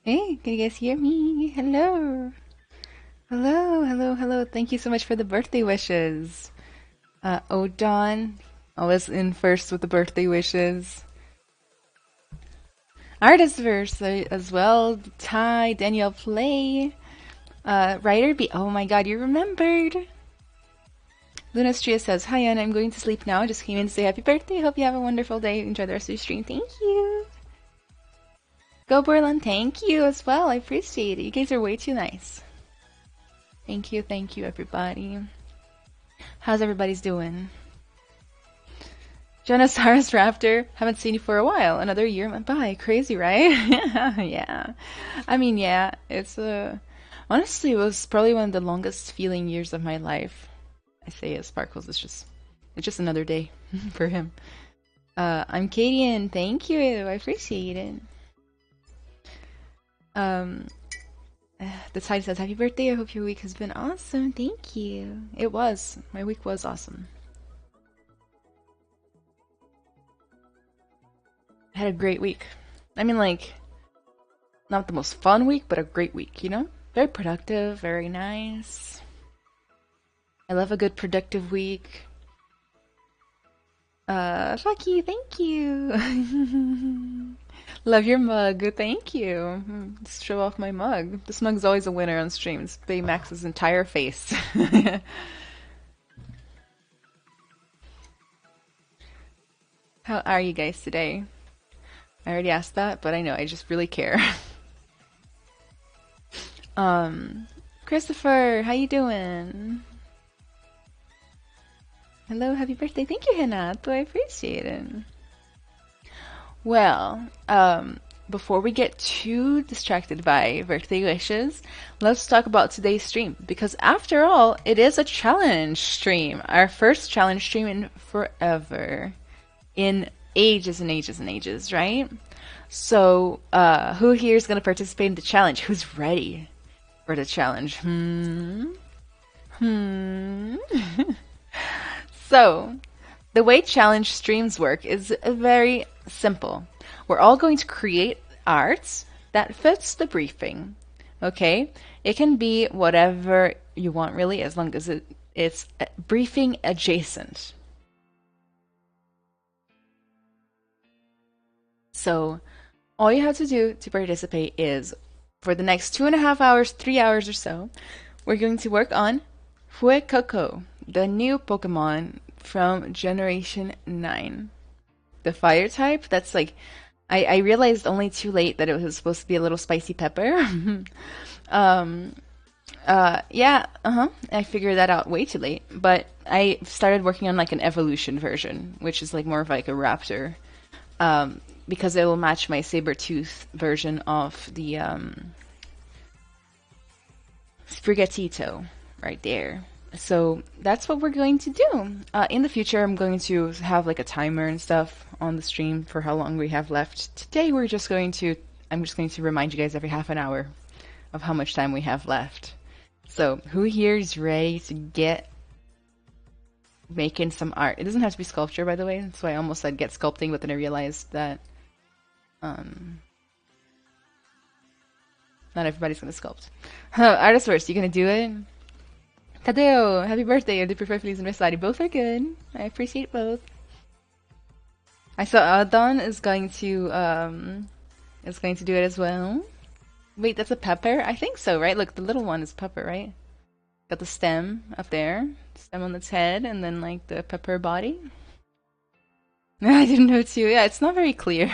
Hey, can you guys hear me? Hello. Hello, hello, hello. Thank you so much for the birthday wishes. Odon, always in first with the birthday wishes. Artistverse as well. Ty, Danielle Play. Writer B. Oh my god, you remembered. Lunastria says, Hi, Anna. I'm going to sleep now. Just came in to say happy birthday. Hope you have a wonderful day. Enjoy the rest of your stream. Thank you. Go Borland, thank you as well. I appreciate it. You guys are way too nice. Thank you, everybody. How's everybody's doing? Genosaurus Raptor, haven't seen you for a while. Another year went by. Crazy, right? Yeah. I mean, yeah, it's honestly, it was probably one of the longest feeling years of my life. I say it, Sparkles, it's just another day for him. I'm Katie, and thank you. I appreciate it. The tide says, Happy birthday. I hope your week has been awesome. Thank you. It was. My week was awesome. I had a great week. I mean, like, not the most fun week, but a great week, you know? Very productive, very nice. I love a good productive week. Fucky, thank you. Love your mug, thank you. Let's show off my mug. This mug's always a winner on streams. Baymax's entire face. How are you guys today? I already asked that, but I know, I just really care. Christopher, how you doing? Hello, happy birthday. Thank you, Hanato. I appreciate it. Well, before we get too distracted by birthday wishes, let's talk about today's stream. Because after all, it is a challenge stream. Our first challenge stream in forever. In ages and ages and ages, right? So, who here is going to participate in the challenge? Who's ready for the challenge? So, the way challenge streams work is very simple. We're all going to create art that fits the briefing. Okay? It can be whatever you want, really, as long as it's briefing adjacent. So, all you have to do to participate is, for the next 2.5 hours, 3 hours or so, we're going to work on FUECOCO, the new Pokemon from Generation 9. The fire type, that's like, I realized only too late that it was supposed to be a little spicy pepper. Yeah, I figured that out way too late. But I started working on like an evolution version, which is like more of like a raptor. Because it will match my saber-tooth version of the Sprigatito right there. So that's what we're going to do. In the future, I'm going to have like a timer and stuff on the stream for how long we have left. Today, I'm just going to remind you guys every half an hour of how much time we have left. So who here is ready to get making some art? It doesn't have to be sculpture, by the way. That's why I almost said get sculpting, but then I realized that not everybody's gonna sculpt. Artist first, you gonna do it? Tadeo, happy birthday! I do prefer Feliz Aniversario. Both are good. I appreciate both. I saw Don is going to do it as well. Wait, that's a pepper? I think so, right? Look, the little one is pepper, right? Got the stem up there, stem on its head, and then like the pepper body. I didn't know too. Yeah, it's not very clear.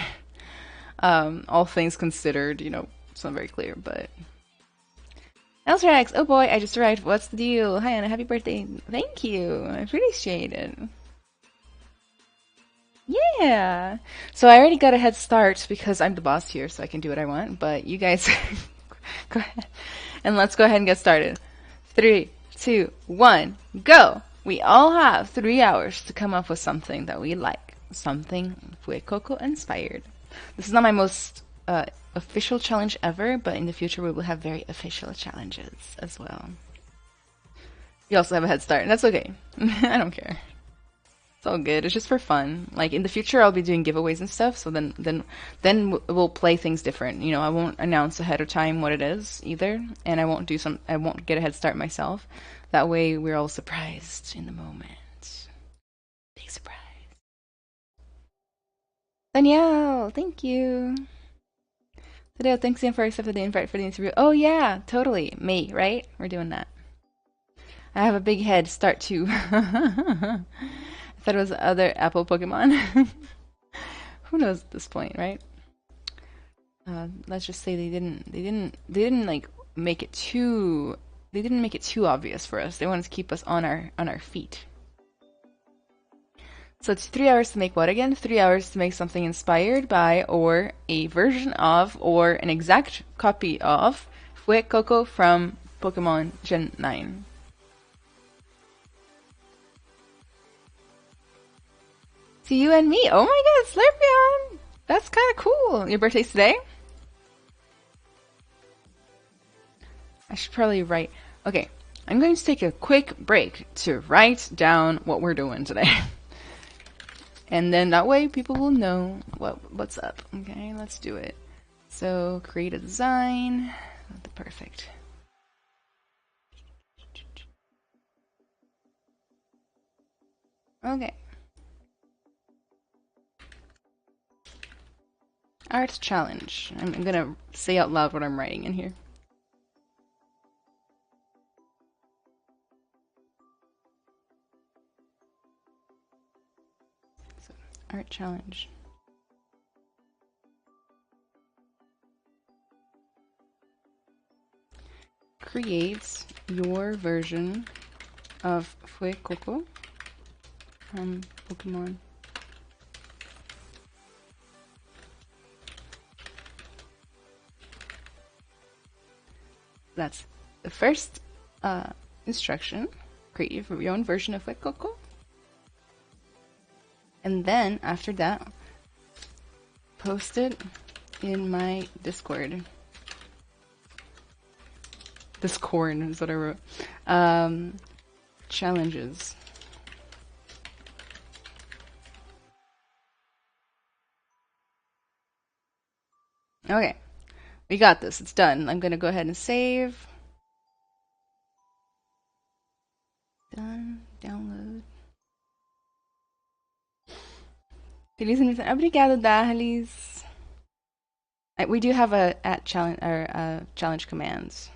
All things considered, you know, it's not very clear, but Elsrax, oh boy, I just arrived. What's the deal? Hi Anna, happy birthday. Thank you. I appreciate it. Yeah. So I already got a head start because I'm the boss here, so I can do what I want, but you guys go ahead. And let's go ahead and get started. 3, 2, 1, go! We all have 3 hours to come up with something that we like. Something FUECOCO inspired. This is not my most official challenge ever, but in the future we will have very official challenges as well. You also have a head start, and that's okay. I don't care. It's all good. It's just for fun. Like in the future, I'll be doing giveaways and stuff. So then we'll play things different. You know, I won't announce ahead of time what it is either, and I won't get a head start myself. That way, we're all surprised in the moment. Big surprise. Danielle, thank you. Tadeo, thanks again for accepting the invite for the interview. Oh yeah, totally. Me, right? We're doing that. I have a big head start too. I thought it was other Apple Pokemon. Who knows at this point, right? Let's just say they didn't like make it too. They didn't make it too obvious for us. They wanted to keep us on our feet. So it's 3 hours to make what again? 3 hours to make something inspired by, or a version of, or an exact copy of FUECOCO from Pokemon Gen 9. To you and me. Oh my god, Slurpeon! That's kind of cool. Your birthday's today? I should probably write. Okay, I'm going to take a quick break to write down what we're doing today. And then that way people will know what's up. Okay, let's do it. So create a design. Perfect. Okay. Art challenge. I'm gonna say out loud what I'm writing in here. So, art challenge. Create your version of FUECOCO from Pokemon. That's the first instruction. Create your own version of FUECOCO. And then after that, post it in my Discord. Discord is what I wrote. Challenges. Okay, we got this. It's done. I'm gonna go ahead and save. Done. Download. Feliz aniversário. Obrigada, Darlis. We do have a challenge commands.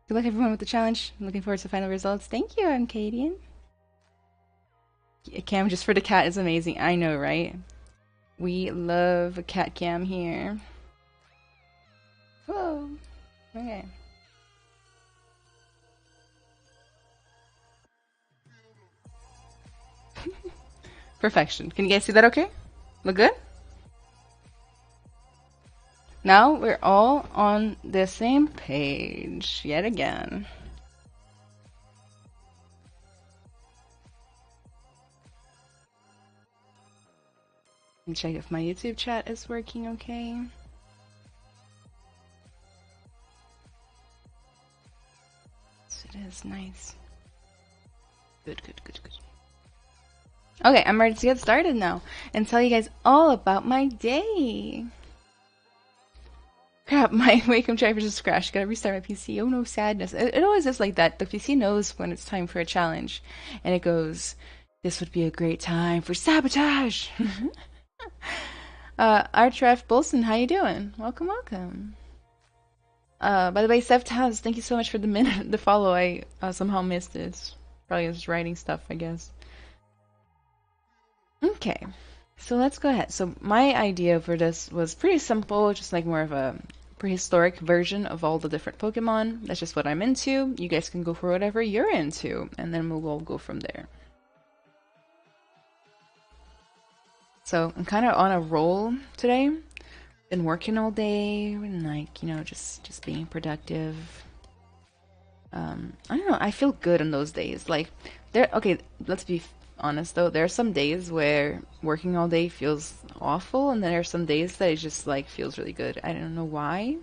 Good luck everyone with the challenge. I'm looking forward to final results. Thank you, I'm Cadian. Cam just for the cat is amazing. I know, right? We love a cat cam here. Whoa. Okay. Perfection. Can you guys see that okay? Look good? Now we're all on the same page yet again. Let me check if my YouTube chat is working okay. Yes, it is. Nice. Good, good, good, good. Okay, I'm ready to get started now and tell you guys all about my day. Crap, my Wacom driver just crashed. Gotta restart my PC. Oh no, sadness. It always is like that. The PC knows when it's time for a challenge. And it goes, this would be a great time for sabotage! Artref Bolson, how you doing? Welcome, welcome. By the way, Sev Taz, thank you so much for the follow. I somehow missed it. Probably just writing stuff, I guess. Okay, so let's go ahead. So my idea for this was pretty simple, just like more of a prehistoric version of all the different Pokemon. That's just what I'm into. You guys can go for whatever you're into, and then we'll all go from there. So I'm kind of on a roll today. Been working all day, and like, you know, just being productive. I don't know, I feel good on those days. Like, okay, let's be honest though, there are some days where working all day feels awful, and then there are some days that it just like feels really good. I don't know why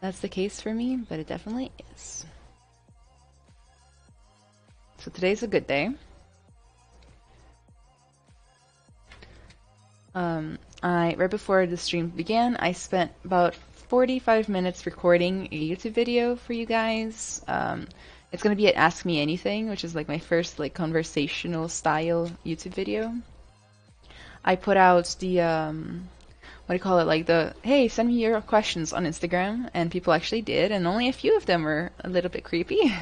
that's the case for me, but it definitely is. So today's a good day. Right before the stream began, I spent about 45 minutes recording a YouTube video for you guys. It's gonna be at Ask Me Anything, which is like my first like conversational style YouTube video. I put out the what do you call it, like the hey, send me your questions on Instagram, and people actually did, and only a few of them were a little bit creepy,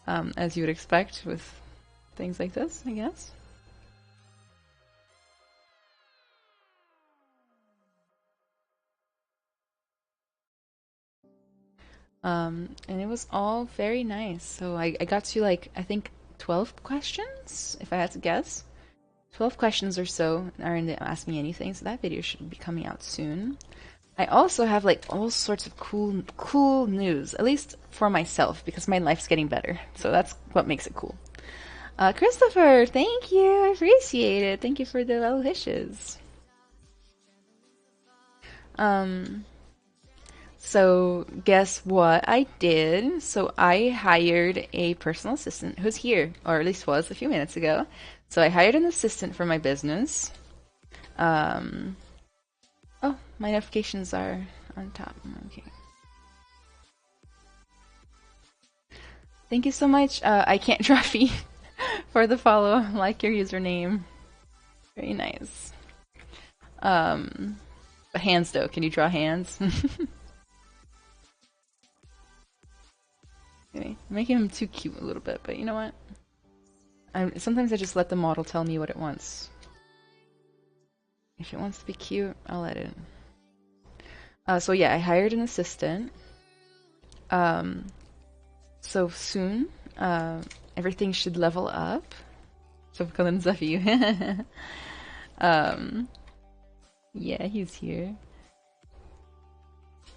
as you would expect with things like this, I guess. And it was all very nice. So I got to like, I think 12 questions, if I had to guess. 12 questions or so are in the Ask Me Anything, so that video should be coming out soon. I also have like all sorts of cool news, at least for myself, because my life's getting better. So that's what makes it cool. Christopher, thank you. I appreciate it. Thank you for the well wishes. So guess what I did? So I hired a personal assistant who's here, or at least was a few minutes ago. So I hired an assistant for my business. Oh, my notifications are on top. Okay. Thank you so much. I can't draw feet for the follow. Like your username. Very nice. Hands though. Can you draw hands? Okay. Making him too cute a little bit, but you know what? Sometimes I just let the model tell me what it wants. If it wants to be cute, I'll let it. So yeah, I hired an assistant. So soon, everything should level up. So kalın Zafi. Yeah, he's here.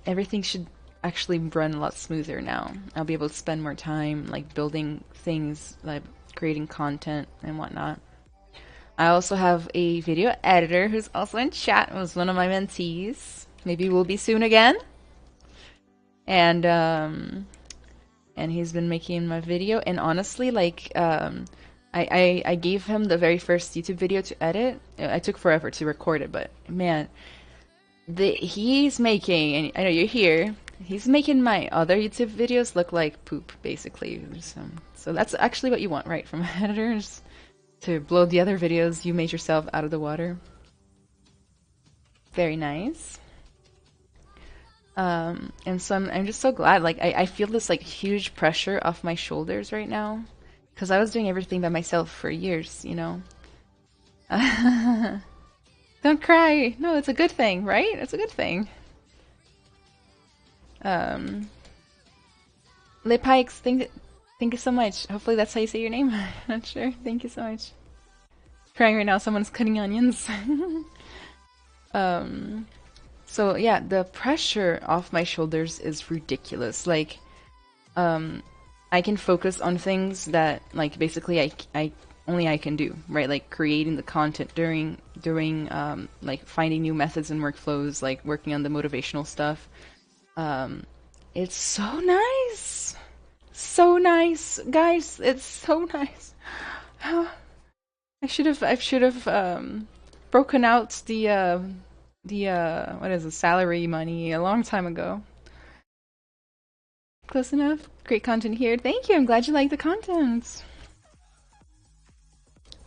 Everything should actually run a lot smoother now. I'll be able to spend more time like building things, like creating content and whatnot. I also have a video editor who's also in chat, was one of my mentees. Maybe we'll be soon again. And he's been making my video, and honestly, like I gave him the very first YouTube video to edit. I took forever to record it, but man, he's making, and I know you're here, he's making my other YouTube videos look like poop, basically. So that's actually what you want, right, from editors, to blow the other videos you made yourself out of the water. Very nice. And so I'm just so glad. Like I feel this like huge pressure off my shoulders right now, because I was doing everything by myself for years, you know. Don't cry. No, it's a good thing, right? It's a good thing. Le Pikes, thank you so much. Hopefully that's how you say your name. I'm not sure. Thank you so much. Crying right now. Someone's cutting onions. So yeah, the pressure off my shoulders is ridiculous. Like, I can focus on things that, like, basically I only I can do, right? Like creating the content during like finding new methods and workflows, like working on the motivational stuff. It's so nice, so nice, guys. It's so nice. I should have broken out the what is it, salary money a long time ago. Close enough. Great content here. Thank you. I'm glad you like the content.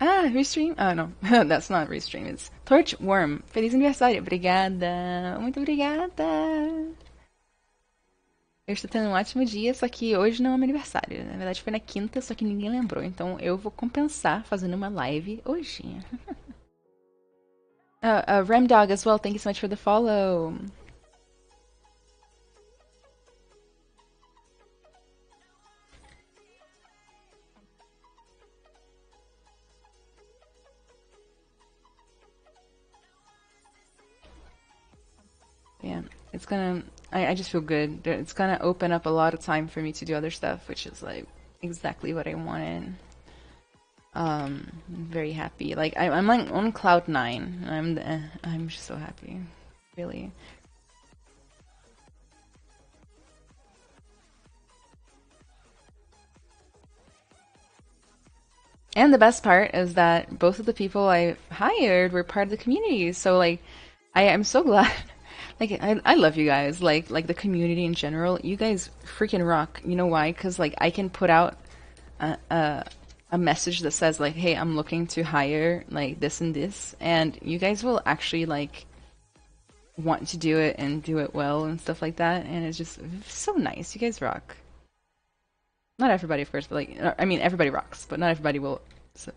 Ah, restream? Oh, no. That's not restream. It's Torchworm. Feliz aniversário. Obrigada. Muito obrigada. Eu estou tendo um ótimo dia, só que hoje não é meu aniversário. Na verdade foi na quinta, só que ninguém lembrou. Então eu vou compensar fazendo uma live hoje. Remdog as well, thank you so much for the follow. Yeah, it's gonna, I just feel good. It's gonna open up a lot of time for me to do other stuff, which is like exactly what I wanted. I'm very happy. Like I'm like on cloud 9. I'm just so happy, really. And the best part is that both of the people I hired were part of the community. So like, I am so glad. Like I love you guys. Like the community in general. You guys freaking rock. You know why? Because like I can put out a message that says like, hey, I'm looking to hire like this and this, and you guys will actually like want to do it and do it well and stuff like that. And it's just so nice. You guys rock. Not everybody, of course, but like, I mean, everybody rocks, but not everybody will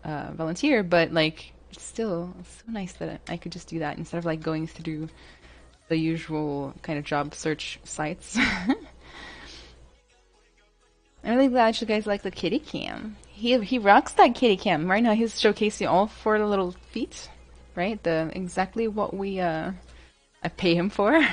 volunteer. But like, it's still so nice that I could just do that instead of like going through the usual kind of job search sites. I'm really glad you guys like the kitty cam. He rocks that kitty cam. Right now he's showcasing all four little feet, right? The exactly what we I pay him for.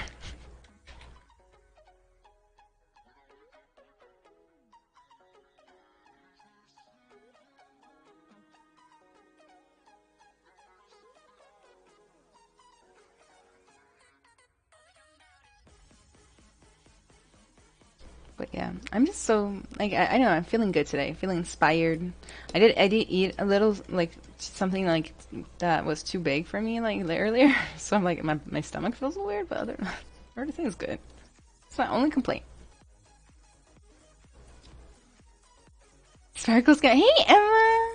But yeah, I'm just so like I don't know, I'm feeling good today. Feeling inspired. I did eat a little like something like that was too big for me like earlier. So I'm like my stomach feels a little weird, but everything is good. It's my only complaint. Sparkle's got hey Emma.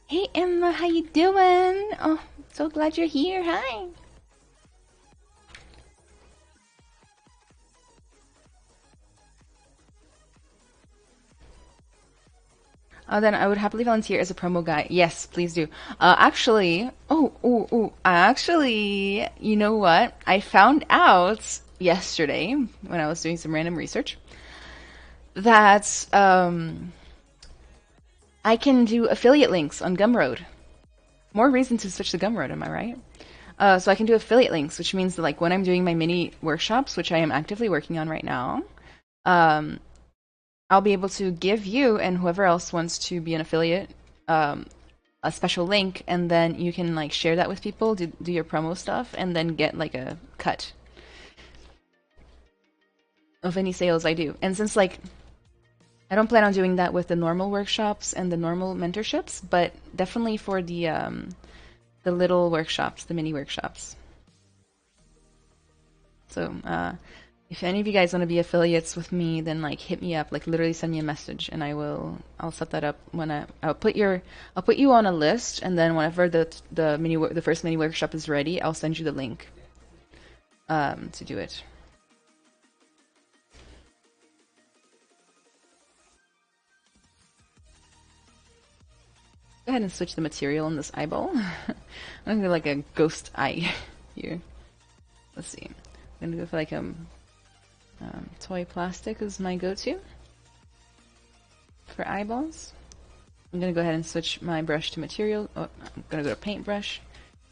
Hey Emma, how you doing? Oh, so glad you're here. Hi. Then I would happily volunteer as a promo guy. Yes, please do. Actually, actually, you know what? I found out yesterday when I was doing some random research that I can do affiliate links on Gumroad. More reason to switch to Gumroad, am I right? So I can do affiliate links, which means that like when I'm doing my mini workshops, which I am actively working on right now, um, I'll be able to give you and whoever else wants to be an affiliate a special link, and then you can like share that with people, do your promo stuff, and then get like a cut of any sales I do. And since like I don't plan on doing that with the normal workshops and the normal mentorships, but definitely for the little workshops, the mini workshops. So if any of you guys want to be affiliates with me, then like hit me up, like literally send me a message, and I'll set that up when I'll put you on a list, and then whenever the first mini workshop is ready, I'll send you the link to do it. Go ahead and switch the material on this eyeball. I'm gonna do like a ghost eye here. Let's see. I'm gonna go for like toy plastic is my go-to for eyeballs. I'm gonna go ahead and switch my brush to material. Oh, I'm gonna go to paintbrush,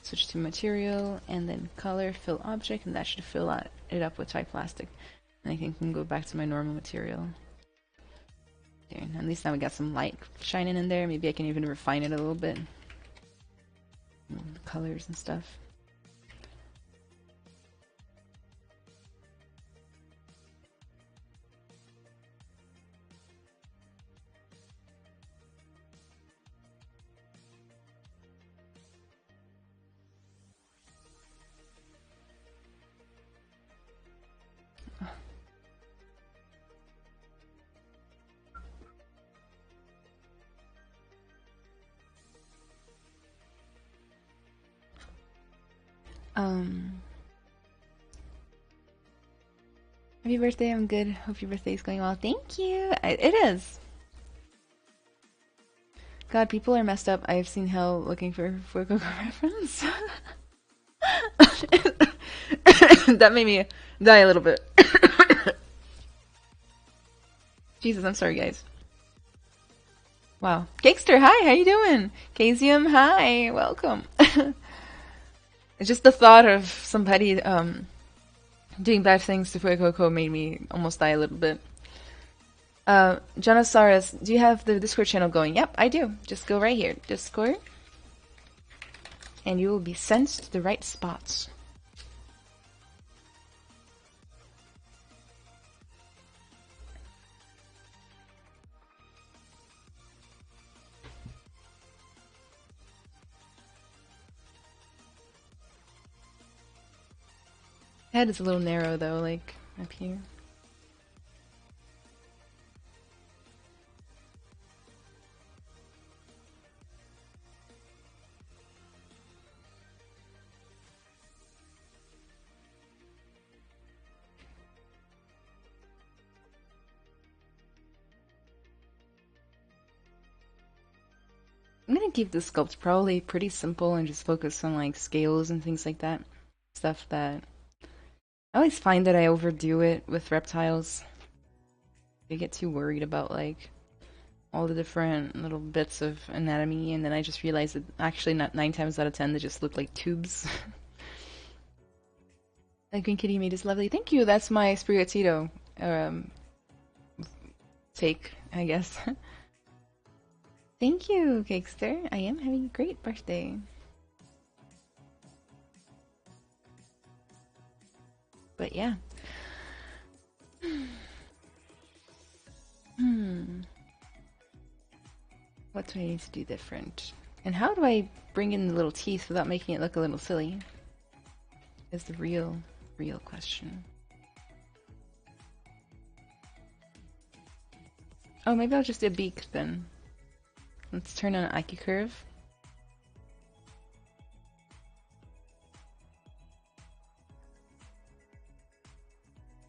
switch to material, and then color, fill object, and that should fill it up with toy plastic. And I can go back to my normal material. There, at least now we got some light shining in there. Maybe I can even refine it a little bit. Colors and stuff. Happy birthday, I'm good. Hope your birthday is going well. Thank you. It is. God, people are messed up. I've seen hell looking for FUECOCO reference. That made me die a little bit. Jesus, I'm sorry, guys. Wow. Cakester, hi, how you doing? Casium, hi, welcome. It's just the thought of somebody doing bad things to FUECOCO made me almost die a little bit. Jonosaurus, do you have the Discord channel going? Yep, I do. Just go right here, Discord, and you will be sent to the right spots. Head is a little narrow though, like up here. I'm gonna keep the sculpt probably pretty simple and just focus on like scales and things like that. Stuff that I always find that I overdo it with reptiles. I get too worried about like all the different little bits of anatomy, and then I just realize that actually not 9 times out of 10 they just look like tubes. The green kitty made is lovely. Thank you. That's my Sprigatito take, I guess. Thank you, Cakester. I am having a great birthday. But yeah. What do I need to do different? And how do I bring in the little teeth without making it look a little silly? Is the real question. Oh, maybe I'll just do a beak then. Let's turn on IQ curve.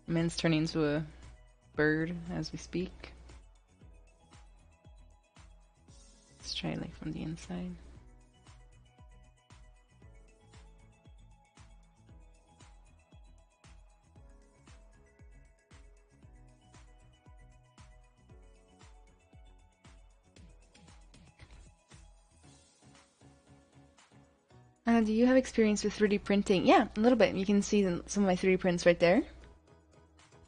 Man's turning into a bird as we speak. Let's try like from the inside. Do you have experience with 3D printing? Yeah, a little bit. You can see some of my 3D prints right there.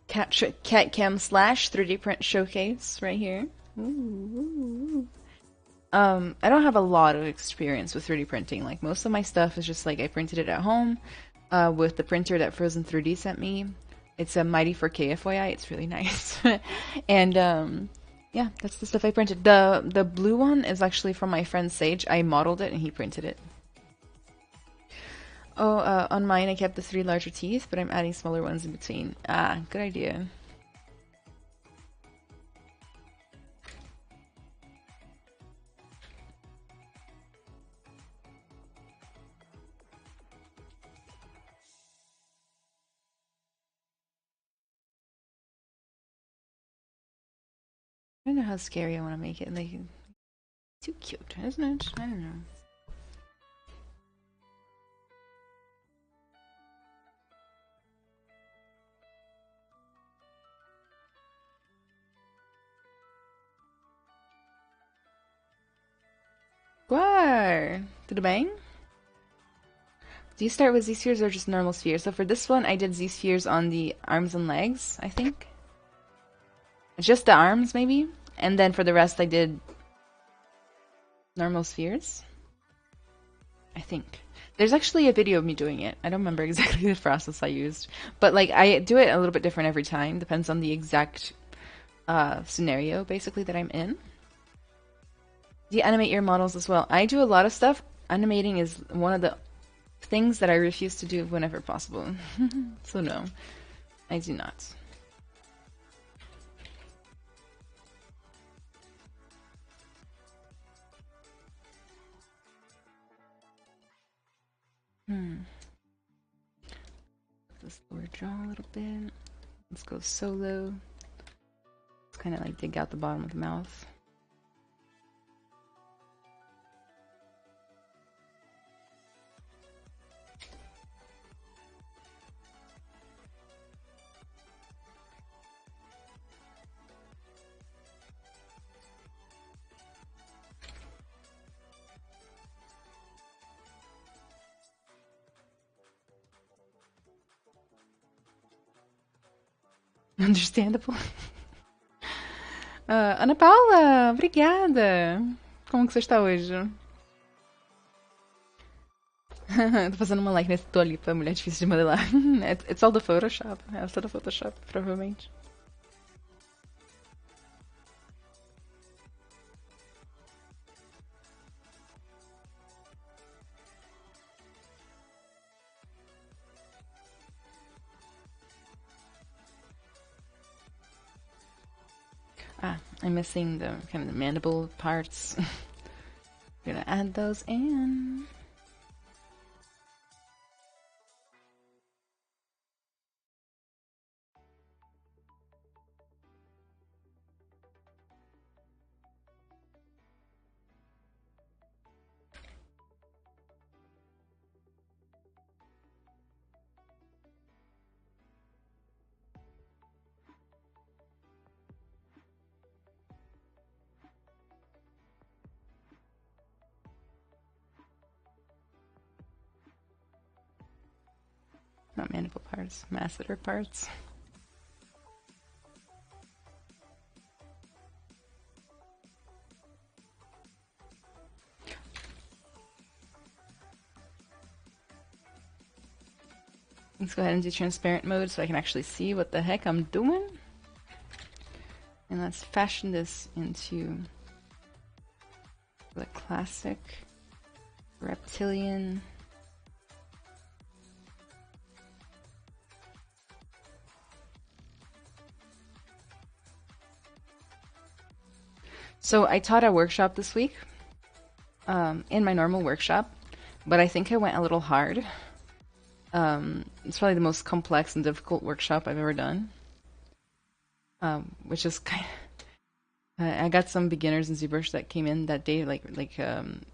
CatCam / 3D print showcase right here. Ooh. I don't have a lot of experience with 3D printing. Like most of my stuff is just like I printed it at home with the printer that Frozen 3D sent me. It's a Mighty 4K FYI. It's really nice. And yeah, that's the stuff I printed. The blue one is actually from my friend Sage. I modeled it and he printed it. Oh, on mine I kept the 3 larger teeth, but I'm adding smaller ones in between. Ah, good idea. I don't know how scary I want to make it. Like, too cute, isn't it? I don't know. Guar! Tudo bem? Do you start with Z-spheres or just normal spheres? So for this one, I did Z-spheres on the arms and legs, I think. Just the arms, maybe? And then for the rest, I did normal spheres. I think. There's actually a video of me doing it. I don't remember exactly the process I used. But like, I do it a little bit different every time. Depends on the exact scenario, basically, that I'm in. Do you animate your models as well? I do a lot of stuff. Animating is one of the things that I refuse to do whenever possible. So no, I do not. This lower jaw a little bit. Let's go solo. Let's kind of like dig out the bottom of the mouth. Understandable. Ana Paula, obrigada. Como que você está hoje? Tô fazendo uma like nesse ali pra mulher difícil de modelar. It's all the Photoshop. É só do Photoshop, provavelmente. I'm missing the kind of the mandible parts. Gonna add those in. Not mandible parts, masseter parts. Let's go ahead and do transparent mode so I can actually see what the heck I'm doing. And let's fashion this into the classic reptilian. So I taught a workshop this week in my normal workshop, but I think I went a little hard. It's probably the most complex and difficult workshop I've ever done, which is kind of, I got some beginners in ZBrush that came in that day,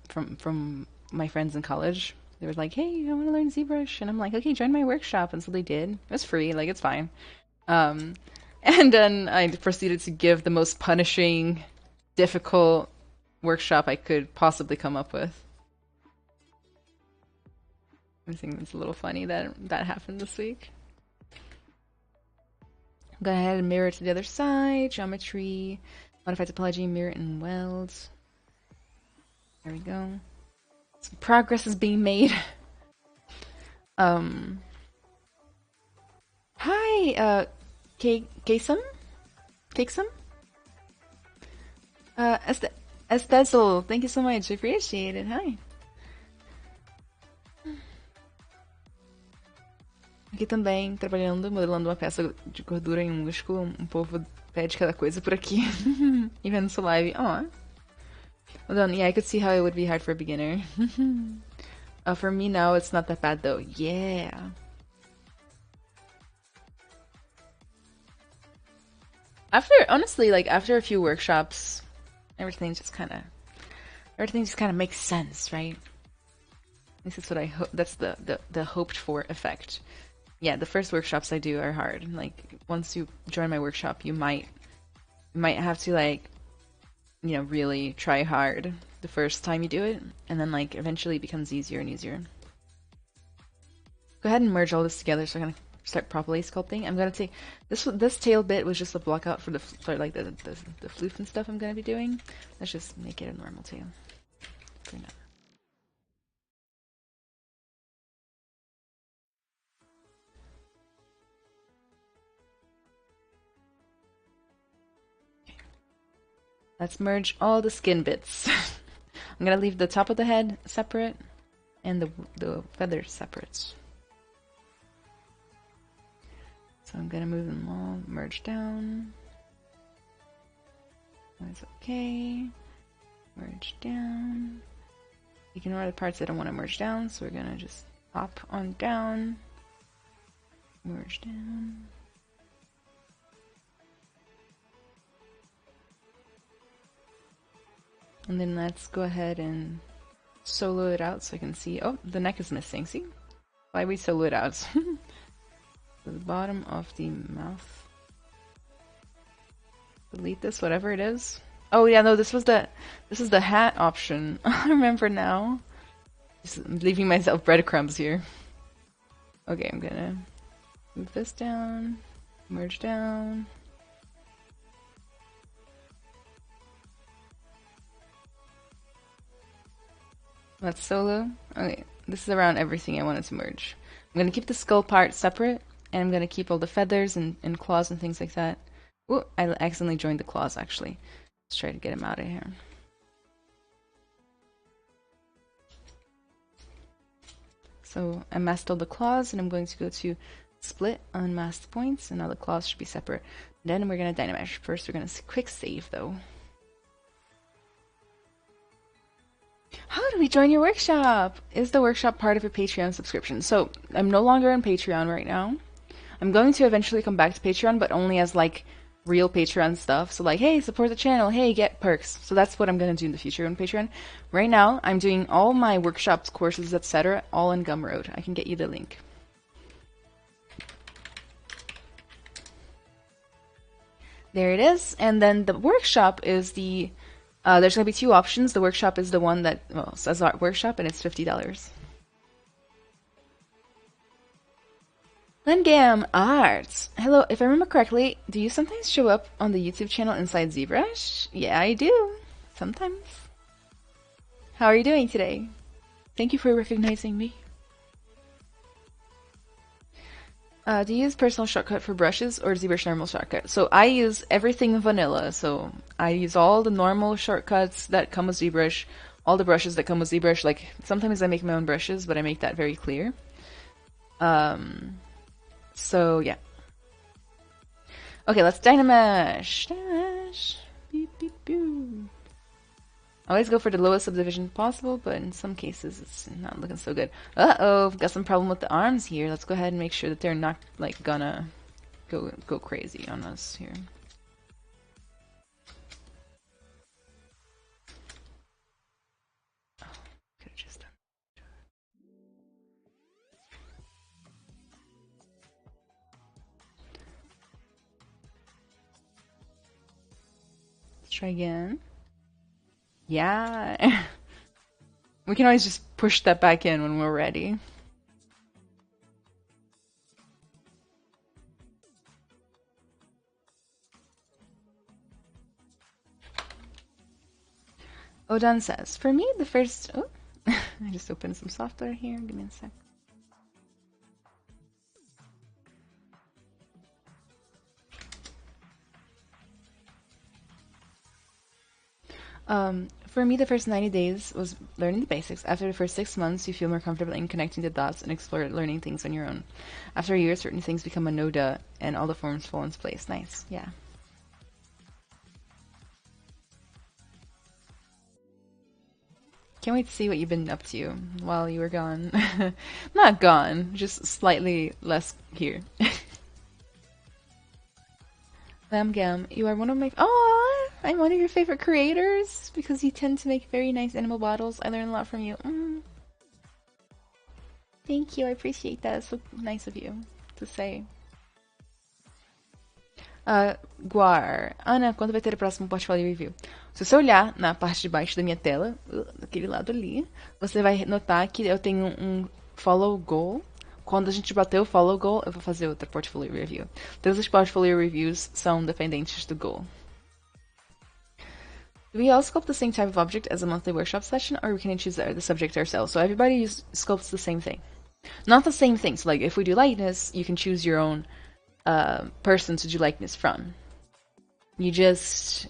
from my friends in college. They were like, "Hey, I want to learn ZBrush," and I'm like, "Okay, join my workshop," and so they did. It was free, like it's fine. And then I proceeded to give the most punishing, difficult workshop I could possibly come up with. I think it's a little funny that that happened this week. Go ahead and mirror to the other side. Geometry, modify topology, mirror and weld. There we go. Some progress is being made. Hi, Kasem? Kasem? Estezel, thank you so much. I appreciate it. Hi. Aqui também, trabalhando, modelando uma peça de gordura em um músculo, um povo pede cada coisa por aqui. E vendo sua live. Aw. Well done. Yeah, I could see how it would be hard for a beginner. For me now, it's not that bad though. Yeah. Honestly, like after a few workshops, everything just kind of makes sense, right? At least that's what I hope. That's the hoped for effect. Yeah, the first workshops I do are hard. Like once you join my workshop, you might have to like, really try hard the first time you do it, and then like eventually it becomes easier and easier. Go ahead and merge all this together so I can start properly sculpting. I'm gonna take this tail bit was just a block out for the floof and stuff I'm gonna be doing. Let's just make it a normal tail for now. Let's merge all the skin bits. I'm gonna leave the top of the head separate and the feathers separate. So I'm gonna move them all, merge down. That's okay. Merge down. Ignore the parts I don't want to merge down, so we're gonna just hop on down. Merge down. And then let's go ahead and solo it out so I can see. Oh, the neck is missing. See? Why we solo it out? The bottom of the mouth. Delete this, whatever it is. Oh yeah, no, this is the hat option. I remember now. Just leaving myself breadcrumbs here. Okay, I'm gonna move this down, merge down. Let's solo. Okay, this is around everything I wanted to merge. I'm gonna keep the skull part separate, and I'm gonna keep all the feathers and claws and things like that. Ooh, I accidentally joined the claws actually. Let's try to get him out of here. So I masked all the claws, and I'm going to go to split unmasked points, and now the claws should be separate. Then we're gonna Dynamesh. First, we're gonna quick save though. How do we join your workshop? Is the workshop part of a Patreon subscription? So I'm no longer on Patreon right now. I'm going to eventually come back to Patreon, but only as like real Patreon stuff. So like, hey, support the channel. Hey, get perks. So that's what I'm going to do in the future on Patreon. Right now, I'm doing all my workshops, courses, etc. all in Gumroad. I can get you the link. There it is. And then the workshop is the... there's going to be two options. The workshop is the one that says art workshop, and it's $50. Lengam Arts. Hello, if I remember correctly, do you sometimes show up on the YouTube channel inside ZBrush? Yeah, I do. Sometimes. How are you doing today? Thank you for recognizing me. Do you use personal shortcut for brushes or ZBrush normal shortcut? So I use everything vanilla. So I use all the normal shortcuts that come with ZBrush, all the brushes that come with ZBrush. Like sometimes I make my own brushes, but I make that very clear. So yeah. Okay, let's Dynamesh. Dynamesh. Beep, beep, beep. Always go for the lowest subdivision possible, but in some cases it's not looking so good. Uh-oh, got some problem with the arms here. Let's go ahead and make sure that they're not like gonna go crazy on us here. Oh, could have just done. Let's try again. Yeah. We can always just push that back in when we're ready. Odan says, for me, the first... Oh, I just opened some software here. Give me a sec. For me, the first 90 days was learning the basics. After the first 6 months, you feel more comfortable in connecting the dots and explore learning things on your own. After a year, certain things become a no-duh, and all the forms fall into place. Nice, yeah. Can't wait to see what you've been up to while you were gone. Not gone, just slightly less here. Lamgam, you are one of my... Oh, I'm one of your favorite creators because you tend to make very nice animal bottles. I learn a lot from you. Thank you, I appreciate that. It's so nice of you to say. Guar. Ana, quando vai ter o próximo portfólio review? Se você olhar na parte de baixo da minha tela, daquele lado ali, você vai notar que eu tenho um follow goal. Quando a gente bater o follow goal, eu vou fazer outra portfolio review. Todos os portfolio reviews são dependentes do goal. Do we all sculpt the same type of object as a monthly workshop session, or we can choose the subject ourselves? So everybody sculpts the same thing. Not the same thing. So like if we do likeness, you can choose your own person to do likeness from. You just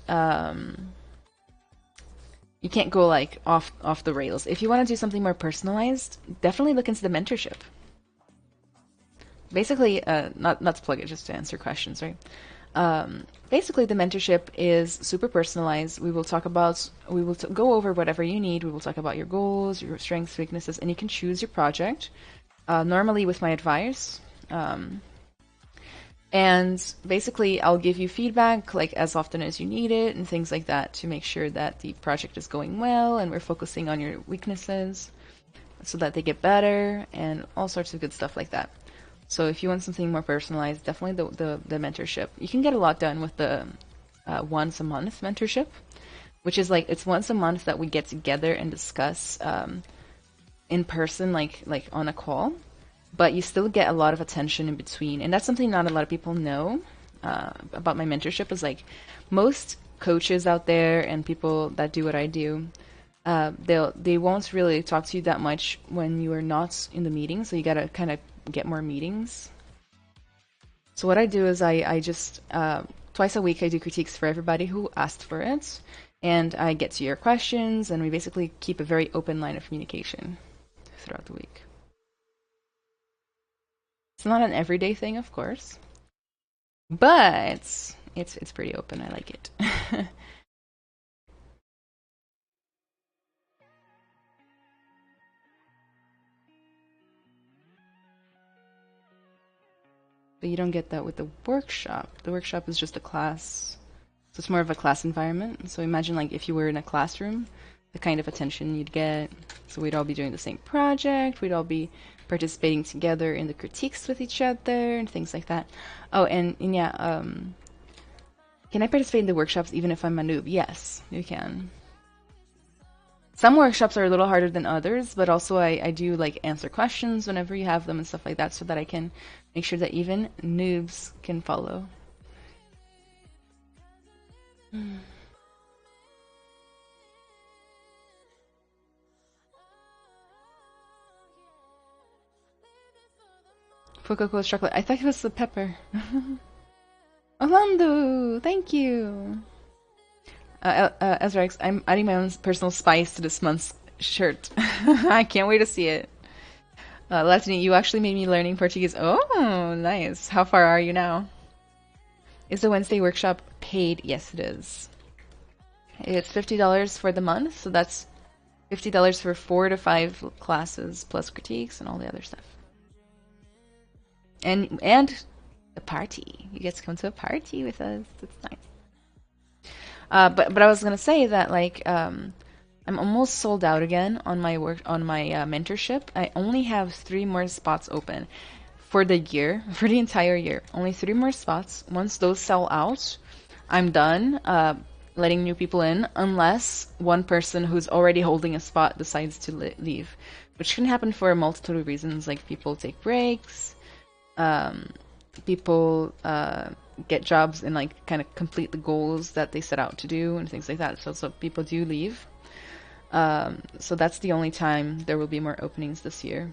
you can't go like off the rails. If you want to do something more personalized, definitely look into the mentorship. Basically, not to plug it, just to answer questions, right? Basically, the mentorship is super personalized. We will go over whatever you need. We will talk about your goals, your strengths, weaknesses, and you can choose your project. Normally with my advice. And basically, I'll give you feedback like as often as you need it and things like that to make sure that the project is going well and we're focusing on your weaknesses so that they get better and all sorts of good stuff like that. So if you want something more personalized, definitely the mentorship. You can get a lot done with the once a month mentorship, which is like it's once a month that we get together and discuss in person, like on a call. But you still get a lot of attention in between, and that's something not a lot of people know about my mentorship. Is like most coaches out there and people that do what I do, they won't really talk to you that much when you are not in the meeting. So you gotta kind of get more meetings. So what I do is I just twice a week I do critiques for everybody who asked for it, and I get to your questions, and we basically keep a very open line of communication throughout the week. It's not an everyday thing, of course, but It's pretty open. I like it. But you don't get that with the workshop. The workshop is just a class. So it's more of a class environment. So imagine like if you were in a classroom, the kind of attention you'd get. So we'd all be doing the same project. We'd all be participating together in the critiques with each other and things like that. Oh, and yeah, can I participate in the workshops even if I'm a noob? Yes, you can. Some workshops are a little harder than others, but also I do like answer questions whenever you have them and stuff like that so that I can make sure that even noobs can follow. FUECOCO is chocolate. I thought it was the pepper. Orlando, thank you. Ezrex, I'm adding my own personal spice to this month's shirt. I can't wait to see it. Latini, you actually made me learning Portuguese. Oh, nice. How far are you now? Is the Wednesday workshop paid? Yes, it is. It's $50 for the month, so that's $50 for 4 to 5 classes plus critiques and all the other stuff. And a party. You get to come to a party with us. It's nice. But I was gonna say that like I'm almost sold out again on my mentorship. I only have 3 more spots open for the year, for the entire year. Only 3 more spots. Once those sell out, I'm done letting new people in, unless one person who's already holding a spot decides to leave, which can happen for a multitude of reasons, like people take breaks, people get jobs and like kind of complete the goals that they set out to do and things like that. So people do leave. So that's the only time there will be more openings this year.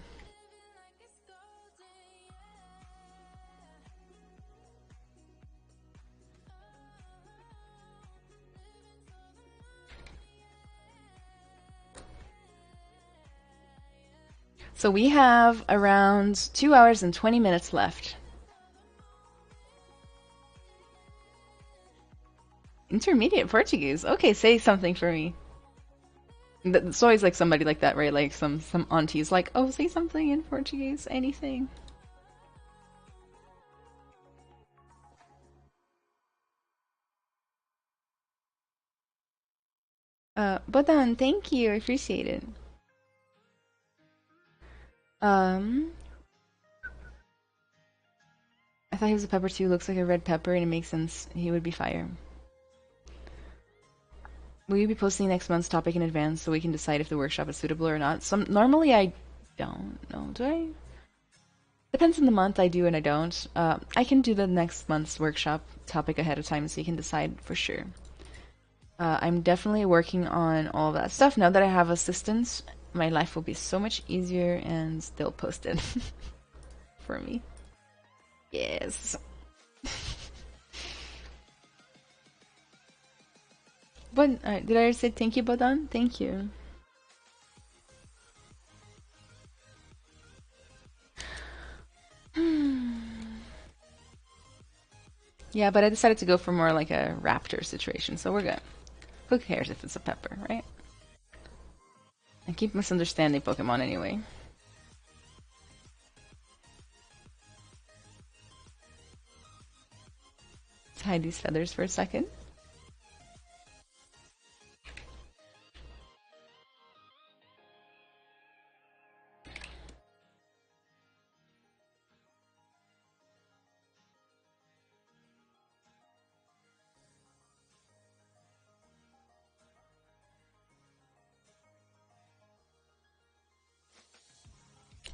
So we have around 2 hours and 20 minutes left. Intermediate Portuguese. Okay, say something for me. It's always like somebody like that, right? Like some aunties like, oh, say something in Portuguese, anything. Bodan, thank you. I appreciate it. I thought he was a pepper too. Looks like a red pepper, and it makes sense. He would be fire. Will you be posting next month's topic in advance so we can decide if the workshop is suitable or not? Normally I don't know. Do I? Depends on the month. I do and I don't. I can do the next month's workshop topic ahead of time so you can decide for sure. I'm definitely working on all that stuff. Now that I have assistants, my life will be so much easier and they'll post it for me. Yes. But did I say thank you, Bodan? Thank you. Yeah, but I decided to go for more like a raptor situation, so we're good. Who cares if it's a pepper, right? I keep misunderstanding Pokemon anyway. Let's hide these feathers for a second.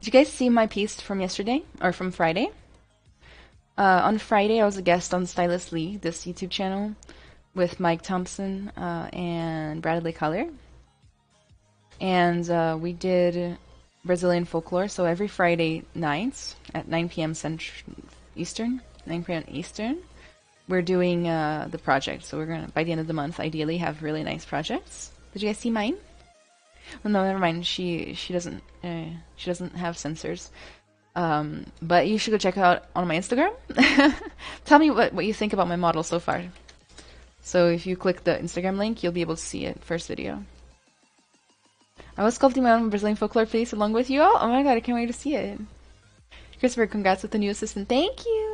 Did you guys see my piece from yesterday or from Friday? On Friday, I was a guest on Stylist Lee, this YouTube channel, with Mike Thompson and Bradley Color. And we did Brazilian folklore. So every Friday nights at 9 p.m. Eastern, 9 p.m. Eastern, we're doing the project. So we're gonna, by the end of the month, ideally have really nice projects. Did you guys see mine? Well, no, never mind. She doesn't have sensors. But you should go check it out on my Instagram. Tell me what you think about my model so far. So if you click the Instagram link, you'll be able to see it first video. I was sculpting my own Brazilian folklore face along with you all. Oh my god, I can't wait to see it. Christopher, congrats with the new assistant. Thank you.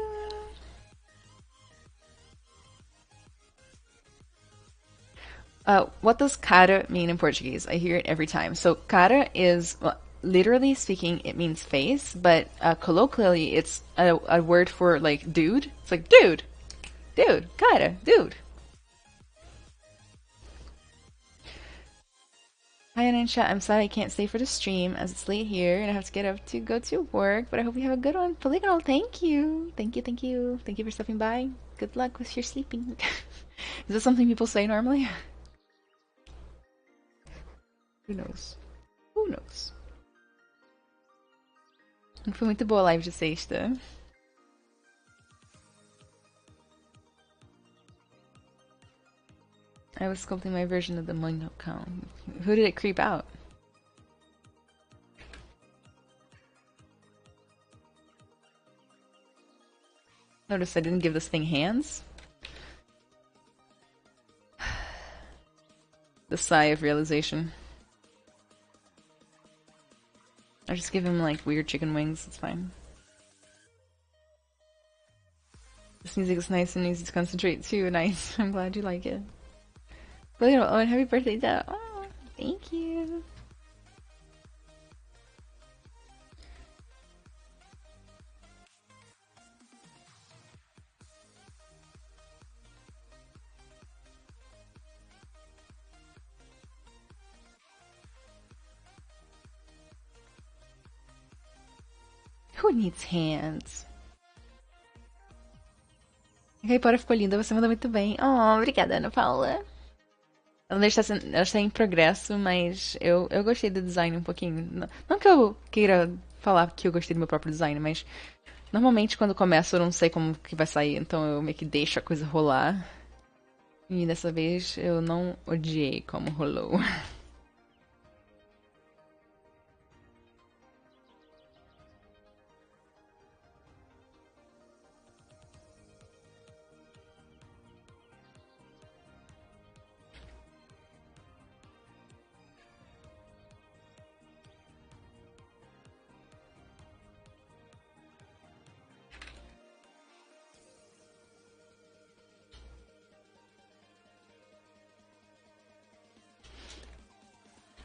What does cara mean in Portuguese? I hear it every time. So cara is, well, literally speaking, it means face, but colloquially, it's a word for like dude. It's like dude, cara, dude. Hi, Anansha. I'm sorry I can't stay for the stream as it's late here and I have to get up to go to work, but I hope you have a good one. Polygonal, thank you. Thank you, thank you. Thank you for stopping by. Good luck with your sleeping. Is this something people say normally? Who knows? Who knows? Foi muito boa a live de sexta. I was sculpting my version of the Mono Cone. Who did it creep out? Notice I didn't give this thing hands. The sigh of realization. I just give him like weird chicken wings, it's fine. This music is nice and easy to concentrate too. Nice. I'm glad you like it. But you know, oh, and happy birthday, Dad. Oh, thank you. Who needs hands? A caipora ficou linda, você mandou muito bem. Oh, obrigada, Ana Paula. Ela está em progresso, mas eu gostei do design um pouquinho. Não que eu queira falar que eu gostei do meu próprio design, mas normalmente quando começo eu não sei como que vai sair, então eu meio que deixo a coisa rolar. E dessa vez eu não odiei como rolou.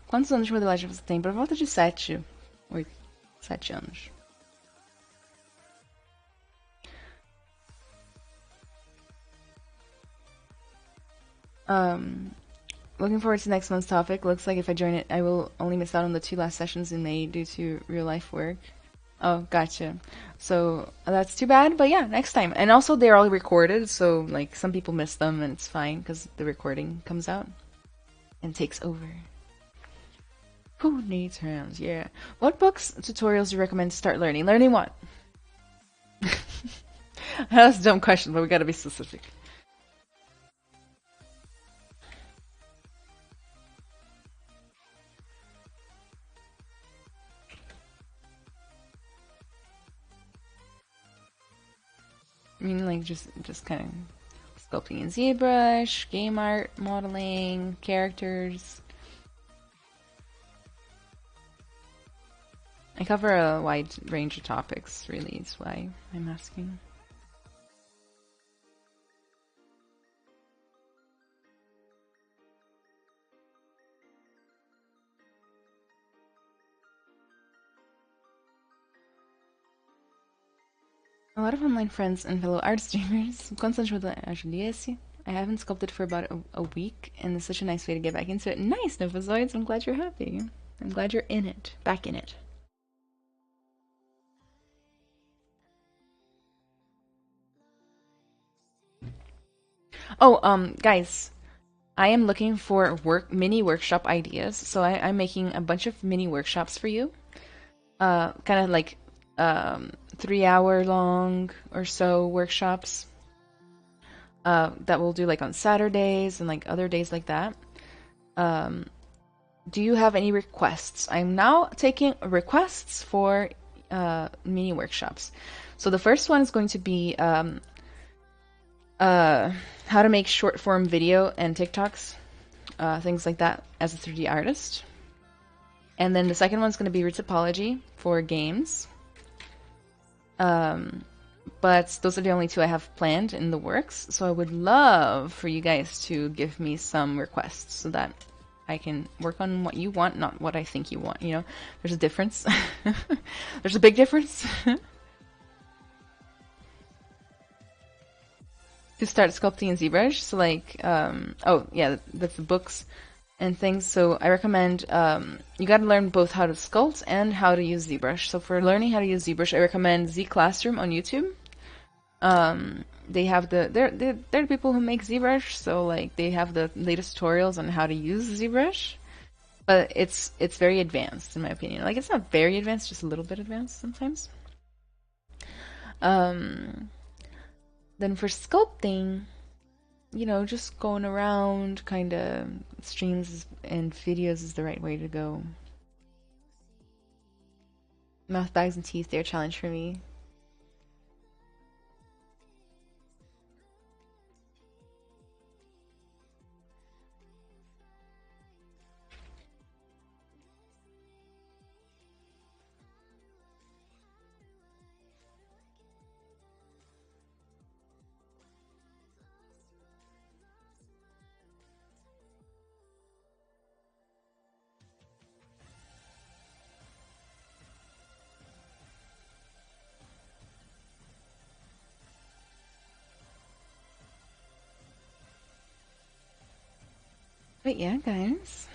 Quantos anos de modelagem você tem? Por volta de 7. 8, 7 anos. Looking forward to next month's topic. Looks like if I join it, I will only miss out on the 2 last sessions in May due to real life work. Oh, gotcha. So that's too bad, but yeah, next time. And also they're all recorded, so like some people miss them and it's fine because the recording comes out and takes over. Who needs hands? Yeah. What books, tutorials do you recommend to start learning? Learning what? That's a dumb question, but we gotta be specific. I mean, like, just kind of sculpting in ZBrush, game art, modeling, characters. I cover a wide range of topics, really, is why I'm asking. A lot of online friends and fellow art streamers. Constante with Juliesse. I haven't sculpted for about a week, and it's such a nice way to get back into it. Nice, Novazoids. I'm glad you're happy. I'm glad you're in it. Back in it. Oh, guys. I am looking for mini workshop ideas. So I'm making a bunch of mini workshops for you. Kind of like 3-hour long or so workshops that we'll do like on Saturdays and like other days like that. Do you have any requests? I'm now taking requests for mini workshops. So the first one is going to be how to make short form video and TikToks, things like that as a 3D artist. And then the second one's going to be root topology for games. But those are the only two I have planned in the works. So I would love for you guys to give me some requests so that I can work on what you want, not what I think you want. You know, there's a difference. There's a big difference. To start sculpting in ZBrush. So like, oh yeah, that's the books and things. So I recommend, you got to learn both how to sculpt and how to use ZBrush. So for learning how to use ZBrush, I recommend Z Classroom on YouTube. They have they're the people who make ZBrush, so like they have the latest tutorials on how to use ZBrush. But it's very advanced in my opinion. Like it's not very advanced, just a little bit advanced sometimes. Then for sculpting, you know, just going around, kind of streams and videos is the right way to go. Mouth bags and teeth, they're a challenge for me. But yeah, guys.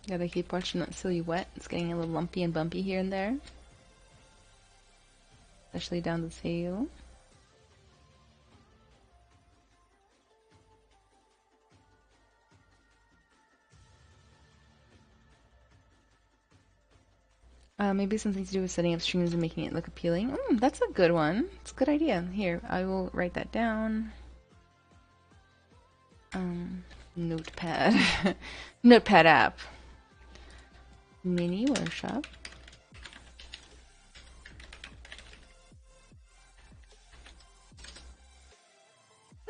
Gotta keep watching that silhouette. It's getting a little lumpy and bumpy here and there. Especially down the tail. Maybe something to do with setting up streams and making it look appealing. That's a good one. It's a good idea. Here, I will write that down. Notepad. Notepad app. Mini workshop.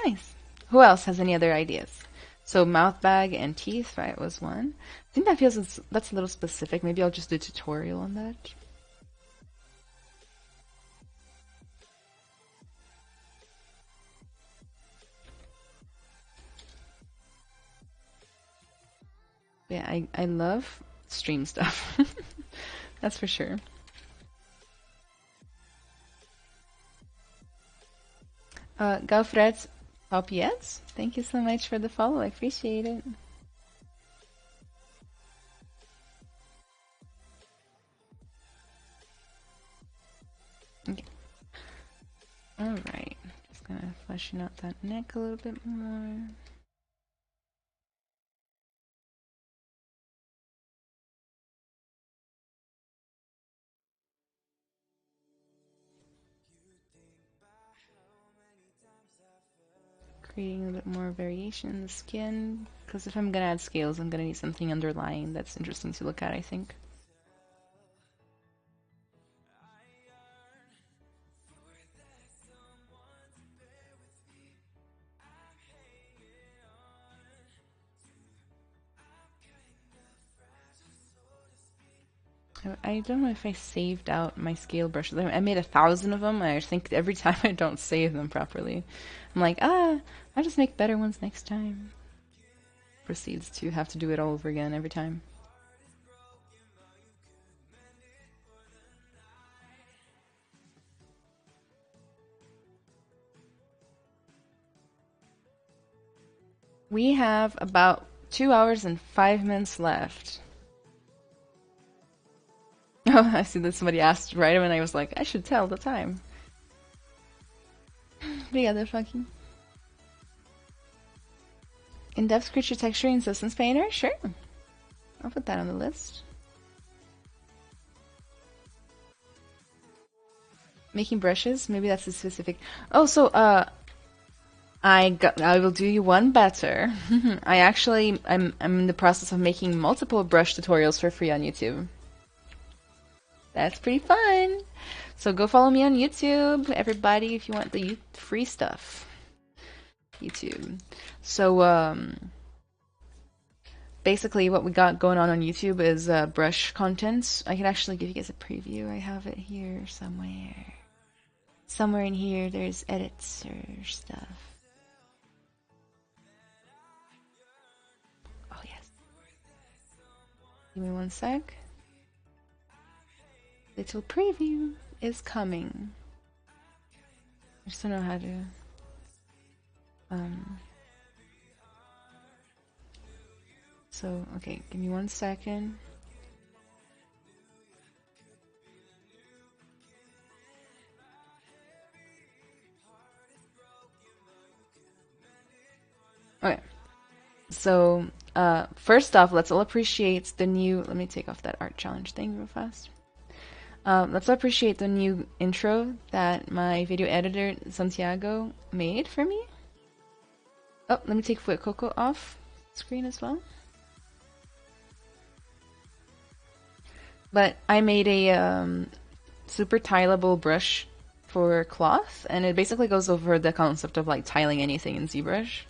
Nice. Who else has any other ideas? So mouth bag and teeth, right, was one. I think that's a little specific. Maybe I'll just do a tutorial on that. Yeah, I love stream stuff. That's for sure. Gaufret Paupiets, thank you so much for the follow. I appreciate it. Okay. Alright. Just gonna fleshing out that neck a little bit more. Creating a bit more variation in the skin, because if I'm gonna add scales, I'm gonna need something underlying that's interesting to look at, I think. I don't know if I saved out my scale brushes. I made 1,000 of them. I think every time I don't save them properly. I'm like, I'll just make better ones next time. Proceeds to have to do it all over again every time. We have about 2 hours and 5 minutes left. Oh, I see that somebody asked right when I was like, I should tell the time. But yeah, they're fucking. In-depth creature texturing and substance painter? Sure. I'll put that on the list. Making brushes? Maybe that's a specific. Oh, so, I will do you one better. I'm in the process of making multiple brush tutorials for free on YouTube. That's pretty fun. So go follow me on YouTube, everybody, if you want the free stuff. YouTube. So basically what we got going on YouTube is brush content. I can actually give you guys a preview. I have it here somewhere. Somewhere in here there's edits or stuff. Oh yes. Give me one sec. Little preview is coming. I just don't know how to so okay, give me 1 second. Okay. So first off, let's all appreciate the new, let me take off that art challenge thing real fast. Let's all appreciate the new intro that my video editor Santiago made for me. Oh, let me take FUECOCO off screen as well. But I made a super tileable brush for cloth, and it basically goes over the concept of like tiling anything in ZBrush.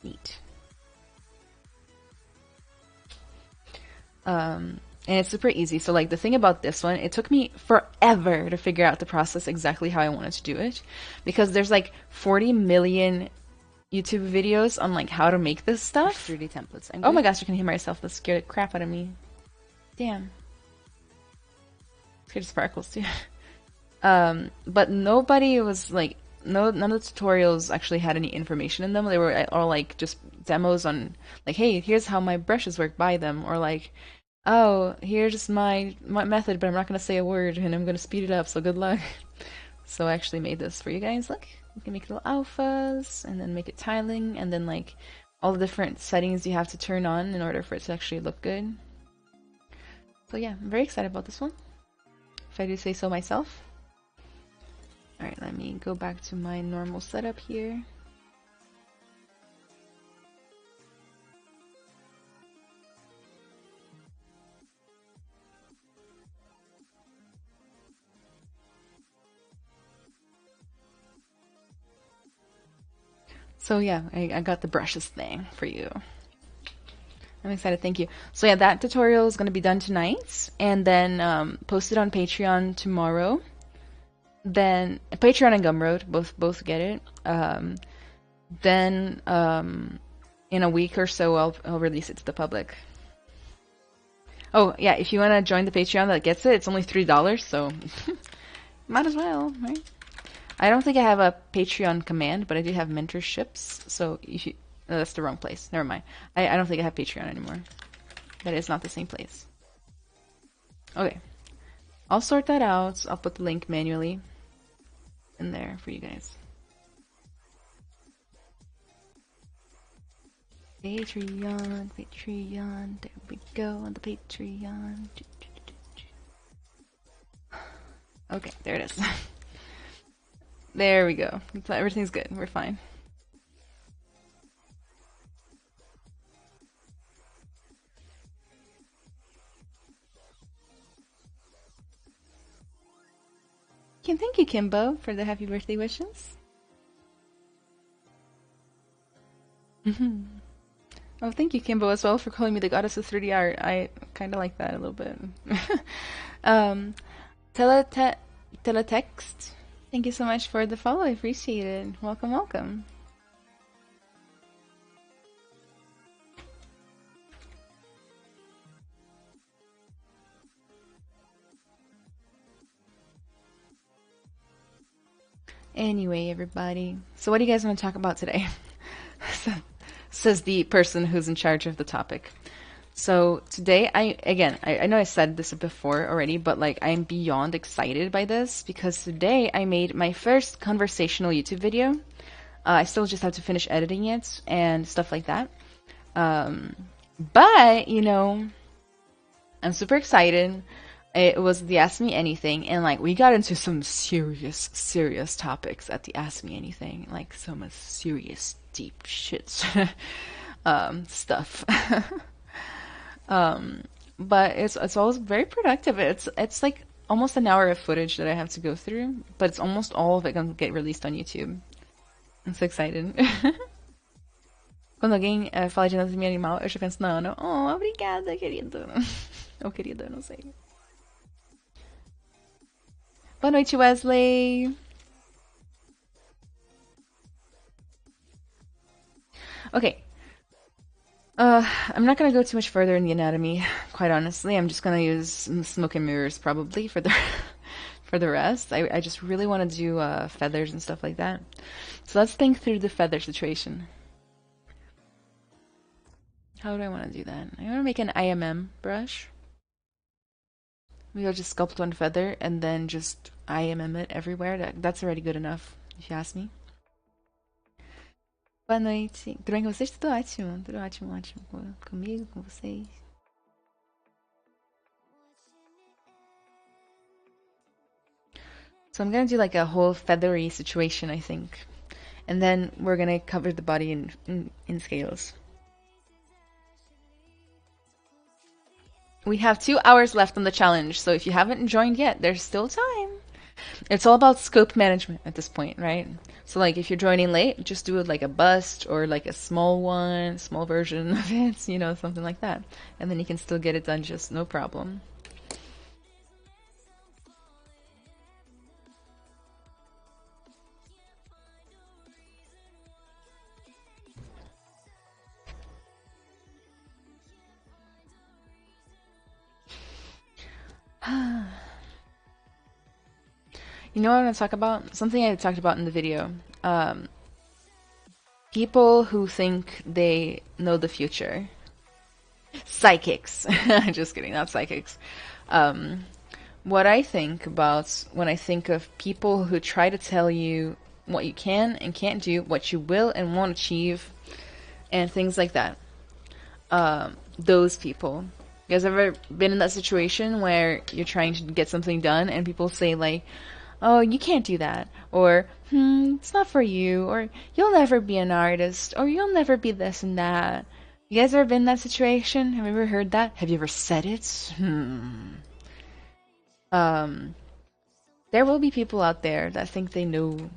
Neat. And it's super easy. So like the thing about this one, it took me forever to figure out the process exactly how I wanted to do it, because there's like 40 million YouTube videos on like how to make this stuff. 3D templates. Oh my gosh, I can hear myself. That scared the crap out of me. Damn. Scared of sparkles too. But nobody was like, none of the tutorials actually had any information in them. They were all like just demos on like, hey, here's how my brushes work, buy them, or like, oh, here's my method, but I'm not gonna say a word and I'm gonna speed it up, so good luck. So I actually made this for you guys. Look, you can make little alphas and then make it tiling, and then like all the different settings you have to turn on in order for it to actually look good. So yeah, I'm very excited about this one, if I do say so myself. Alright, let me go back to my normal setup here. So yeah, I got the brushes thing for you. I'm excited, thank you. So yeah, that tutorial is going to be done tonight, and then posted on Patreon tomorrow. Then Patreon and Gumroad both get it. Then in a week or so I'll release it to the public. Oh yeah, if you want to join the Patreon that gets it, it's only $3, so might as well, right? I don't think I have a Patreon command, but I do have mentorships. So if you, no, that's the wrong place. Never mind. I don't think I have Patreon anymore. That is not the same place. Okay, I'll sort that out. I'll put the link manually in there for you guys. Patreon, there we go on the Patreon. Okay, there it is. There we go. Everything's good. We're fine. Thank you, Kimbo, for the happy birthday wishes. Oh, thank you, Kimbo, as well, for calling me the goddess of 3D art. I kind of like that a little bit. Teletext, thank you so much for the follow. I appreciate it. Welcome, welcome. Anyway, everybody. So what do you guys want to talk about today? Says the person who's in charge of the topic. So today, I know I said this before already, but like I'm beyond excited by this because today I made my first conversational YouTube video. I still just have to finish editing it and stuff like that. But, you know, I'm super excited. It was the Ask Me Anything, and like we got into some serious, serious topics at the Ask Me Anything, like some serious deep shit stuff. um, but it's always very productive. It's like almost an hour of footage that I have to go through, but it's almost all of it gonna get released on YouTube. I'm so excited. Quando alguém fala de anatomia animal, eu já penso, não, não. Oh, obrigada, querido. Ou querida, eu não sei. Boa noite, Wesley. Okay. I'm not gonna go too much further in the anatomy, quite honestly. I'm just gonna use smoke and mirrors probably for the for the rest. I just really want to do feathers and stuff like that. So let's think through the feather situation. How do I want to do that? I want to make an IMM brush. Maybe I'll just sculpt one feather and then just IMM it everywhere. That's already good enough, if you ask me. Boa noite. Tudo bem com vocês? Tudo ótimo. Tudo ótimo, ótimo. Comigo, com vocês. So I'm gonna do like a whole feathery situation, I think. And then we're gonna cover the body in scales. We have 2 hours left on the challenge, so if you haven't joined yet, there's still time. It's all about scope management at this point, right? So like if you're joining late, just do it like a bust or like a small one, small version of it, you know, something like that. And then you can still get it done just no problem. You know what I'm going to talk about? Something I talked about in the video. People who think they know the future. Psychics. Just kidding, not psychics. What I think about when I think of people who try to tell you what you can and can't do, what you will and won't achieve, and things like that. Those people. You guys ever been in that situation where you're trying to get something done and people say like, oh, you can't do that, or it's not for you, or you'll never be an artist, or you'll never be this and that. You guys ever been in that situation? Have you ever heard that? Have you ever said it? There will be people out there that think they know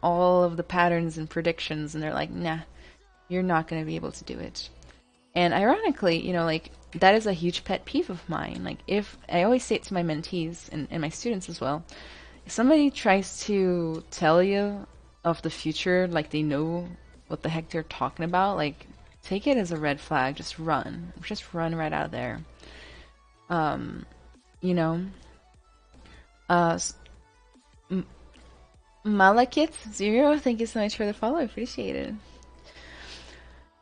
all of the patterns and predictions, and they're like, nah, you're not going to be able to do it. And ironically, you know, like, that is a huge pet peeve of mine. Like, if I always say it to my mentees and my students as well, if somebody tries to tell you of the future, like they know what the heck they're talking about, like, take it as a red flag. Just run right out of there. You know, Malakith0, thank you so much for the follow. I appreciate it.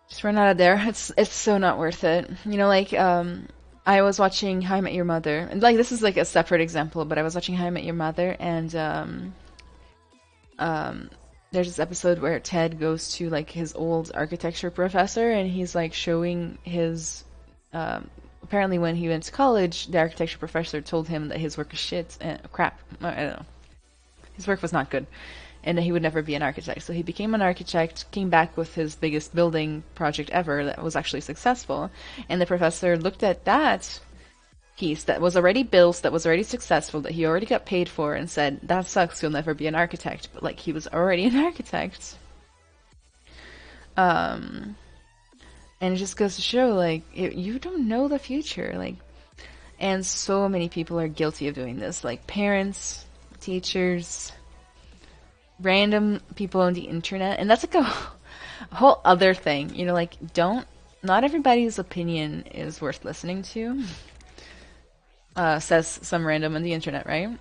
Just run out of there. It's so not worth it. You know, like I was watching How I Met Your Mother, and like this is like a separate example, but I was watching How I Met Your Mother, and there's this episode where Ted goes to like his old architecture professor, and he's like showing his. Apparently, when he went to college, the architecture professor told him that his work is shit and crap. I don't know. His work was not good, and that he would never be an architect. So he became an architect, came back with his biggest building project ever that was actually successful. And the professor looked at that piece that was already built, that was already successful, that he already got paid for, and said, that sucks, you'll never be an architect. But like, he was already an architect. And it just goes to show, like, you don't know the future. Like, and so many people are guilty of doing this. Like, parents, teachers, random people on the internet. And that's like a whole other thing. You know, like, not everybody's opinion is worth listening to. Says some random on the internet, right?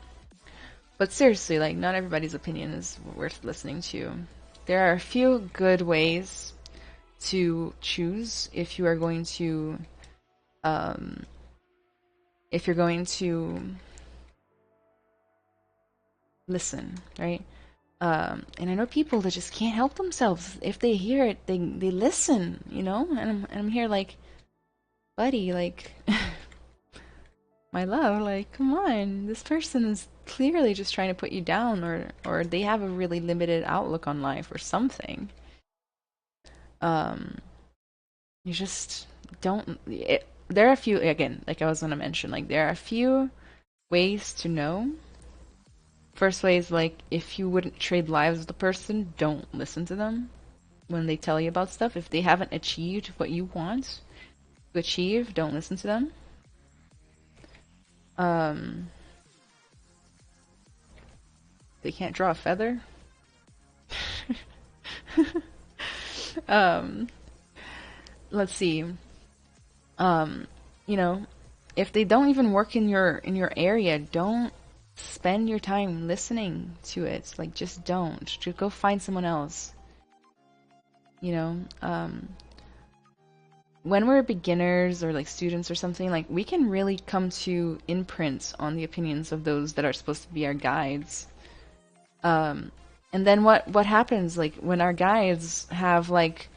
But seriously, like, not everybody's opinion is worth listening to. There are a few good ways to choose if you are going to listen, right? And I know people that just can't help themselves. If they hear it, they listen, you know? And I'm here like, buddy, like My love, like, come on. This person is clearly just trying to put you down, or they have a really limited outlook on life or something. Um, you just don't. There are a few, again, like I was gonna mention, like there are a few ways to know. First way is like if you wouldn't trade lives with the person, don't listen to them when they tell you about stuff. If they haven't achieved what you want to achieve, don't listen to them. Um, they can't draw a feather. um, let's see. Um, you know, if they don't even work in your area, don't spend your time listening to it. Like just don't. Just go find someone else. You know, when we're beginners or like students or something, like we can really come to imprint on the opinions of those that are supposed to be our guides. And then what happens like when our guides have like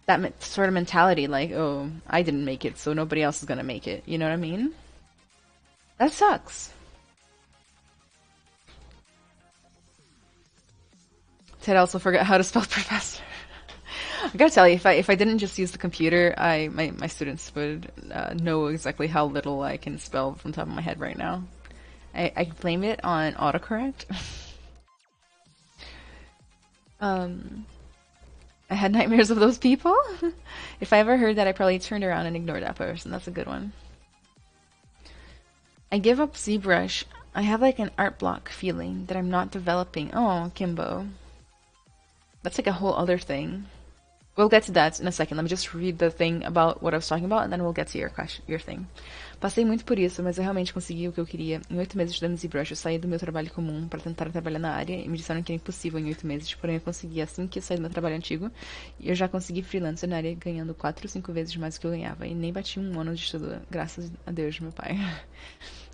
that sort of mentality, like, oh, I didn't make it, so nobody else is gonna make it. You know what I mean? That sucks. Ted also forgot how to spell professor. I gotta tell you, if I didn't just use the computer, my students would know exactly how little I can spell from the top of my head right now. I blame it on autocorrect. um, I had nightmares of those people. If I ever heard that, I probably turned around and ignored that person. That's a good one. I give up ZBrush. I have like an art block feeling that I'm not developing. Oh, Kimbo. That's like a whole other thing. We'll get to that in a second. Let me just read the thing about what I was talking about, and then we'll get to your question, your thing. Passei muito por isso, mas eu realmente consegui o que eu queria. Em 8 meses estudando ZBrush, eu saí do meu trabalho comum para tentar trabalhar na área e me disseram que era impossível em 8 meses, porém eu consegui assim que eu saí do meu trabalho antigo. E eu já consegui freelancer na área ganhando 4 ou 5 vezes mais do que eu ganhava. E nem bati um ano de estudo, graças a Deus, meu pai.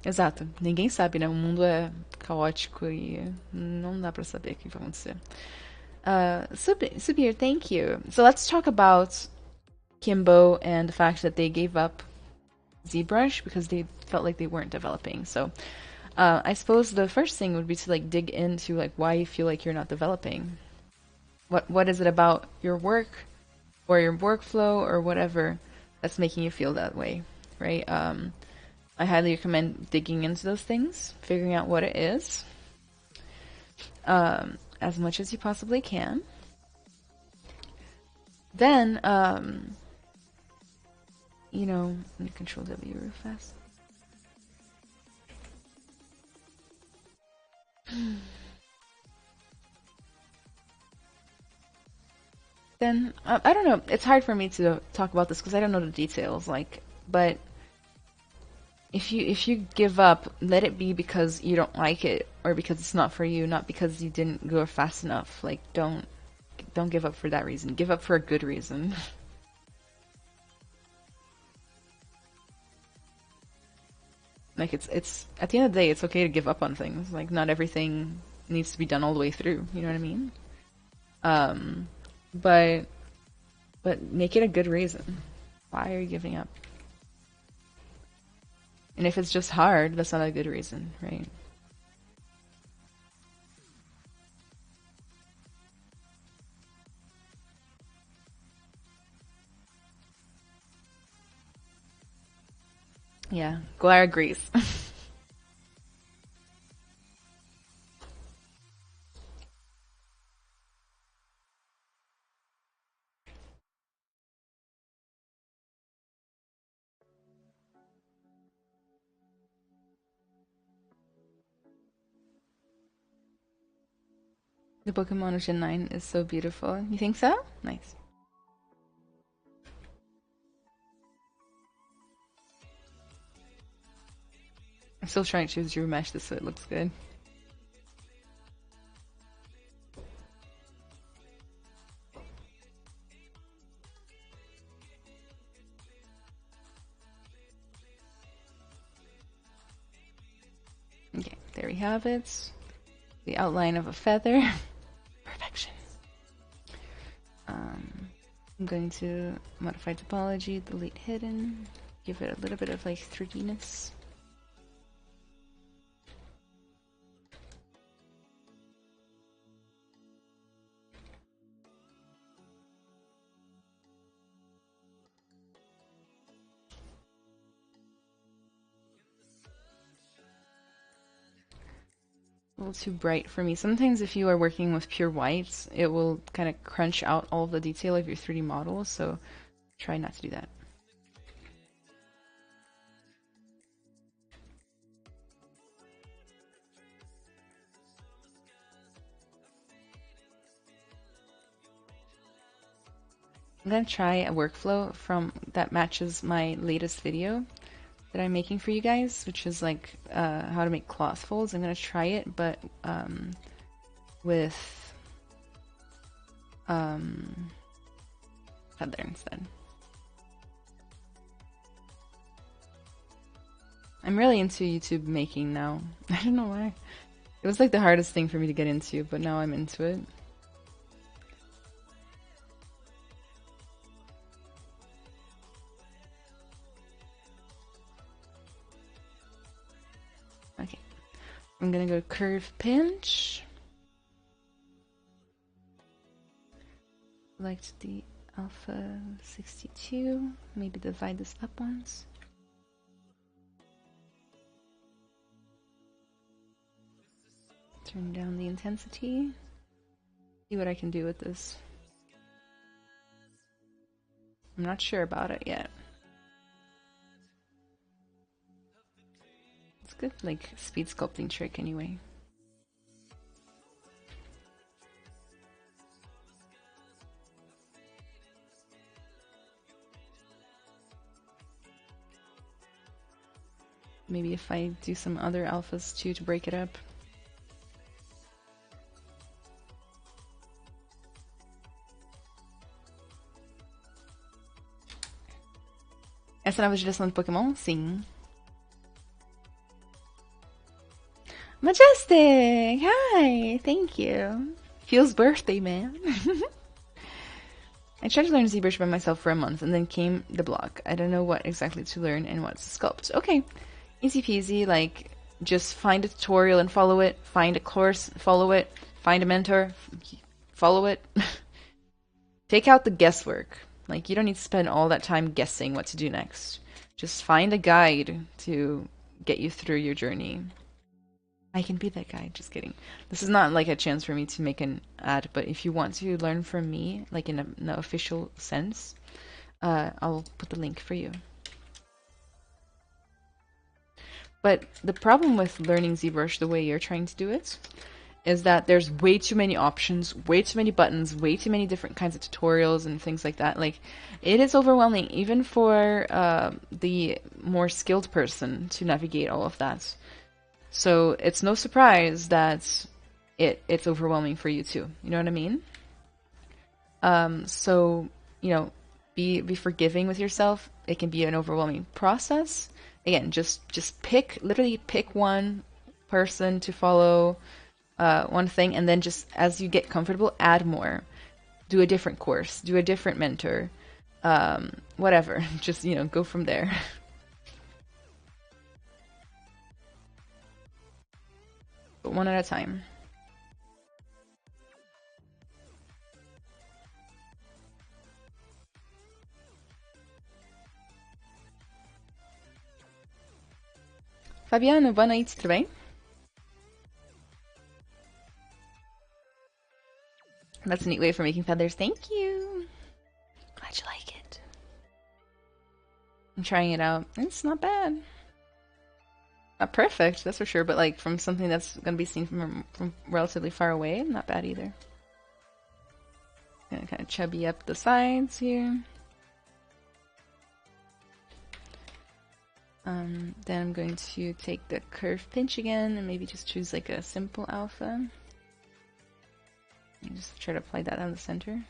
Exato. Ninguém sabe, né? O mundo é caótico e não dá pra saber o que vai acontecer. Subir, thank you. So let's talk about Kimbo and the fact that they gave up ZBrush because they felt like they weren't developing. So I suppose the first thing would be to like dig into like why you feel like you're not developing. What is it about your work or your workflow or whatever that's making you feel that way, right? I highly recommend digging into those things, figuring out what it is. As much as you possibly can. Then, you know, let me control W real fast. Then, I don't know. It's hard for me to talk about this because I don't know the details. Like, but if you give up, let it be because you don't like it or because it's not for you, not because you didn't go fast enough. Like, don't give up for that reason. Give up for a good reason. Like it's at the end of the day, it's okay to give up on things. Like not everything needs to be done all the way through. You know what I mean? Um, but make it a good reason. Why are you giving up? And if it's just hard, that's not a good reason, right? Yeah, Guire agrees. The Pokemon of Gen 9 is so beautiful. You think so? Nice. I'm still trying to choose your mesh this so it looks good. Okay, there we have it. The outline of a feather. Perfection. I'm going to modify topology, delete hidden, give it a little bit of like 3Dness. a little too bright for me. Sometimes if you are working with pure whites, it will kind of crunch out all the detail of your 3D model, so try not to do that. I'm gonna try a workflow from that matches my latest video that I'm making for you guys, which is like how to make cloth folds. I'm gonna try it, but with feather instead. I'm really into YouTube making now. I don't know why. It was like the hardest thing for me to get into, but now I'm into it. Okay, I'm gonna go curve pinch. Select the alpha 62. Maybe divide this up once. Turn down the intensity. See what I can do with this. I'm not sure about it yet. It's good, like speed sculpting trick anyway. Maybe if I do some other alphas too to break it up. Essa nova geração de Pokémon? Sim. Majestic! Hi! Thank you. Feels birthday, man. I tried to learn ZBrush by myself for a month and then came the block. I don't know what exactly to learn and what to sculpt. Okay, easy peasy, like just find a tutorial and follow it, find a course, follow it, find a mentor, follow it. Take out the guesswork. Like you don't need to spend all that time guessing what to do next. Just find a guide to get you through your journey. I can be that guy, just kidding. This is not like a chance for me to make an ad, but if you want to learn from me, like in an official sense, I'll put the link for you. But the problem with learning ZBrush the way you're trying to do it is that there's way too many options, way too many buttons, way too many different kinds of tutorials and things like that. Like, it is overwhelming, even for the more skilled person to navigate all of that. So it's no surprise that it's overwhelming for you too. You know what I mean? So, you know, be forgiving with yourself. It can be an overwhelming process. Again, just literally pick one person to follow, one thing, and then just as you get comfortable, add more. Do a different course, do a different mentor, whatever. Just, you know, go from there. But one at a time. Fabiano, boa noite, tudo bem? That's a neat way for making feathers. Thank you. Glad you like it. I'm trying it out. It's not bad. Not perfect, that's for sure, but like from something that's gonna be seen from relatively far away, not bad either. Gonna kind of chubby up the sides here. Then I'm going to take the curve pinch again and maybe just choose like a simple alpha. And just try to apply that on the center.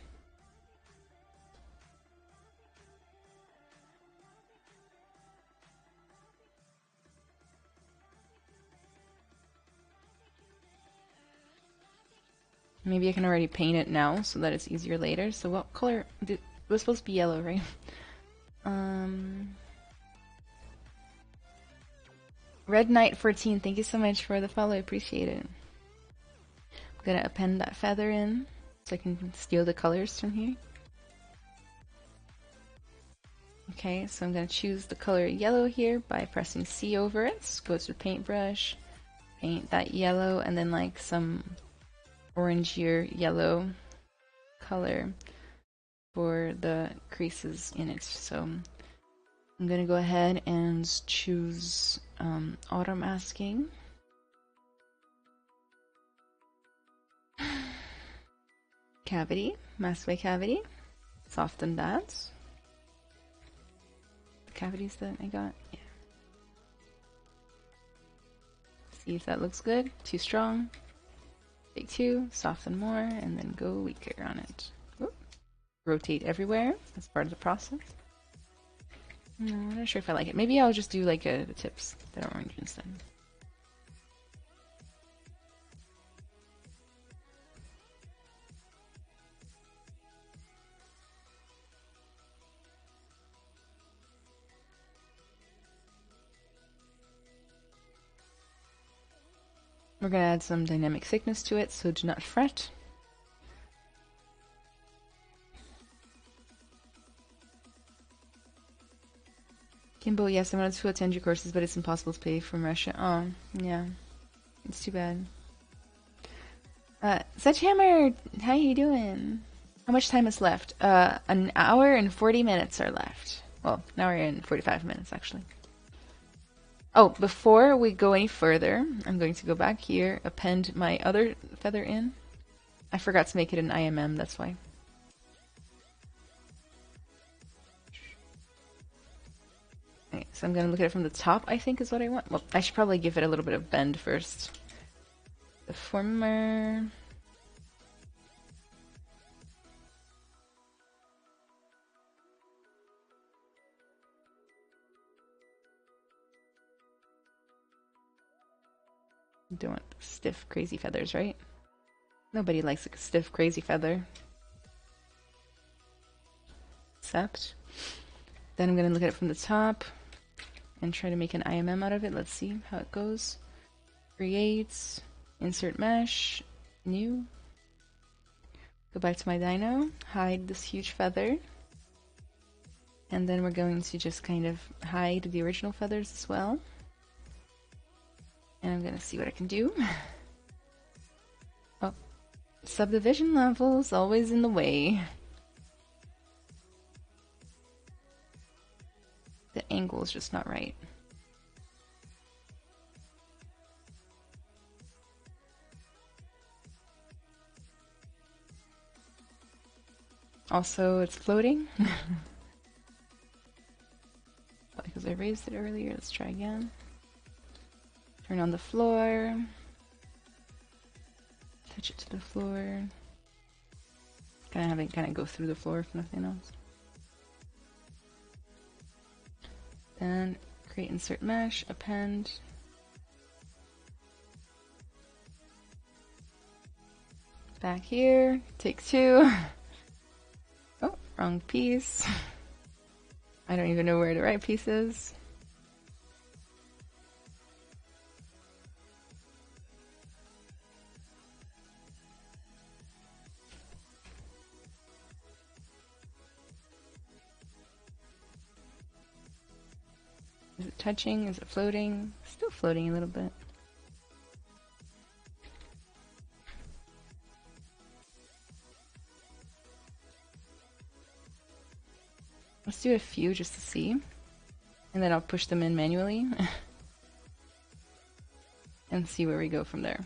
Maybe I can already paint it now so that it's easier later. So what color? It was supposed to be yellow, right? Red Knight 14, thank you so much for the follow, I appreciate it. I'm gonna append that feather in so I can steal the colors from here. Okay, so I'm gonna choose the color yellow here by pressing C over it. Go to the paintbrush, paint that yellow and then like some orangier yellow color for the creases in it. So I'm gonna go ahead and choose auto masking. Cavity, mask by cavity, soften that. The cavities that I got, yeah. See if that looks good. Too strong. Take 2, soften more, and then go weaker on it. Oop. Rotate everywhere. That's part of the process. No, I'm not sure if I like it. Maybe I'll just do like the tips that are orange instead. We're going to add some dynamic thickness to it, so do not fret. Kimbo, yes, I wanted to attend your courses, but it's impossible to pay from Russia. Oh, yeah. It's too bad. Sledgehammer, how you doing? How much time is left? An hour and 40 minutes are left. Well, an hour and 45 minutes, actually. Oh, before we go any further, I'm going to go back here, append my other feather in. I forgot to make it an IMM, that's why. Okay, so I'm going to look at it from the top, I think is what I want. Well, I should probably give it a little bit of bend first. The former... You don't want stiff, crazy feathers, right? Nobody likes a stiff, crazy feather. Except. Then I'm going to look at it from the top and try to make an IMM out of it. Let's see how it goes. Create, insert mesh, new. Go back to my dino, hide this huge feather. And then we're going to just kind of hide the original feathers as well. And I'm going to see what I can do. Oh, subdivision levels always in the way. The angle is just not right. Also, it's floating. Because I raised it earlier. Let's try again. Turn on the floor. Touch it to the floor. Kind of have it kind of go through the floor if nothing else. Then create insert mesh, append. Back here, take 2. Oh, wrong piece. I don't even know where the right piece is. Is it touching? Is it floating? Still floating a little bit. Let's do a few just to see. And then I'll push them in manually. And see where we go from there.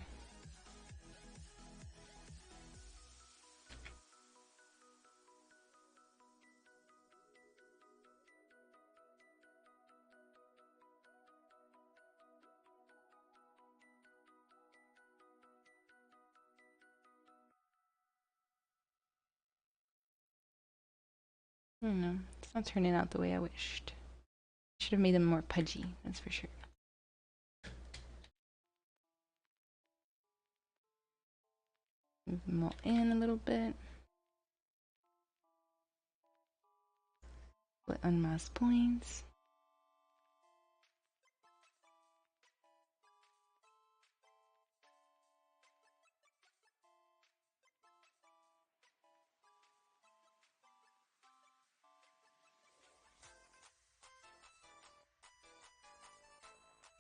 I don't know. It's not turning out the way I wished. Should have made them more pudgy, that's for sure. Move them all in a little bit. Put unmasked points.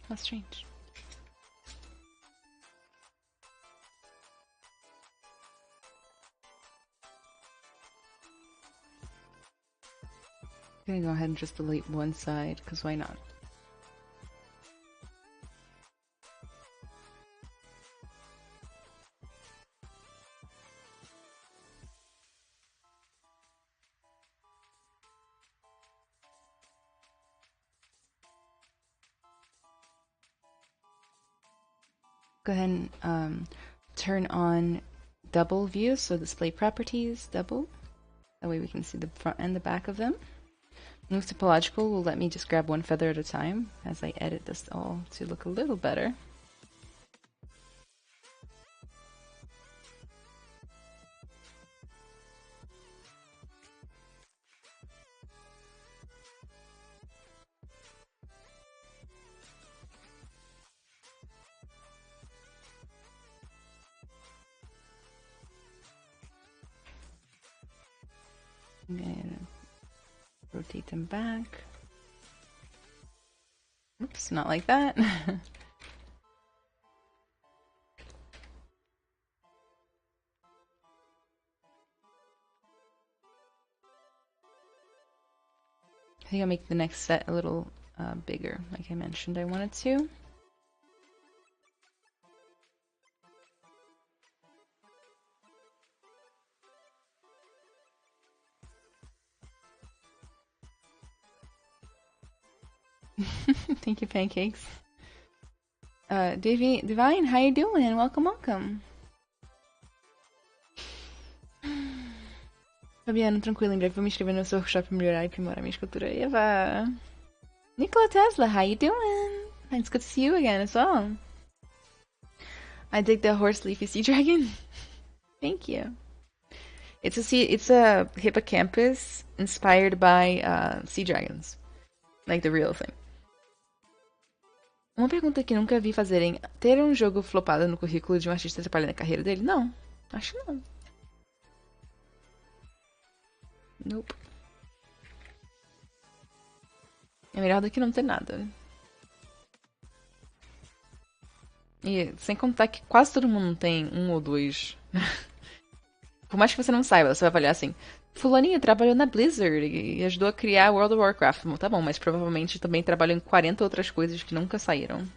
How strange. I'm gonna go ahead and just delete one side, because why not? Go ahead and turn on double view, so display properties, double. That way we can see the front and the back of them. Move topological will let me just grab one feather at a time as I edit this all to look a little better. I'm gonna rotate them back. Oops, not like that. I think I'll make the next set a little bigger, like I mentioned I wanted to. Thank you, pancakes. Divine, how you doing? Welcome, welcome. Fabiano, tranquilo, em breve vou me inscrever no seu workshop e melhorar e aprimorar minha escultura. Eva! Nikola Tesla, how you doing? It's good to see you again as well. I dig the horse leafy sea dragon. Thank you. It's a hippocampus inspired by sea dragons. Like the real thing. Uma pergunta que nunca vi fazerem: ter um jogo flopado no currículo de um artista atrapalhando a carreira dele? Não, acho que não. Nope. É melhor do que não ter nada. E sem contar que quase todo mundo tem um ou dois. Por mais que você não saiba, você vai avaliar assim: Fulaninha trabalhou na Blizzard e ajudou a criar World of Warcraft. Tá bom, mas provavelmente também trabalhou em 40 outras coisas que nunca saíram.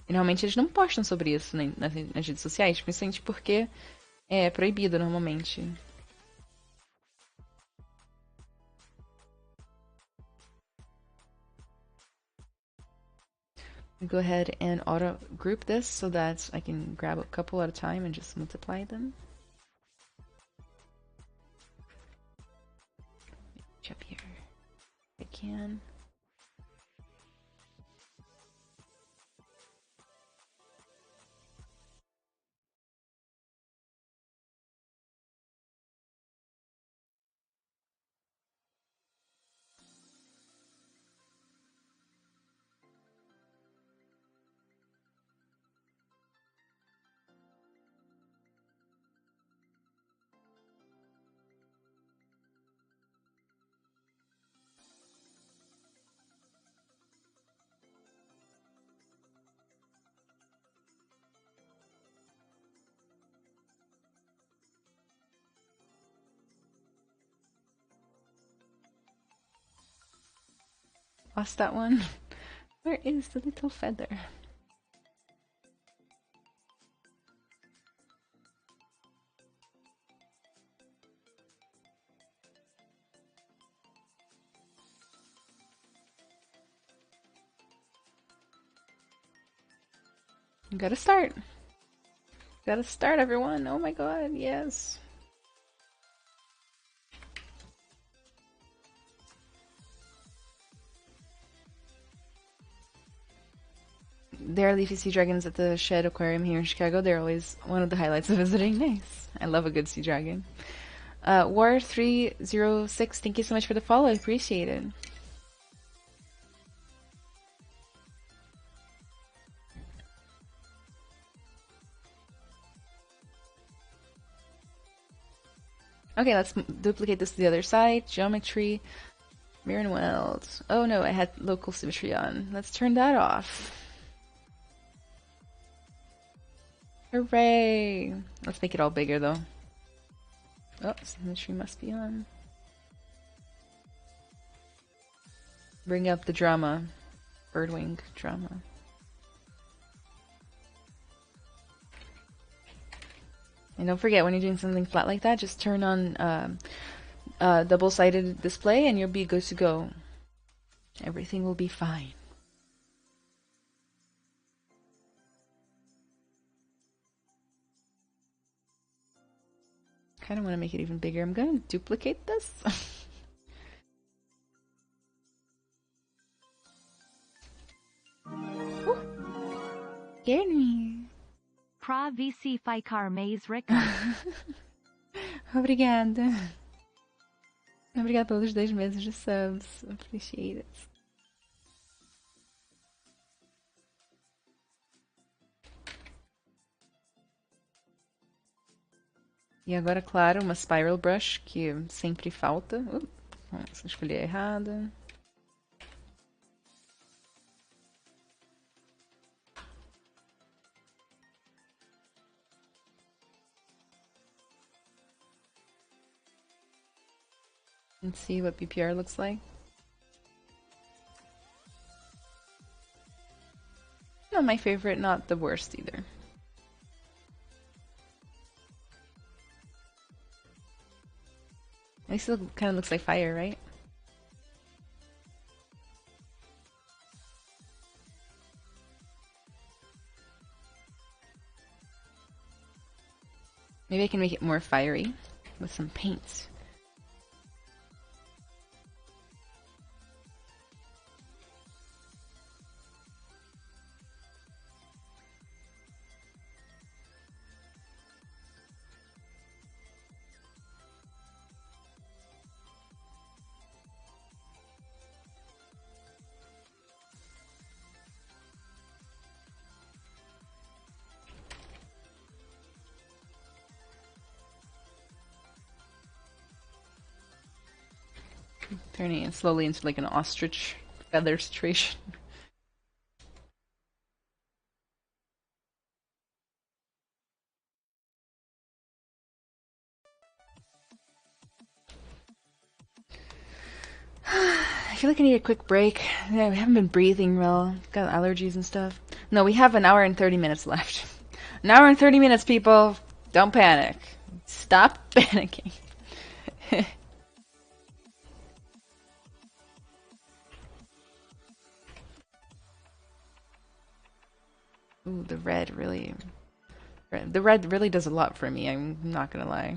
E normalmente eles não postam sobre isso nas redes sociais, principalmente porque é proibido normalmente. Go ahead and auto group this so that I can grab a couple at a time and just multiply them. Up here if I can. Lost that one. Where is the little feather? Gotta start. Gotta start, everyone. Oh my god, yes. There are leafy sea dragons at the Shed Aquarium here in Chicago. They're always one of the highlights of visiting. Nice. I love a good sea dragon. War306, thank you so much for the follow. I appreciate it. Okay, let's duplicate this to the other side. Geometry, mirror and weld. Oh no, I had local symmetry on. Let's turn that off. Hooray! Let's make it all bigger though. Oh, symmetry must be on. Bring up the drama. Birdwing drama. And don't forget, when you're doing something flat like that, just turn on double-sided display and you'll be good to go. Everything will be fine. Kind of want to make it even bigger. I'm going to duplicate this. Scared me. Pra VC Ficar Maze Rica. Obrigada. Obrigada pelos 2 meses de subs. Appreciate it. E agora, claro, uma spiral brush que sempre falta. Nossa, escolhi errado. Let's see what PPR looks like. Not my favorite, not the worst either. At least it kind of looks like fire, right? Maybe I can make it more fiery with some paint. Turning it slowly into like an ostrich feather situation. I feel like I need a quick break. Yeah, we haven't been breathing well. Got allergies and stuff. No, we have an hour and 30 minutes left. An hour and 30 minutes, people. Don't panic. Stop panicking. Ooh, the red really does a lot for me, I'm not gonna lie.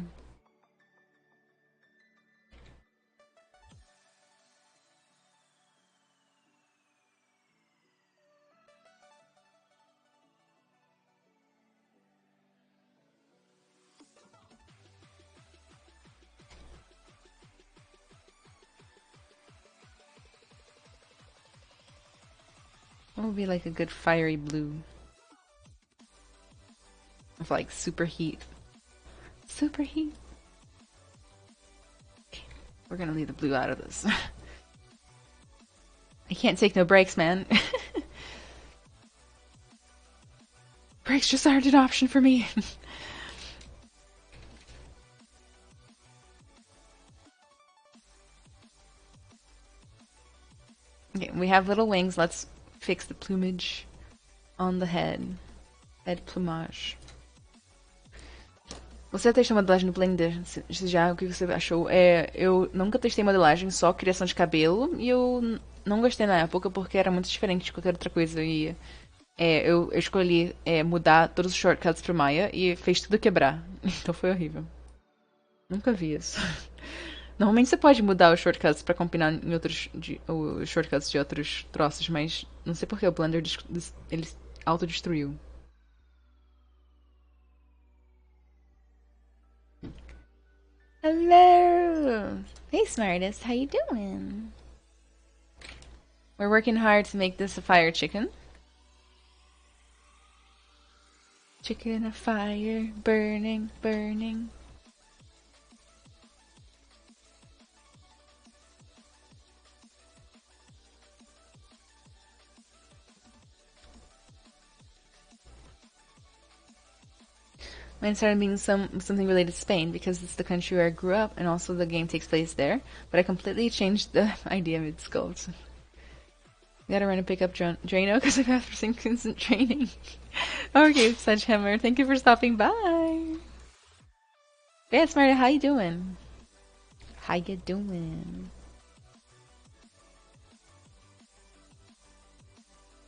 What would be like a good fiery blue? With like super heat. Super heat. Okay, we're gonna leave the blue out of this. I can't take no breaks, man. Breaks just aren't an option for me. Okay, we have little wings. Let's fix the plumage on the head. Head plumage. Você testou modelagem no Blender? Já, o que você achou? Eu nunca testei modelagem, só criação de cabelo. E eu não gostei na época porque era muito diferente de qualquer outra coisa. E eu escolhi mudar todos os shortcuts pro Maya e fez tudo quebrar. Então foi horrível. Nunca vi isso. Normalmente você pode mudar os shortcuts pra combinar em os shortcuts de outros troços, mas não sei porque o Blender ele autodestruiu. Hello! Hey Smartest, how you doing? We're working hard to make this a fire chicken. Chicken afire, burning, burning. Mine started being something related to Spain because it's the country where I grew up and also the game takes place there. But I completely changed the idea mid sculpt. Gotta run and pick up Drano because I've after some constant training. Okay, Sledgehammer, thank you for stopping by. Yeah, Smarty, how you doing? How you doing?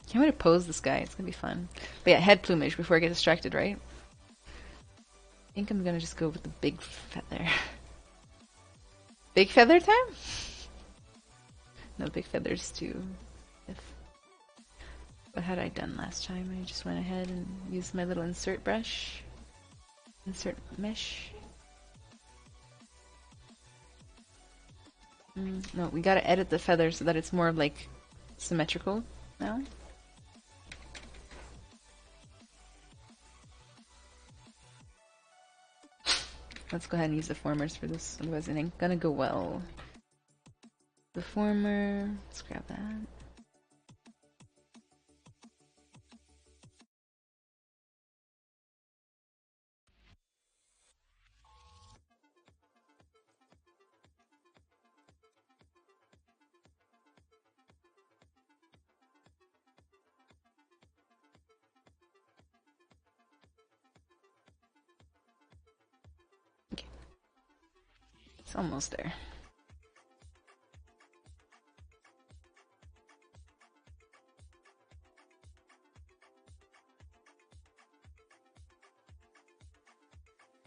Can't wait to pose this guy. It's gonna be fun. But yeah, head plumage before I get distracted, right? I think I'm gonna just go with the big feather. Big feather time? No, big feathers too. What had I done last time? I just went ahead and used my little insert brush. Insert mesh. No, we gotta edit the feather so that it's more like symmetrical now. Let's go ahead and use the formers for this, otherwise it ain't gonna go well. The former, let's grab that. Okay. It's almost there.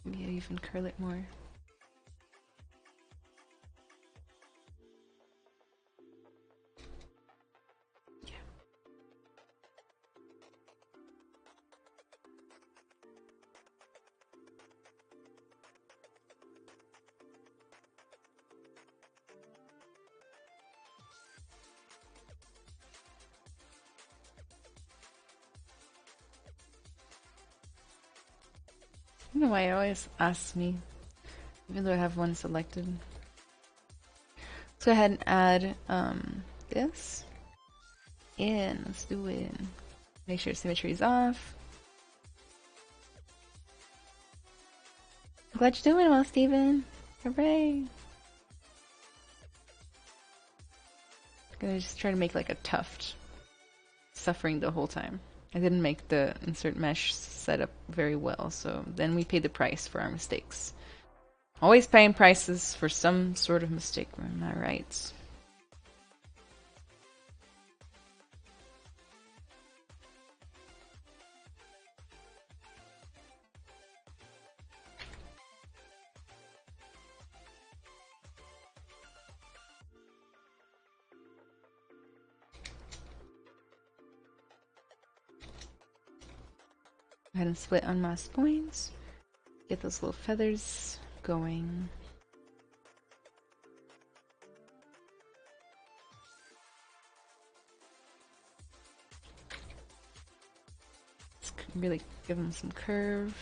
Maybe I even curl it more. Yeah. I don't know why it always asks me, even though I have one selected. Let's go ahead and add this in. Let's do it. Make sure symmetry is off. Glad you're doing well, Steven. Hooray! I'm gonna just try to make like a tuft, suffering the whole time. I didn't make the insert mesh setup very well, so then we paid the price for our mistakes. Always paying prices for some sort of mistake, am I right? Go ahead and split unmasked points. Get those little feathers going. Let's really give them some curve.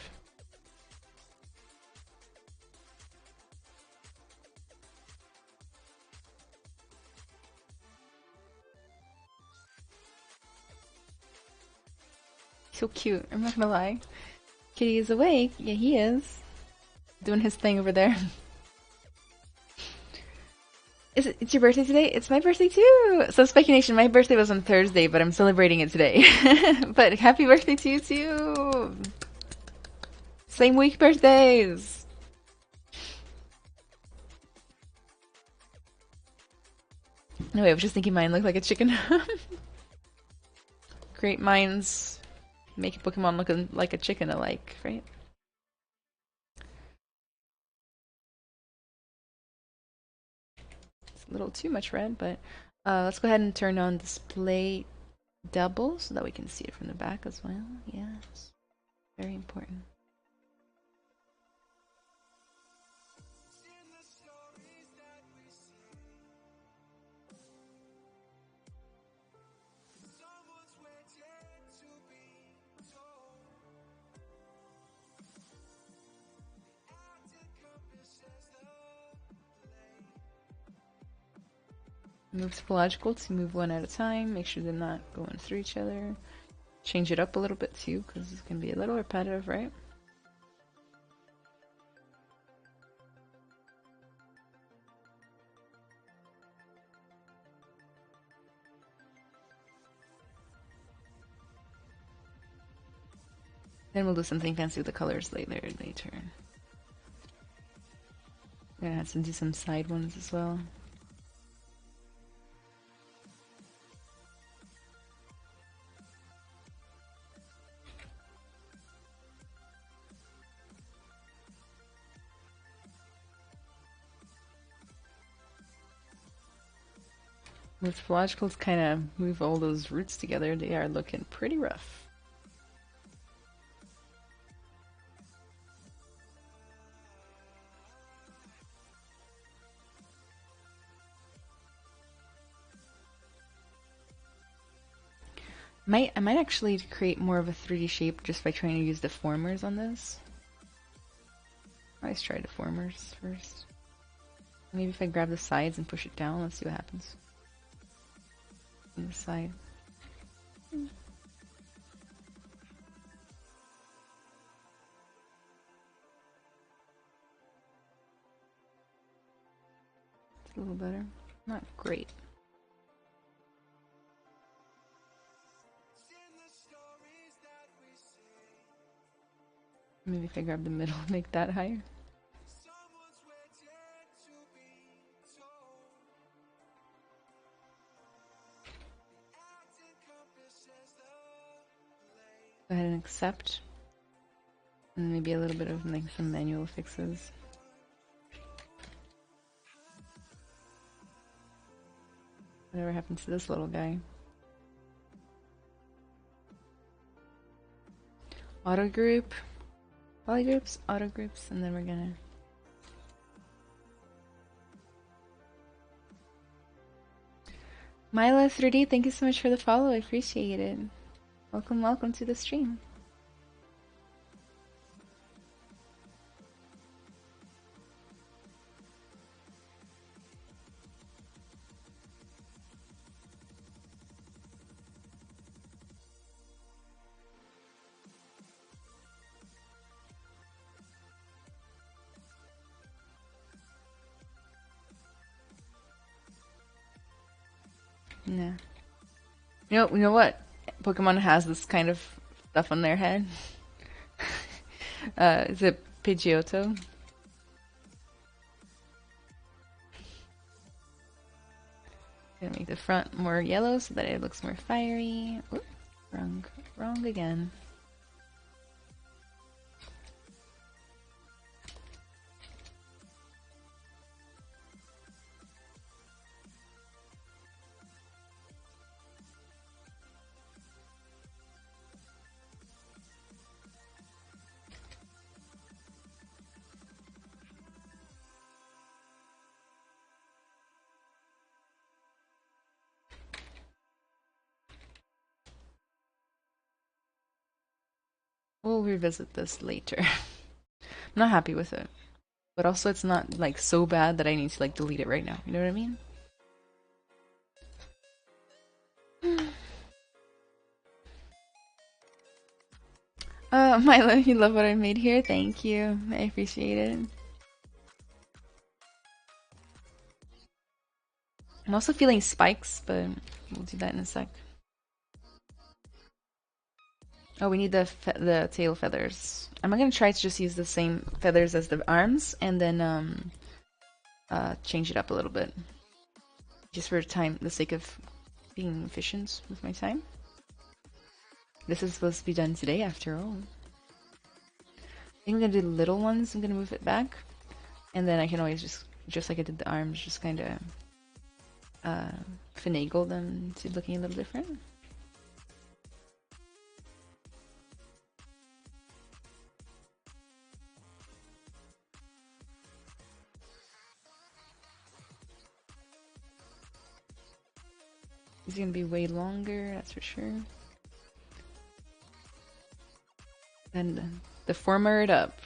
So cute, I'm not gonna lie. Kitty is awake. Yeah, he is. Doing his thing over there. It's your birthday today? It's my birthday too! So Speculation, my birthday was on Thursday, but I'm celebrating it today. But happy birthday to you too! Same week birthdays! No, I was just thinking mine looked like a chicken. Great minds make a Pokemon look like a chicken alike, right? It's a little too much red, but let's go ahead and turn on display double so that we can see it from the back as well. Yes, very important. Move topological to move one at a time. Make sure they're not going through each other. Change it up a little bit too, because it can be a little repetitive, right? Then we'll do something fancy with the colors later. I'm gonna have to do some side ones as well. With logicals kind of move all those roots together, they are looking pretty rough. I might actually create more of a 3D shape just by trying to use deformers on this. I always try deformers first. Maybe if I grab the sides and push it down, let's see what happens. On the side. It's a little better. Not great. Maybe if I grab the middle, make that higher. Go ahead and accept. And maybe a little bit of like some manual fixes. Whatever happens to this little guy. Auto group. Polygroups, auto groups, and then we're gonna Mila3D, thank you so much for the follow, I appreciate it. Welcome to the stream. Yeah. You know what? Pokemon has this kind of stuff on their head. Is it Pidgeotto? Gonna make the front more yellow so that it looks more fiery. Oops, wrong again. We'll revisit this later. I'm not happy with it. But also it's not like so bad that I need to like delete it right now. You know what I mean? Milo, you love what I made here? Thank you. I appreciate it. I'm also feeling spikes, but we'll do that in a sec. Oh, we need the tail feathers. I'm gonna try to just use the same feathers as the arms, and then change it up a little bit, just for the sake of being efficient with my time. This is supposed to be done today, after all. I think I'm gonna do the little ones. I'm gonna move it back, and then I can always just like I did the arms, just kind of finagle them to looking a little different. It's gonna be way longer, that's for sure. And deformer it up.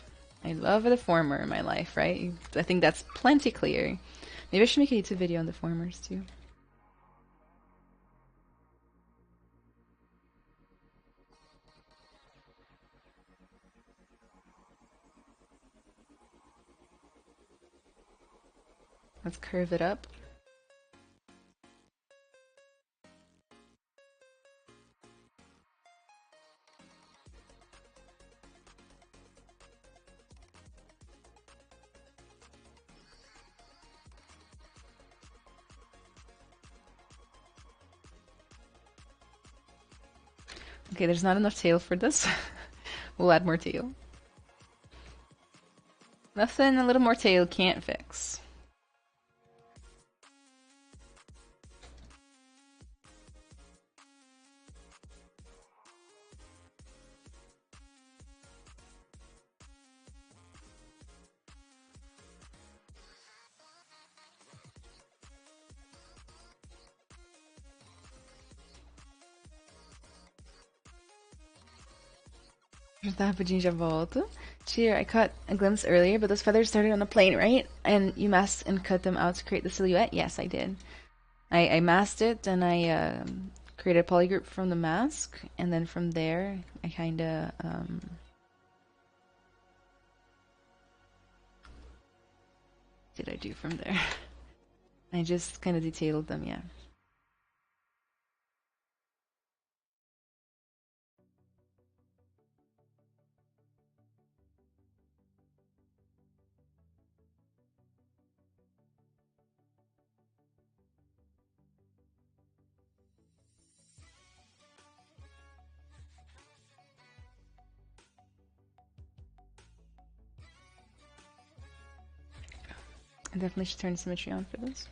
I love a deformer in my life, right? I think that's plenty clear. Maybe I should make a YouTube video on deformers too. Let's curve it up. Okay, there's not enough tail for this. We'll add more tail. Nothing a little more tail can't fix. Rapidinho já volto. Cheer, I caught a glimpse earlier, but those feathers started on a plane, right? And you masked and cut them out to create the silhouette? Yes, I did. I masked it, and I created a polygroup from the mask, and then from there, I kind of... what did I do from there? I just kind of detailed them, yeah. I definitely should turn symmetry on for this.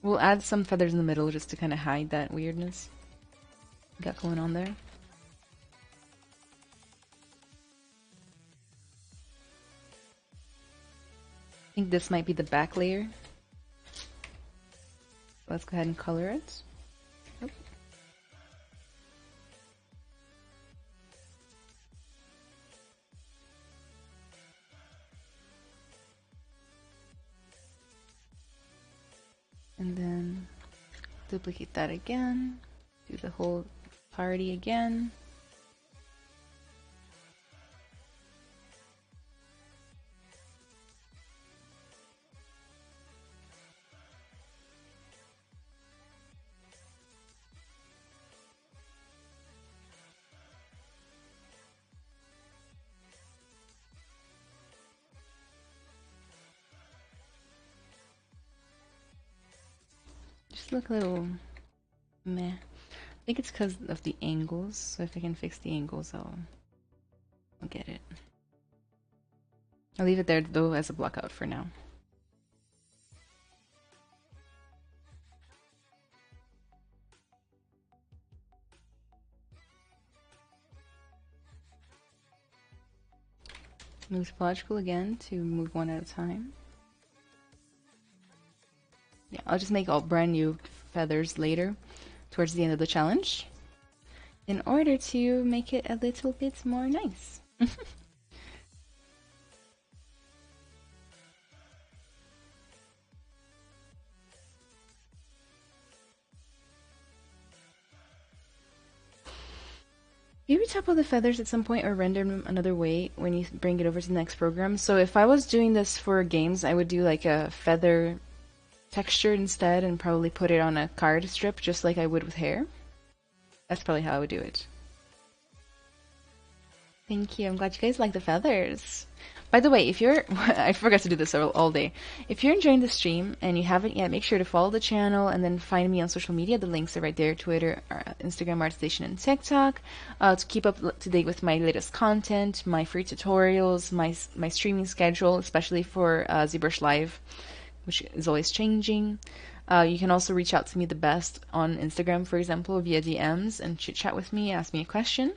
We'll add some feathers in the middle just to kind of hide that weirdness we got going on there. I think this might be the back layer. Let's go ahead and color it. Nope. And then duplicate that again. Do the whole party again. Just look a little meh. I think it's because of the angles, so if I can fix the angles, I'll get it. I'll leave it there though as a block out for now. Move topological again to move one at a time. Yeah, I'll just make all brand new feathers later, towards the end of the challenge, in order to make it a little bit more nice. You retouch all the feathers at some point or render them another way when you bring it over to the next program. So if I was doing this for games, I would do like a feather texture instead and probably put it on a card strip just like I would with hair. That's probably how I would do it. Thank you. I'm glad you guys like the feathers. By the way, if you're... I forgot to do this all day. If you're enjoying the stream and you haven't yet, make sure to follow the channel and then find me on social media. The links are right there. Twitter, Instagram, ArtStation, and TikTok. To keep up to date with my latest content, my free tutorials, my streaming schedule, especially for ZBrush Live, which is always changing. You can also reach out to me the best on Instagram, for example, via DMs and chit-chat with me, ask me a question.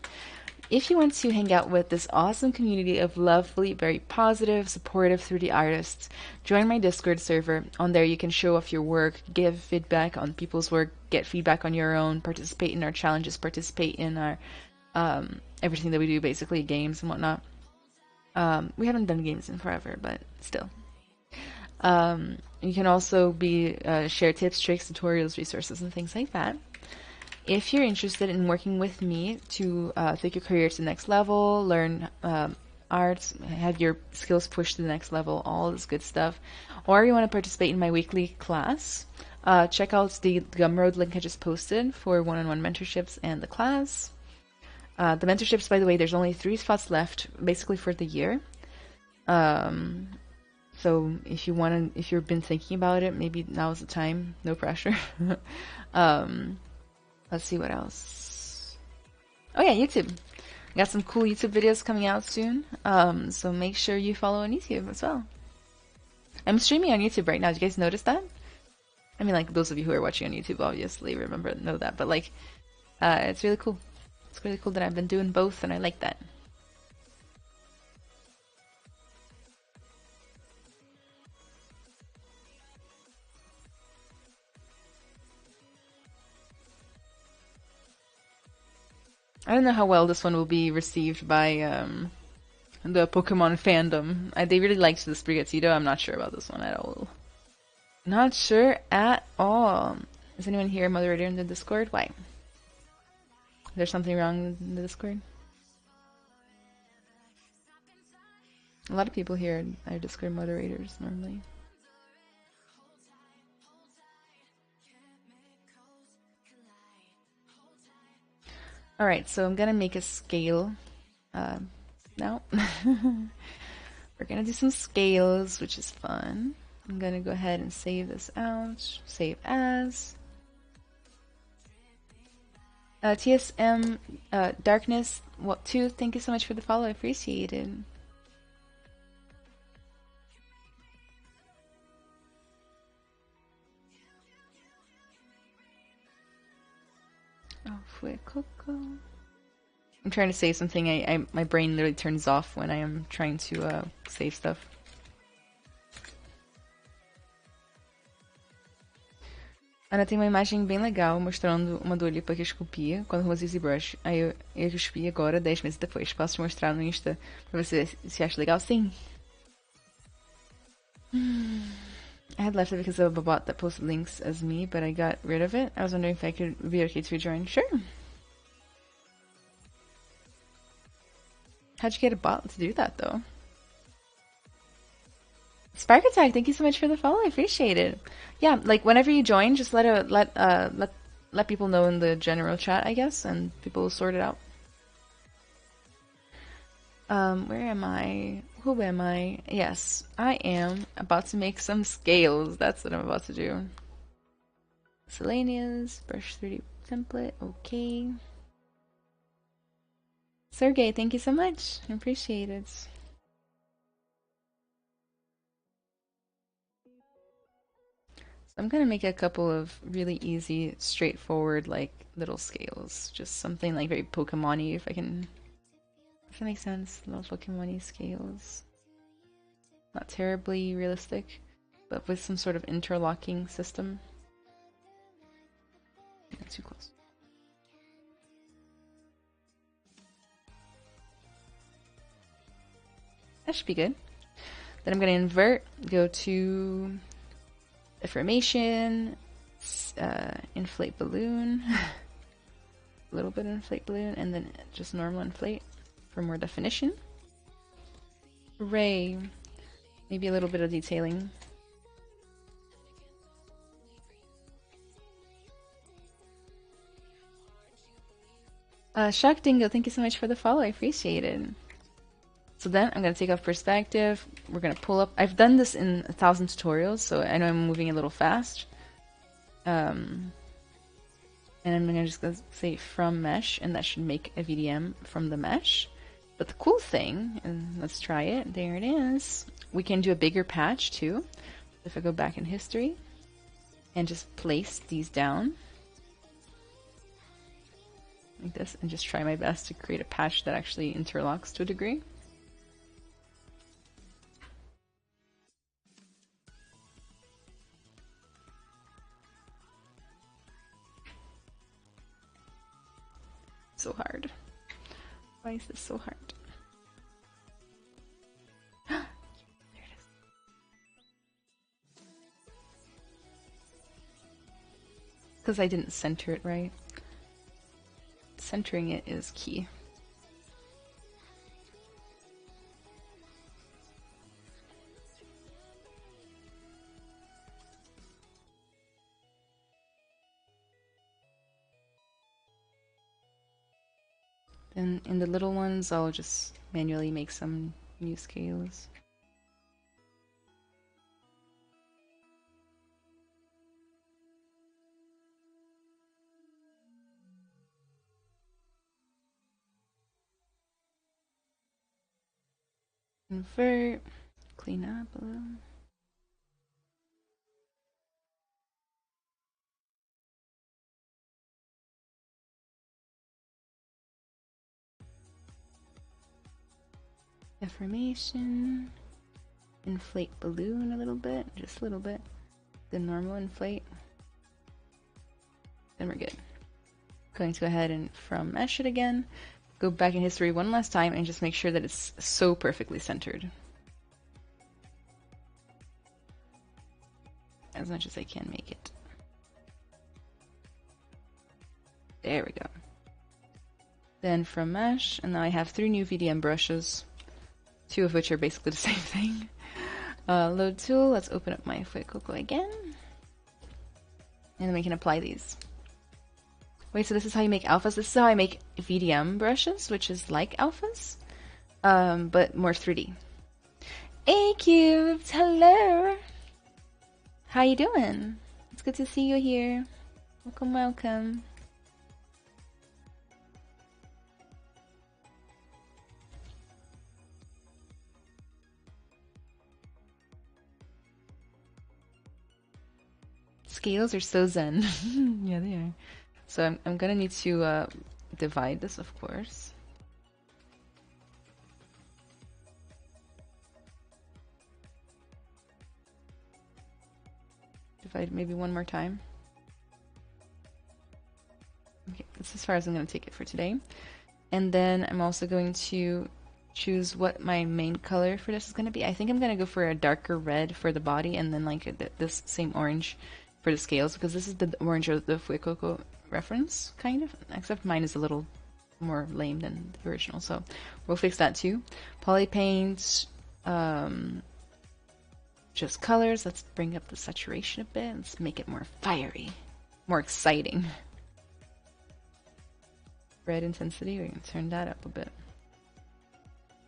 If you want to hang out with this awesome community of lovely, very positive, supportive 3D artists, join my Discord server. On there you can show off your work, give feedback on people's work, get feedback on your own, participate in our challenges, participate in our everything that we do, basically games and whatnot. We haven't done games in forever, but still. You can also share tips, tricks, tutorials, resources, and things like that. If you're interested in working with me to take your career to the next level, learn art, have your skills pushed to the next level, all this good stuff, or you want to participate in my weekly class, check out the Gumroad link I just posted for one-on-one mentorships and the class. The mentorships, by the way, there's only 3 spots left, basically for the year. So if you want to, if you've been thinking about it, maybe now's the time. No pressure. um, let's see what else. Oh yeah, YouTube. Got some cool YouTube videos coming out soon. So make sure you follow on YouTube as well. I'm streaming on YouTube right now. Did you guys notice that? I mean, like those of you who are watching on YouTube, obviously know that. But like, it's really cool. It's really cool that I've been doing both, and I like that. I don't know how well this one will be received by the Pokemon fandom. They really liked the Sprigatito. I'm not sure about this one at all. Not sure at all. Is anyone here a moderator in the Discord? Why? Is there something wrong in the Discord? A lot of people here are Discord moderators normally. Alright, so I'm gonna make a scale now. We're gonna do some scales, which is fun. I'm gonna go ahead and save this out. Save as. TSM Darkness, what too? Thank you so much for the follow. I appreciate it. Oh, FUECOCO. I'm trying to save something. My brain literally turns off when I am trying to save stuff. Ana tem uma imagem bem legal mostrando uma Dua Lipa que esculpia quando usei ZBrush. Aí eu esculpi agora, 10 meses depois. Posso te mostrar no Insta pra você se acha legal? Sim. I had left it because of a bot that posted links as me, but I got rid of it. I was wondering if I could be okay to rejoin. Sure. How'd you get a bot to do that, though? Spark Attack, thank you so much for the follow. I appreciate it. Yeah, like whenever you join, just let people know in the general chat, I guess, and people will sort it out. Where am I? Who am I? Yes, I am about to make some scales. That's what I'm about to do. Miscellaneous, brush 3D template, okay. Sergey, thank you so much. I appreciate it. So I'm gonna make a couple of really easy, straightforward, like little scales. Just something like very Pokemon-y, if that makes sense. Little Pokemon-y scales. Not terribly realistic, but with some sort of interlocking system. Not too close. That should be good. Then I'm going to invert, go to deformation, inflate balloon, a little bit of inflate balloon, and then just normal inflate for more definition. Ray, maybe a little bit of detailing. Shock Dingo, thank you so much for the follow. I appreciate it. So then I'm going to take off perspective. We're going to pull up. I've done this in 1,000 tutorials, so I know I'm moving a little fast. And I'm going to just say from mesh, and that should make a VDM from the mesh. But the cool thing, and let's try it. There it is. We can do a bigger patch too. If I go back in history and just place these down like this, and just try my best to create a patch that actually interlocks to a degree. So hard. Why is this so hard? There it is. Because I didn't center it right. Centering it is key. Then in the little ones, I'll just manually make some new scales. Invert, clean up a little. Deformation. Inflate balloon a little bit, just a little bit. The normal inflate. Then we're good. Going to go ahead and from mesh it again. Go back in history one last time and just make sure that it's so perfectly centered. As much as I can make it. There we go. Then from mesh, and now I have 3 new VDM brushes, 2 of which are basically the same thing. Load tool, let's open up my FUECOCO again. And then we can apply these. Wait, so this is how you make alphas? This is how I make VDM brushes, which is like alphas, but more 3D. Hey Cubes, hello! How you doing? It's good to see you here. Welcome, welcome. Scales are so zen. Yeah, they are. So I'm gonna need to divide this, of course. Divide maybe one more time. Okay, that's as far as I'm gonna take it for today. And then I'm also going to choose what my main color for this is gonna be. I think I'm gonna go for a darker red for the body, and then like this same orange for the scales, because this is the orange of the FUECOCO reference, kind of, except mine is a little more lame than the original, so we'll fix that too. Poly paint, just colors. Let's bring up the saturation a bit. Let's make it more fiery, more exciting. Red intensity, we can turn that up a bit.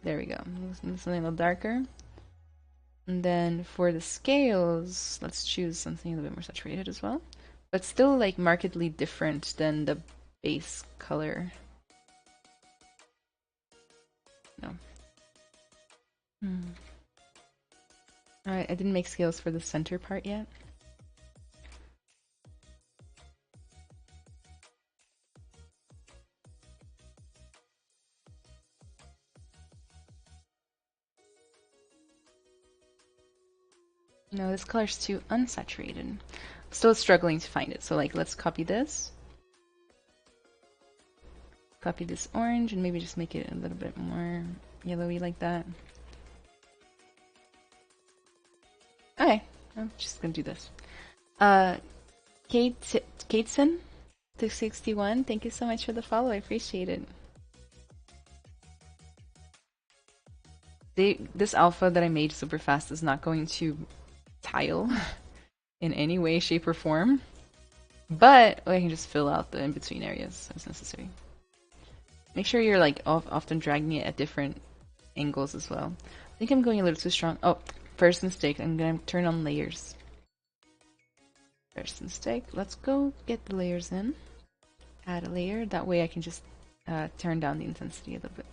There we go. Something a little darker. And then for the scales, let's choose something a little bit more saturated as well, but still like markedly different than the base color. No. Alright, I didn't make scales for the center part yet. No, this color's too unsaturated. I'm still struggling to find it, so like let's copy this. Copy this orange and maybe just make it a little bit more yellowy like that. Okay, I'm just gonna do this. Kateson, 261, thank you so much for the follow, I appreciate it. This alpha that I made super fast is not going to tile in any way, shape, or form, but I can just fill out the in-between areas as necessary. Make sure you're like often dragging it at different angles as well. I think I'm going a little too strong. Oh, first mistake. I'm gonna turn on layers. First mistake. Let's go get the layers in. Add a layer. That way I can just turn down the intensity a little bit.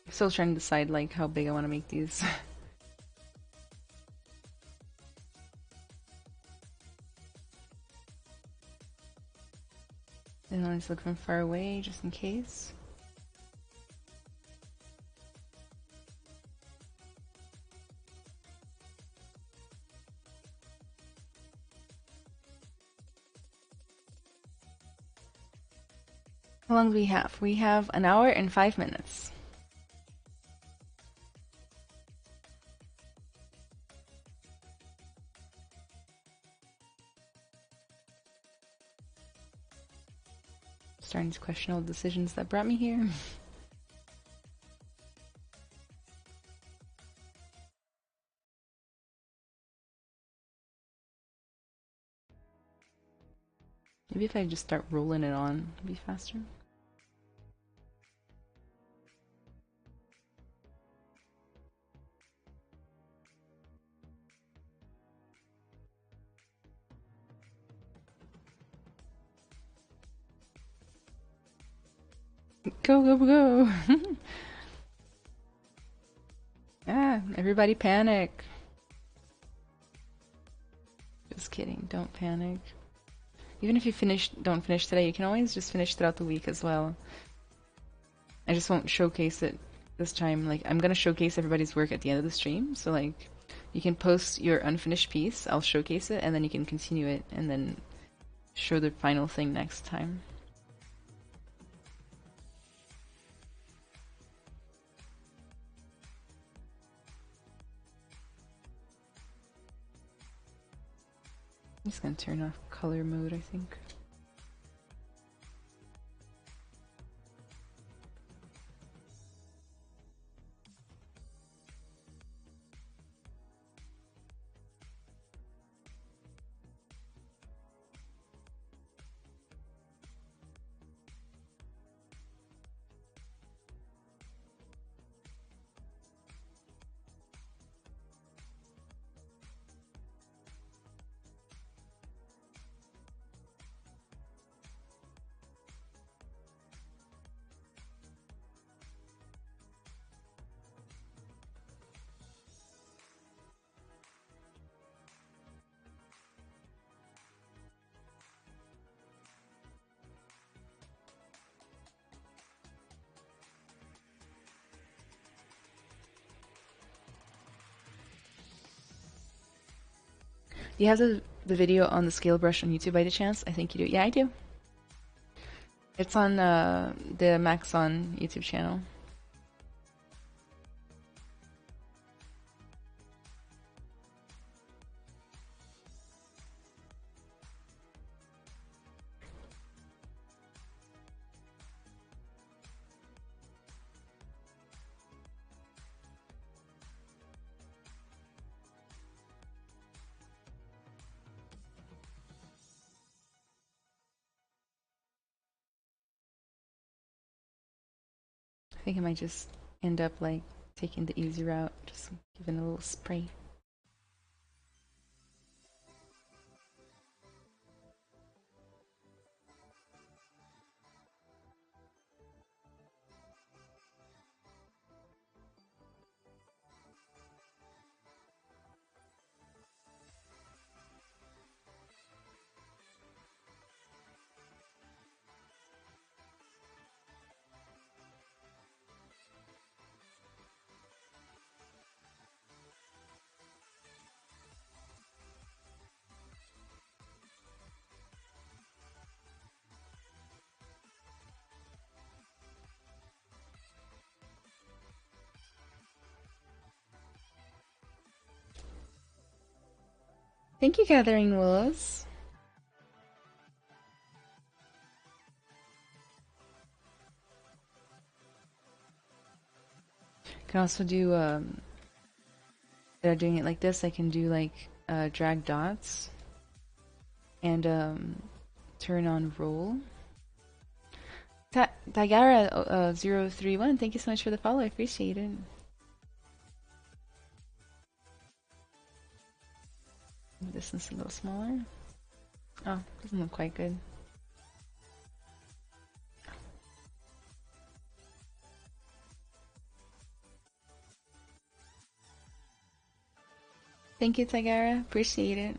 Still trying to decide like how big I want to make these. And I just look from far away just in case. How long do we have? We have 1 hour and 5 minutes. Starting to question all the decisions that brought me here. Maybe if I just start rolling it on, it'd be faster. Go, go, go! Ah, everybody panic. Just kidding, don't panic. Even if you don't finish today, you can always just finish throughout the week as well. I just won't showcase it this time. Like, I'm gonna showcase everybody's work at the end of the stream, so like, you can post your unfinished piece, I'll showcase it, and then you can continue it, and then show the final thing next time. I'm just gonna turn off color mode, I think. Do you have the video on the scale brush on YouTube by any chance? I think you do. Yeah, I do. It's on the Maxon YouTube channel. I think I might just end up like taking the easy route, just giving a little spray. Thank you, Gathering Willows. Can also do instead of doing it like this, I can do like drag dots and turn on roll. Tagara 031, thank you so much for the follow. I appreciate it. This is a little smaller. Oh, doesn't look quite good. Thank you, Tagara. Appreciate it.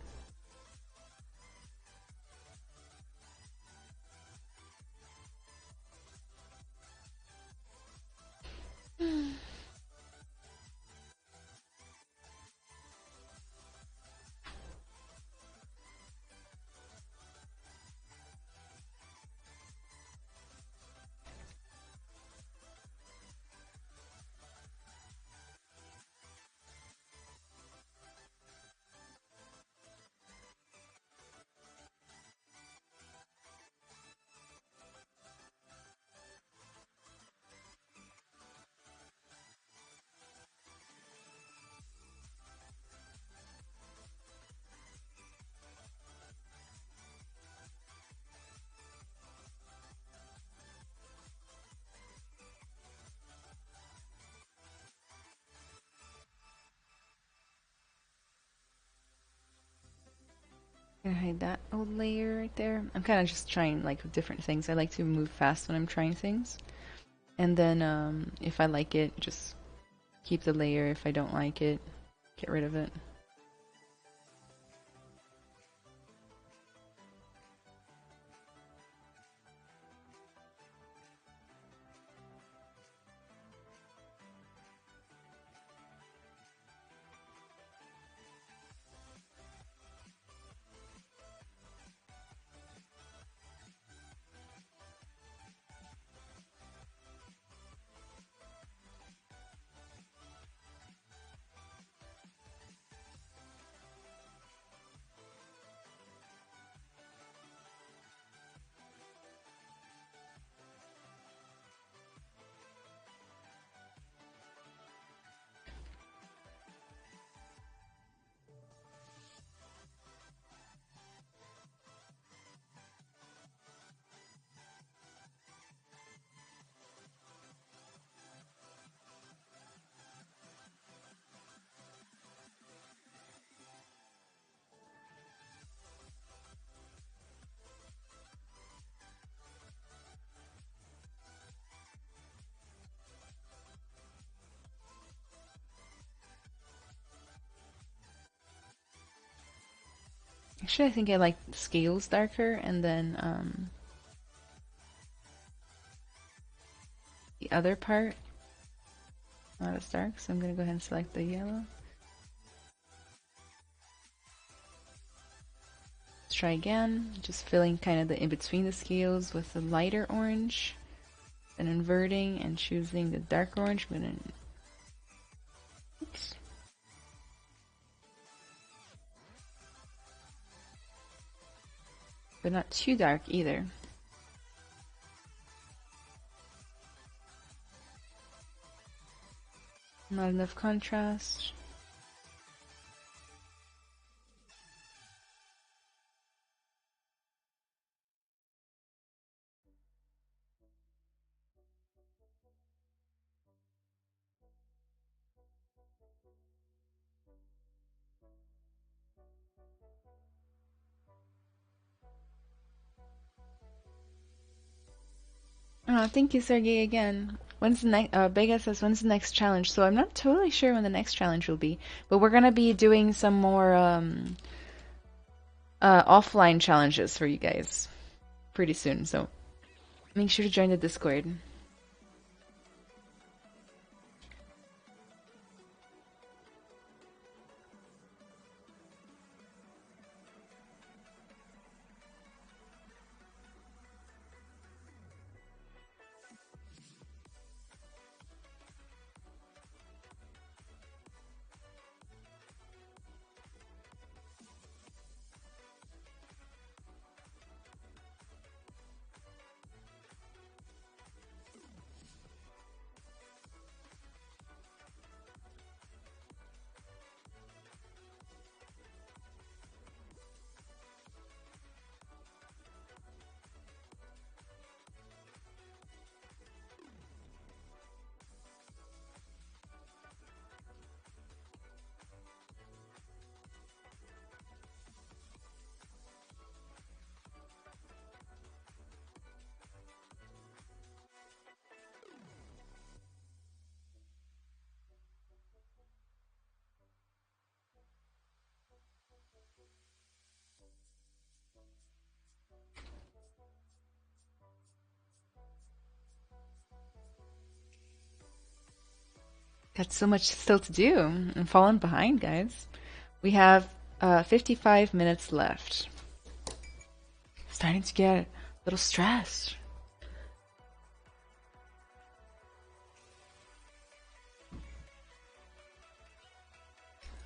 Gonna hide that old layer right there. I'm kind of just trying like different things. I like to move fast when I'm trying things. And then if I like it, just keep the layer. If I don't like it, get rid of it. Actually, I think I like the scales darker, and then the other part not as dark. So I'm gonna go ahead and select the yellow. Let's try again. Just filling kind of the in between the scales with the lighter orange, and inverting and choosing the dark orange. I'm gonna. Oops. But not too dark either. Not enough contrast. Oh, thank you, Sergey, again. When's the next? Bega says, when's the next challenge? So I'm not totally sure when the next challenge will be, but we're gonna be doing some more offline challenges for you guys pretty soon. So make sure to join the Discord. Got so much still to do. I'm falling behind, guys. We have 55 minutes left. Starting to get a little stressed.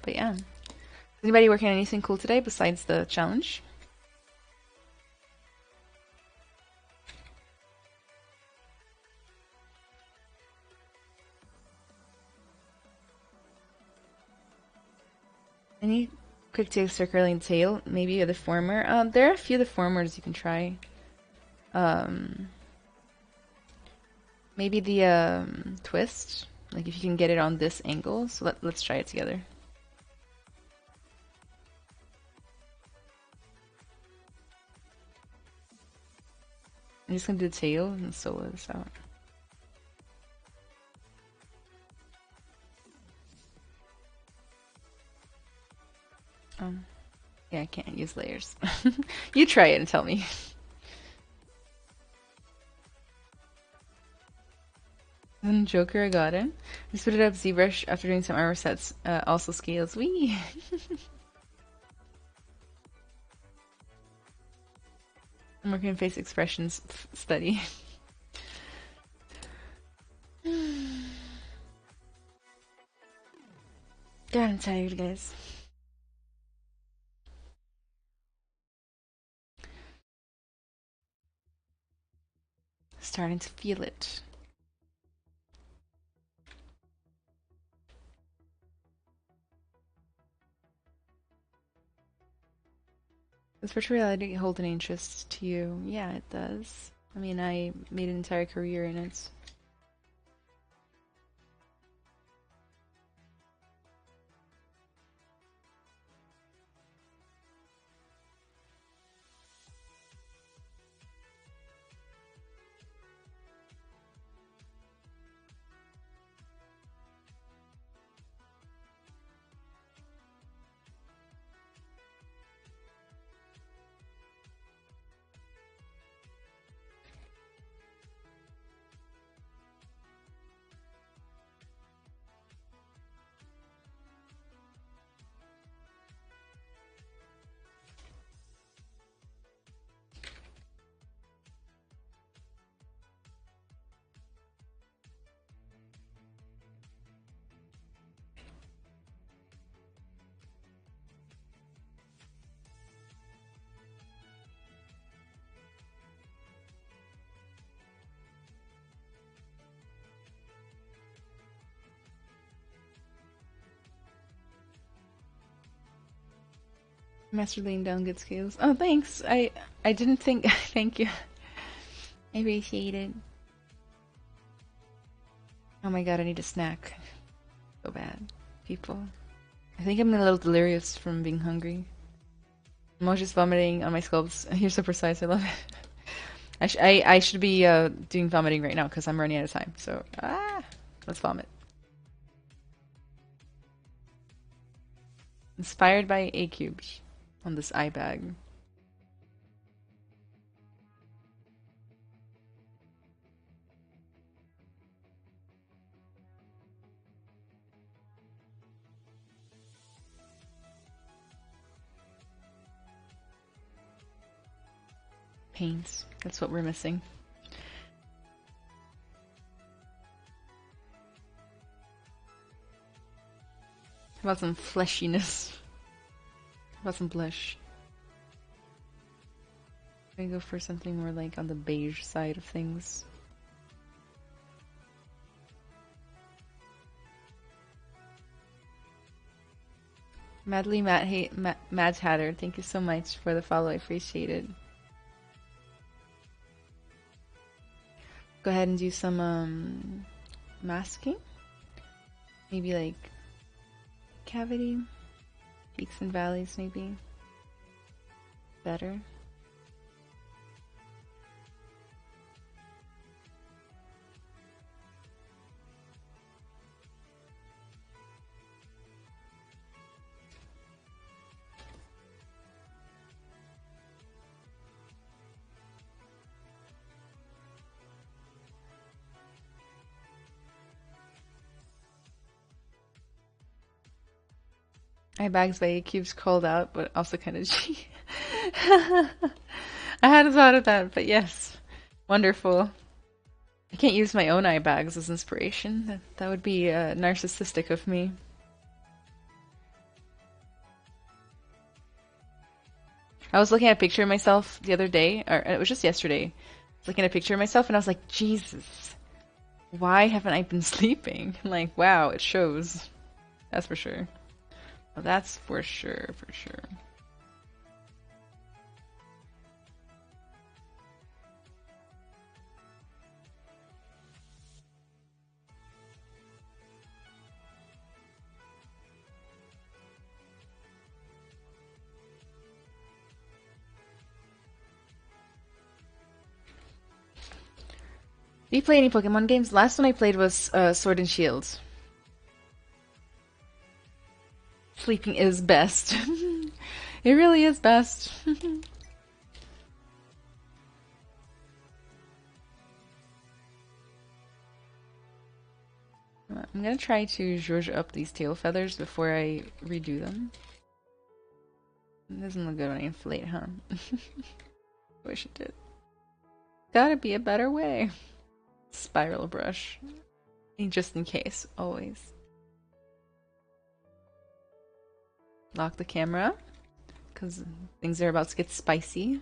But yeah. Is anybody working on anything cool today besides the challenge? Any quick takes for curling tail? Maybe a deformer? There are a few deformers you can try. Maybe the twist. Like if you can get it on this angle. So let's try it together. I'm just gonna do the tail and solo this out. Yeah, I can't use layers. You try it and tell me. And Joker, I got it. I split it up ZBrush after doing some armor sets. Also scales. Wee! I'm working on face expressions study. God, I'm tired, guys. Starting to feel it. Does virtual reality hold an interest to you? Yeah, it does. I mean, I made an entire career in it. Master laying down good skills. Oh, thanks. I didn't think. Thank you. I appreciate it. Oh my god, I need a snack. So bad. People. I think I'm a little delirious from being hungry. I'm always just vomiting on my sculpts. You're so precise. I love it. I should be doing vomiting right now because I'm running out of time. So, let's vomit. Inspired by A cubes on this eye bag. Paints. That's what we're missing. How about some fleshiness? How about some blush? I'm gonna go for something more like on the beige side of things. Madly Mads Hatter, thank you so much for the follow. I appreciate it. Go ahead and do some masking. Maybe like cavity, peaks and valleys, maybe better. My bags by A-Cube's called out, but also kind of cheap. I hadn't thought of that, but yes. Wonderful. I can't use my own eye bags as inspiration. That would be narcissistic of me. I was looking at a picture of myself the other day, or it was just yesterday. I was looking at a picture of myself and I was like, Jesus, why haven't I been sleeping? Like, wow, it shows. That's for sure. Well, that's for sure, for sure. Do you play any Pokemon games? Last one I played was Sword and Shield. Sleeping is best. It really is best. I'm gonna try to zhuzh up these tail feathers before I redo them. It doesn't look good when I inflate, huh? Wish it did. Gotta be a better way. Spiral brush. Just in case, always. Lock the camera, because things are about to get spicy.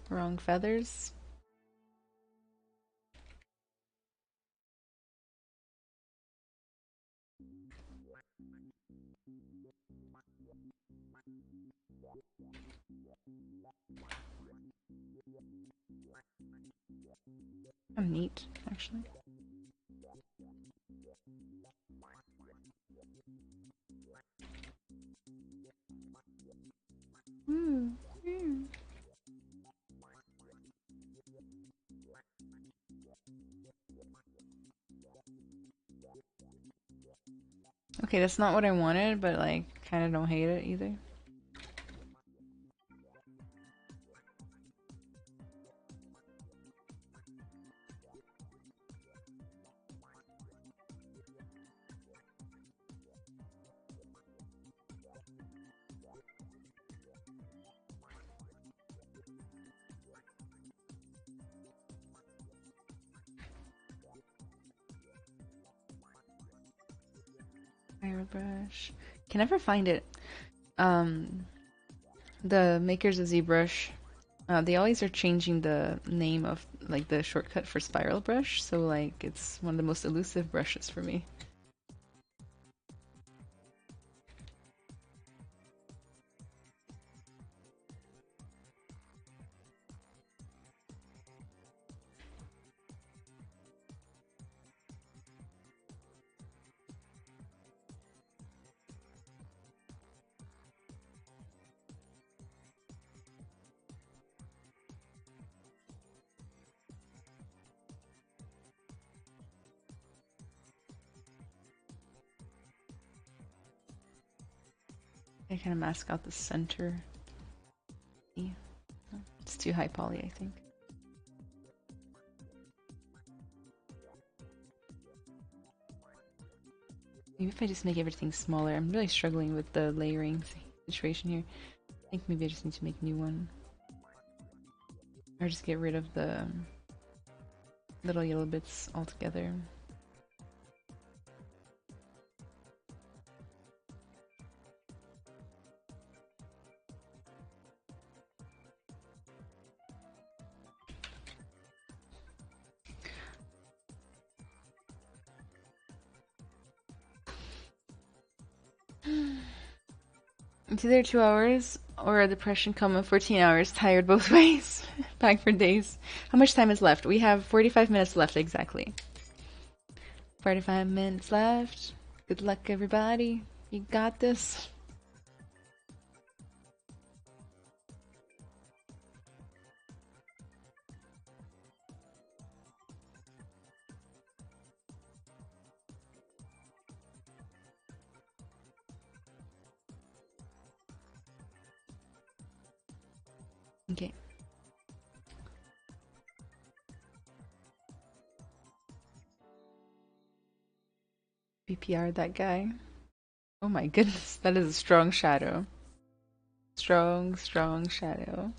Wrong feathers. Oh, neat, actually. Mm, mm. Okay, that's not what I wanted, but like, kind of don't hate it either. ZBrush. Can never find it. The makers of ZBrush, they always are changing the name of like the shortcut for spiral brush, so like it's one of the most elusive brushes for me. I kind of mask out the center. It's too high poly, I think. Maybe if I just make everything smaller. I'm really struggling with the layering situation here. I think maybe I just need to make a new one. Or just get rid of the little yellow bits altogether. It's either 2 hours or a depression come in 14 hours, tired both ways. Back for days. How much time is left? We have 45 minutes left exactly. 45 minutes left. Good luck, everybody. You got this. Okay. BPR that guy. Oh my goodness, that is a strong shadow. Strong, strong shadow.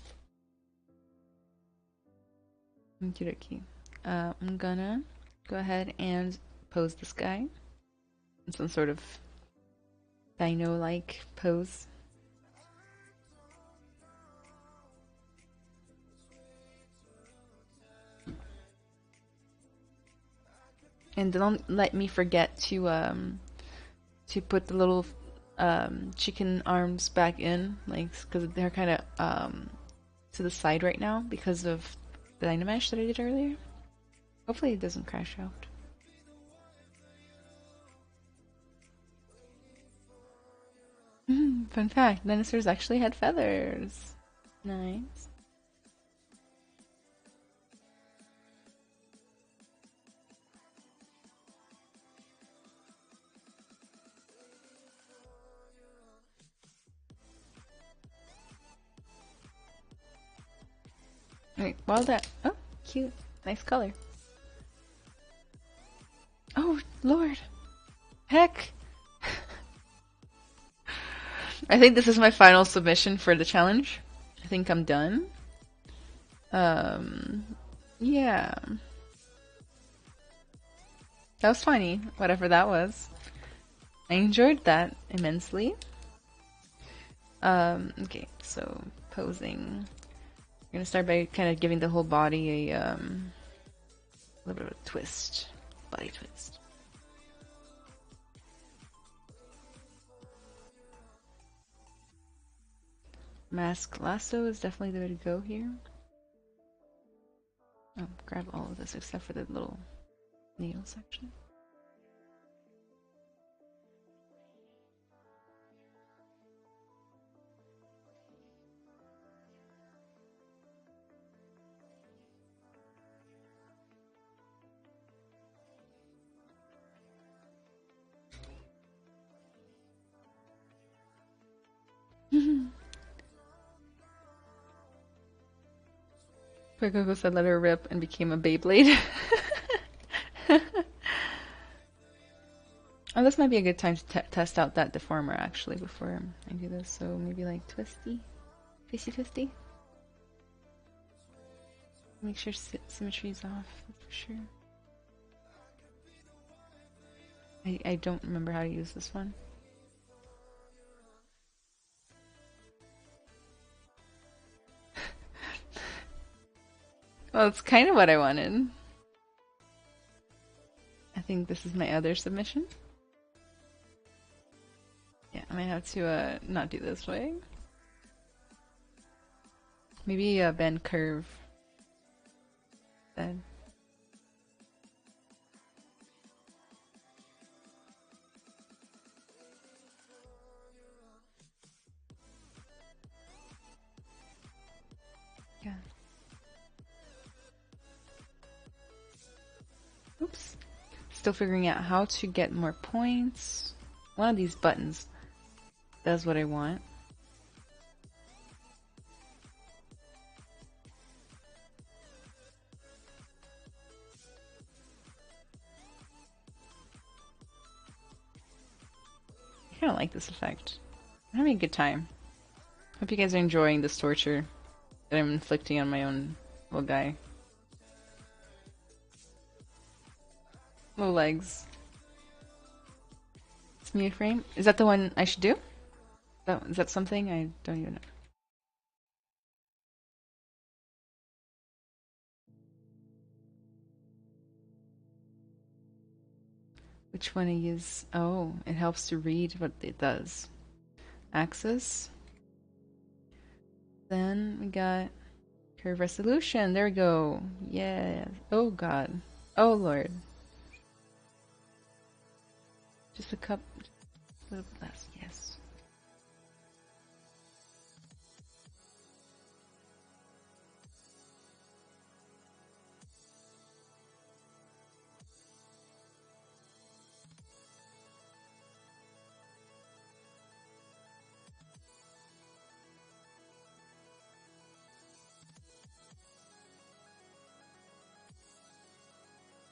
Okie dokie. I'm gonna go ahead and pose this guy in some sort of dino-like pose. And don't let me forget to put the little chicken arms back in, like, because they're kind of to the side right now because of the Dynamesh that I did earlier. Hopefully it doesn't crash out. Fun fact, dinosaurs actually had feathers. Nice. Wait, while that. Oh, cute. Nice color. Oh, Lord. Heck. I think this is my final submission for the challenge. I think I'm done. Yeah. That was funny, whatever that was. I enjoyed that immensely. Okay, so posing. We're gonna start by kind of giving the whole body a little bit of a twist. Body twist. Mask lasso is definitely the way to go here. Oh, grab all of this except for the little nail section. FUECOCO said let her rip and became a Beyblade. Oh, this might be a good time to test out that deformer actually before I do this. So maybe like twisty, twisty. Make sure symmetry is off for sure. I don't remember how to use this one. Well, it's kind of what I wanted. I think this is my other submission. Yeah, I might have to not do this way. Maybe a bend curve. Then. Yeah. Oops. Still figuring out how to get more points. One of these buttons does what I want. I kind of like this effect. I'm having a good time. Hope you guys are enjoying this torture that I'm inflicting on my own little guy. Little legs. Smooth frame. Is that the one I should do? Is that something? I don't even know. Which one I use? Oh, it helps to read what it does. Axis. Then we got curve resolution. There we go. Yeah. Oh god. Oh lord. Just a cup. A little bit less. Yes.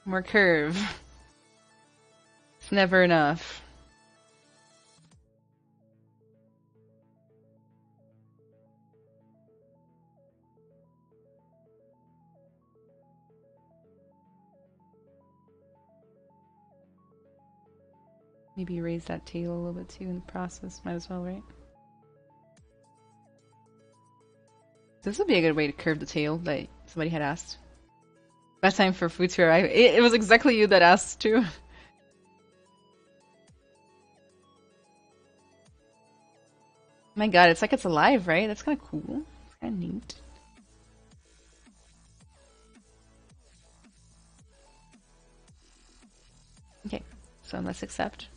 More curve. It's never enough. Maybe raise that tail a little bit too in the process. Might as well, right? This would be a good way to curve the tail that somebody had asked. Best time for food to arrive. It was exactly you that asked too. My god, it's like it's alive, right? That's kind of cool. Kind of neat. Okay, so let's accept.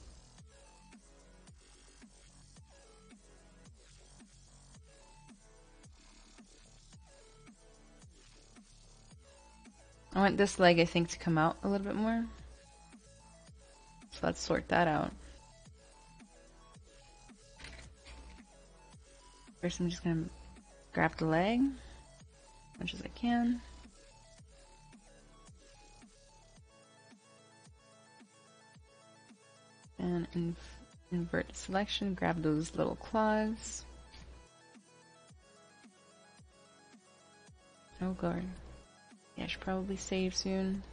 I want this leg, I think, to come out a little bit more. So let's sort that out. First, I'm just gonna grab the leg as much as I can. And invert selection, grab those little claws. Oh god. Yeah, I should probably save soon.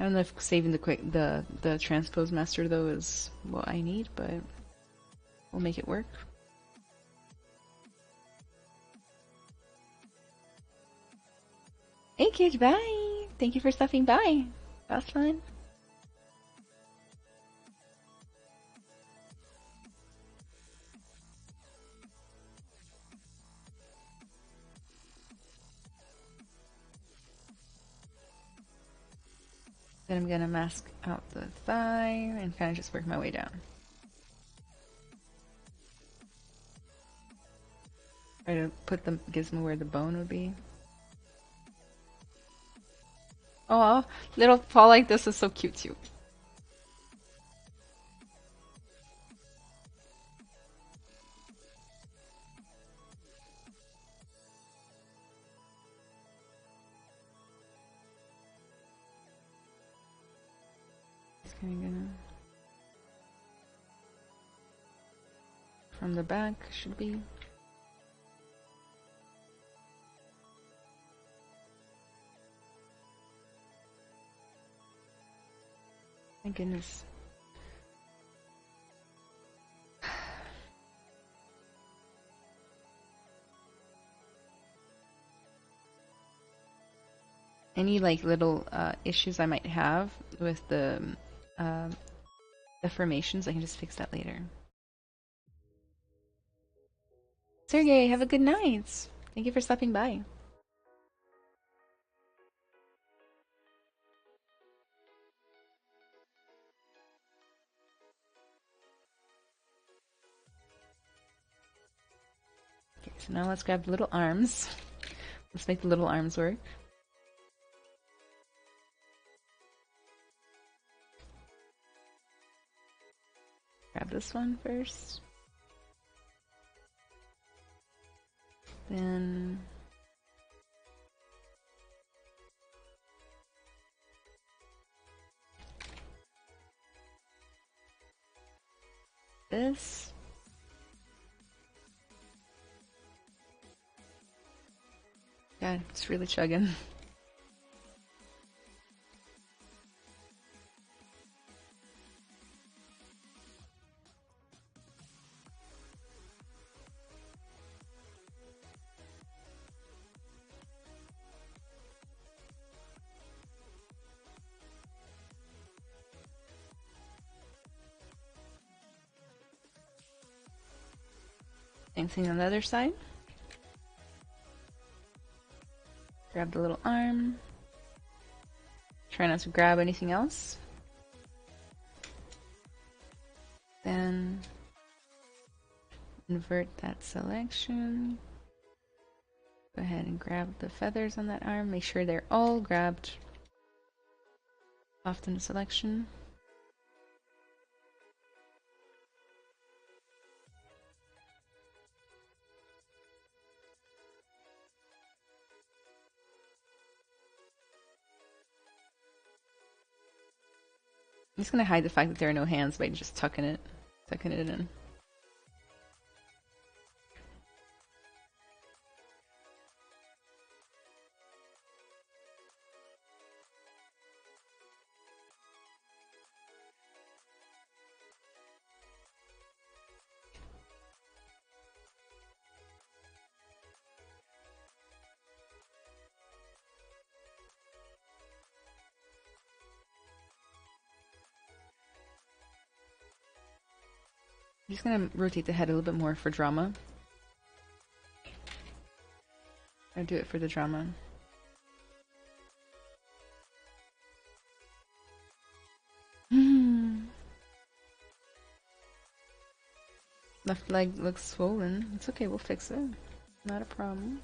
I don't know if saving the transpose master though is what I need, but we'll make it work. Hey kids, bye! Thank you for stopping by. That was fun. Then I'm gonna mask out the thigh and kind of just work my way down. Try to put the gizmo where the bone would be. Oh, little paw like this is so cute too. Just gonna from the back should be. My goodness. Any like little issues I might have with the formations, I can just fix that later. Sergey, have a good night. Thank you for stopping by. Okay, so now let's grab the little arms. Let's make the little arms work. Grab this one first. Then this. God, it's really chugging. Same thing on the other side. Grab the little arm. Try not to grab anything else. Then invert that selection. Go ahead and grab the feathers on that arm. Make sure they're all grabbed off the selection. I'm just gonna hide the fact that there are no hands by just tucking it in. I'm just gonna rotate the head a little bit more for drama. I'll do it for the drama. Left leg looks swollen. It's okay, we'll fix it. Not a problem.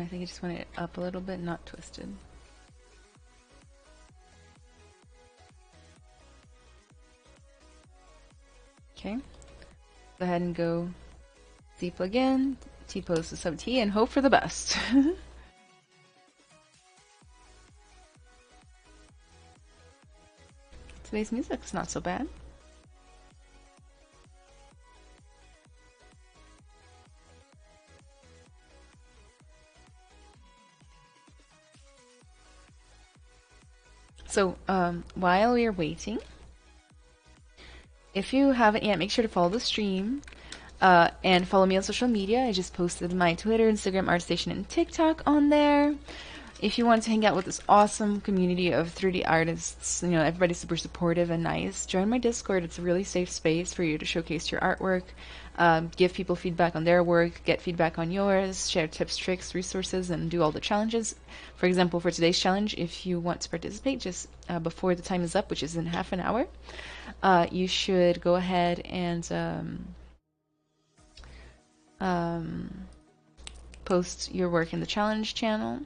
think I just want it up a little bit, not twisted. Okay. Go ahead and go Z plug in, T pose to sub T, and hope for the best. Today's music's not so bad. So, while we are waiting, if you haven't yet, make sure to follow the stream and follow me on social media. I just posted my Twitter, Instagram, ArtStation, and TikTok on there. If you want to hang out with this awesome community of 3D artists, you know, everybody's super supportive and nice, join my Discord. It's a really safe space for you to showcase your artwork, give people feedback on their work, get feedback on yours, share tips, tricks, resources, and do all the challenges. For example, for today's challenge, if you want to participate just before the time is up, which is in half an hour, you should go ahead and post your work in the challenge channel.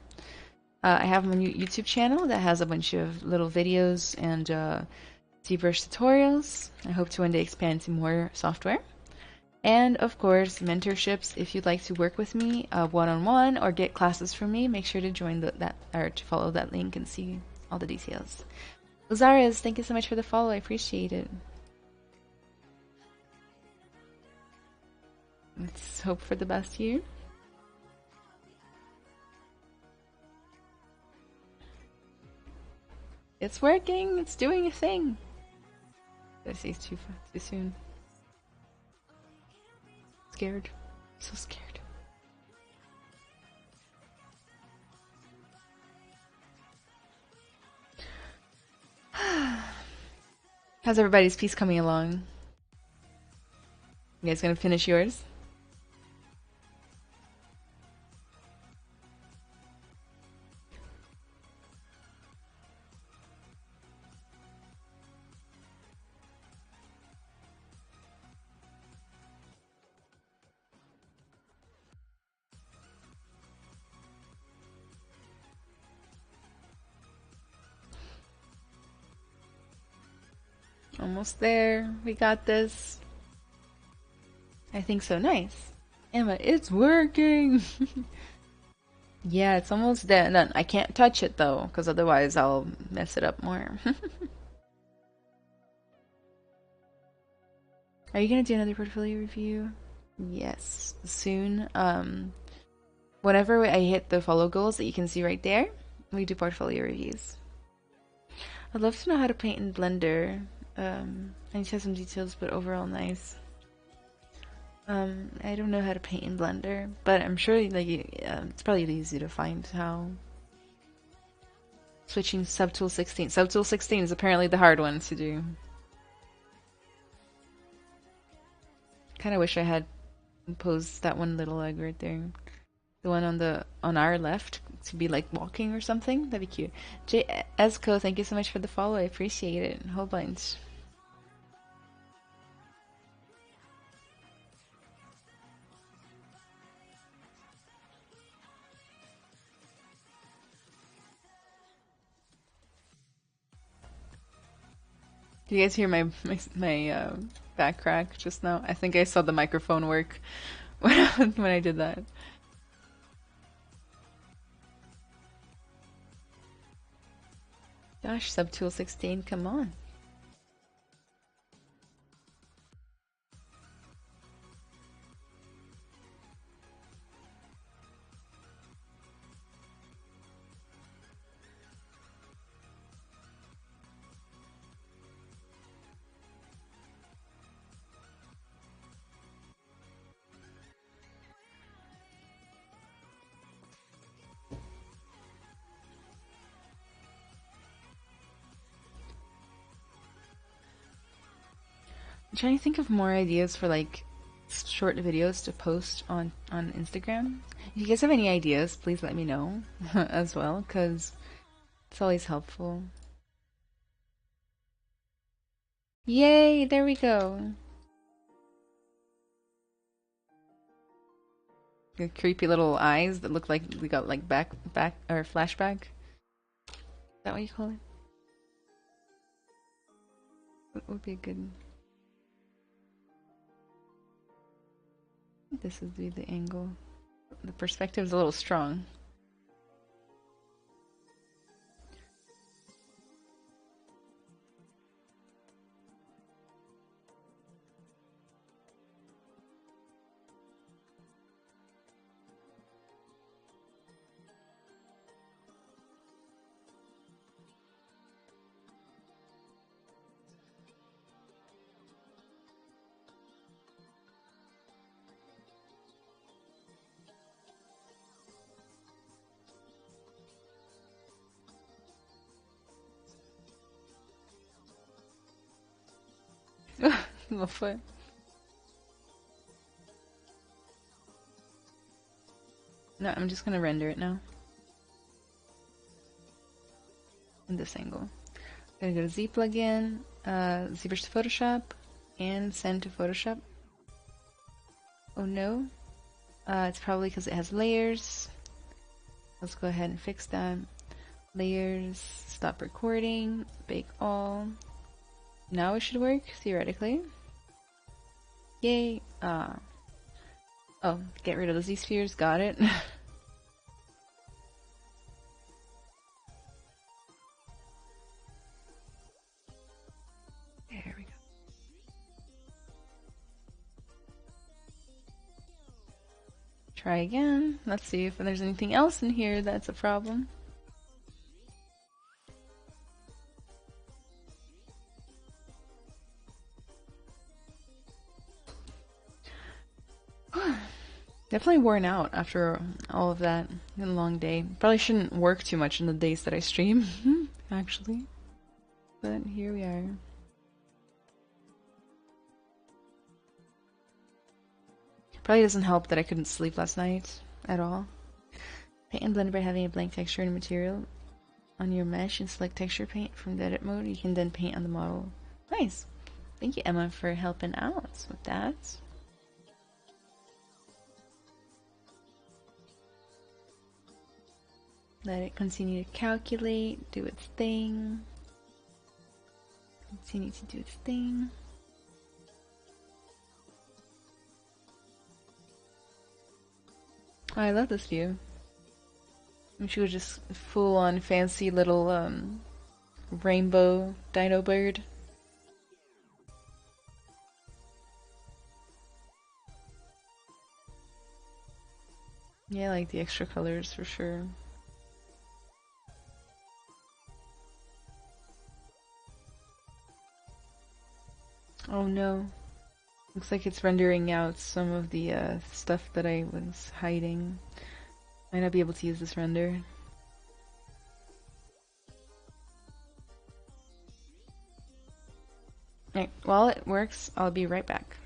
I have my new YouTube channel that has a bunch of little videos and ZBrush tutorials. I hope to one day expand to more software. And of course, mentorships. If you'd like to work with me one-on-one or get classes from me, make sure to join that or to follow that link and see all the details. Lazarus, thank you so much for the follow. I appreciate it. Let's hope for the best here. It's working. It's doing a thing. Did I say it's too soon? Scared. So scared. How's everybody's piece coming along? You guys gonna finish yours? Almost there. We got this. I think so. Nice. Emma, it's working. Yeah, it's almost done. I can't touch it though, because otherwise I'll mess it up more. Are you gonna do another portfolio review? Yes, soon. Whenever I hit the follow goals that you can see right there, we do portfolio reviews. I'd love to know how to paint in Blender. I need to have some details, but overall nice. I don't know how to paint in Blender, but I'm sure like it's probably easy to find how. Switching subtool 16. Subtool 16 is apparently the hard one to do. Kind of wish I had posed that one little leg right there. The one on our left to be like walking or something. That'd be cute. J Esco, thank you so much for the follow. I appreciate it. A whole bunch. Do you guys hear my back crack just now? I think I saw the microphone work when I did that. Gosh, Subtool 16, come on. I'm trying to think of more ideas for like short videos to post on Instagram. If you guys have any ideas, please let me know as well, because it's always helpful. Yay, there we go. The creepy little eyes that look like we got like back or flashback. Is that what you call it? What would be a good? This would be the angle. The perspective is a little strong. Little foot. No, I'm just gonna render it now. In this angle. I'm gonna go to Z plugin, ZBrush to Photoshop, and send to Photoshop. Oh no. It's probably because it has layers. Let's go ahead and fix that. Layers, stop recording, bake all. Now it should work, theoretically. Yay! Oh, get rid of the Z-spheres, got it. There we go. Try again. Let's see if there's anything else in here that's a problem. Definitely worn out after all of that. A long day. Probably shouldn't work too much in the days that I stream, actually. But here we are. Probably doesn't help that I couldn't sleep last night at all. Paint and blend by having a blank texture and material on your mesh and select texture paint from the edit mode. You can then paint on the model. Nice. Thank you, Emma, for helping out with that. Let it continue to calculate, do its thing. Continue to do its thing. Oh, I love this view. She was just full on fancy little rainbow dino bird. Yeah, I like the extra colors for sure. Oh no. Looks like it's rendering out some of the stuff that I was hiding. Might not be able to use this render. Alright, while it works, I'll be right back.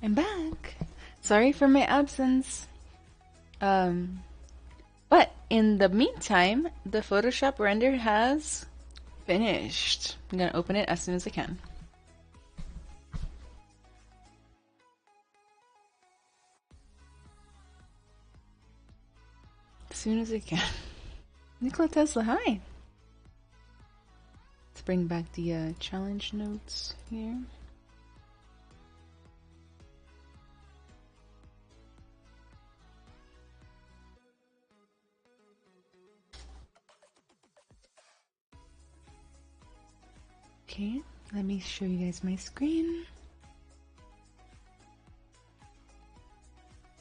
I'm back. Sorry for my absence. Um, but in the meantime, the Photoshop render has finished. I'm gonna open it as soon as I can. As soon as I can. Nikola Tesla, hi. Let's bring back the challenge notes here. Okay, let me show you guys my screen.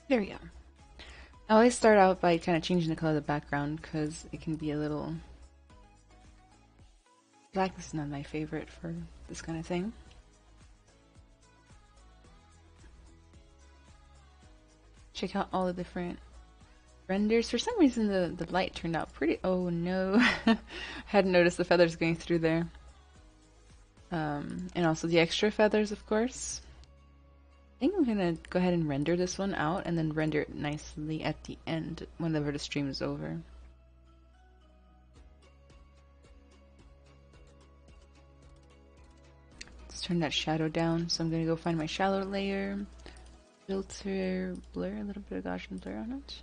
There we go. I always start out by kind of changing the color of the background because it can be a little... Black is not my favorite for this kind of thing. Check out all the different renders. For some reason the light turned out pretty... Oh no, hadn't noticed the feathers going through there. And also the extra feathers, of course. I think I'm gonna go ahead and render this one out and then render it nicely at the end whenever the stream is over. Let's turn that shadow down. So I'm gonna go find my shallow layer, filter, blur, a little bit of Gaussian blur on it.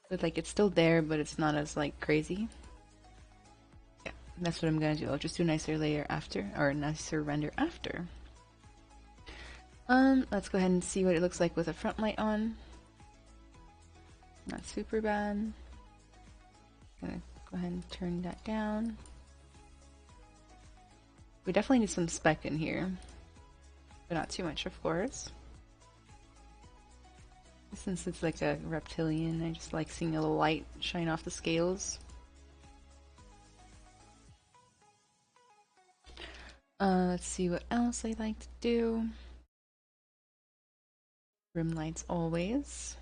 But like it's still there, but it's not as like crazy. Yeah, that's what I'm gonna do. I'll just do a nicer layer after, or a nicer render after. Let's go ahead and see what it looks like with a front light on. Not super bad. Gonna go ahead and turn that down. We definitely need some speck in here, but not too much, of course. Since it's like a reptilian, I just like seeing a little light shine off the scales. Let's see what else I like to do. Rim lights always.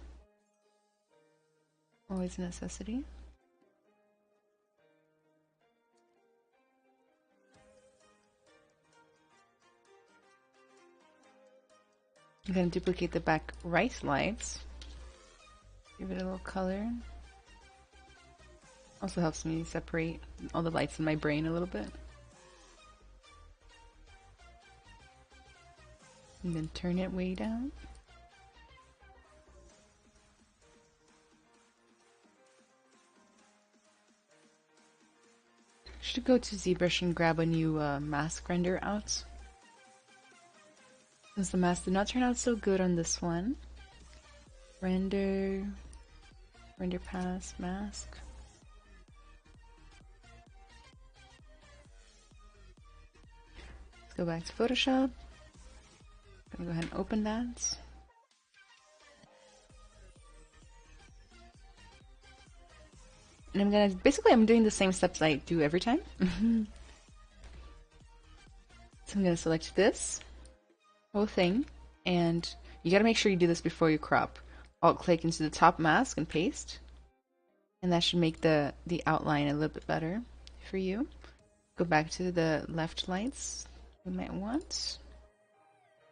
Always a necessity. I'm going to duplicate the back right lights. Give it a little color. Also helps me separate all the lights in my brain a little bit. And then turn it way down. Should go to ZBrush and grab a new mask render out. Since the mask did not turn out so good on this one. Render pass, mask. Let's go back to Photoshop. I'm gonna go ahead and open that. And I'm doing the same steps I do every time. So I'm gonna select this whole thing, and you gotta make sure you do this before you crop. Alt click into the top mask and paste, and that should make the outline a little bit better for you. Go back to the left lights we might want.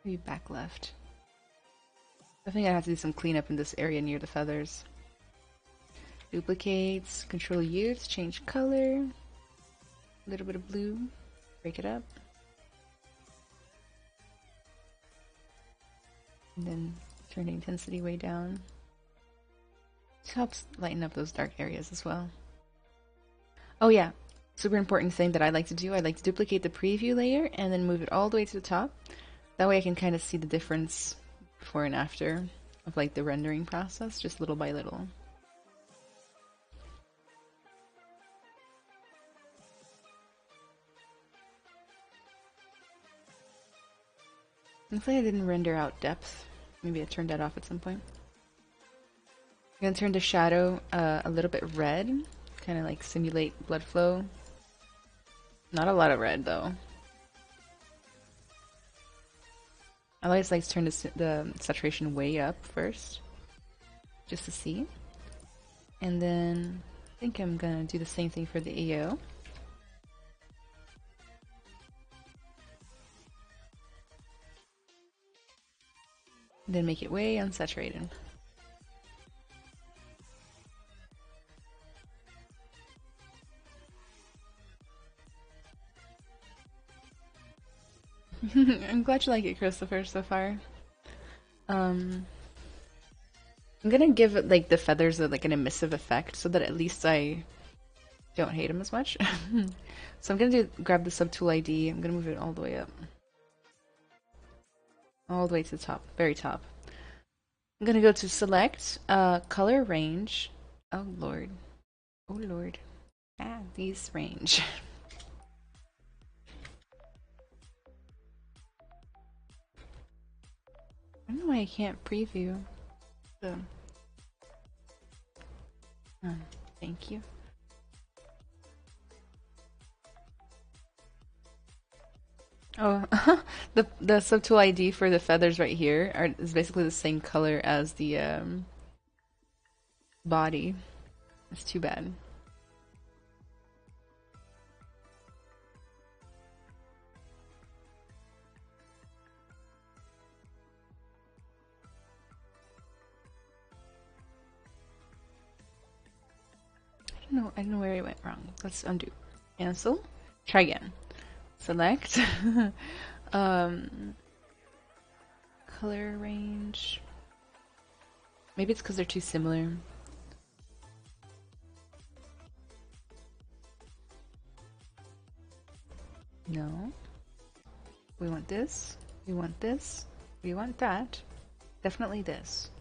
Maybe back left. I think I have to do some cleanup in this area near the feathers. Duplicates, Control U to change color. A little bit of blue, break it up. And then turn the intensity way down. This helps lighten up those dark areas as well. Oh yeah, super important thing that I like to do. I like to duplicate the preview layer and then move it all the way to the top. That way I can kind of see the difference before and after of like the rendering process, just little by little. Looks like I didn't render out depth. Maybe I turned that off at some point. I'm gonna turn the shadow a little bit red, kind of like simulate blood flow. Not a lot of red though. I always like to turn the saturation way up first, just to see. And then I think I'm gonna do the same thing for the AO. Then make it way unsaturated. I'm glad you like it, Christopher, so far. I'm gonna give it like the feathers like an emissive effect so that at least I don't hate them as much. So I'm gonna grab the subtool ID. I'm gonna move it all the way up, all the way to the top, very top. I'm gonna go to select, color range. Oh lord, oh lord. Ah, these range. I don't know why I can't preview. So, thank you. Oh, the subtool ID for the feathers right here is basically the same color as the body. It's too bad. I don't know where I went wrong. Let's undo. Cancel. Try again. Select. um, color range. Maybe it's because they're too similar. No. We want this. We want this. We want that. Definitely this.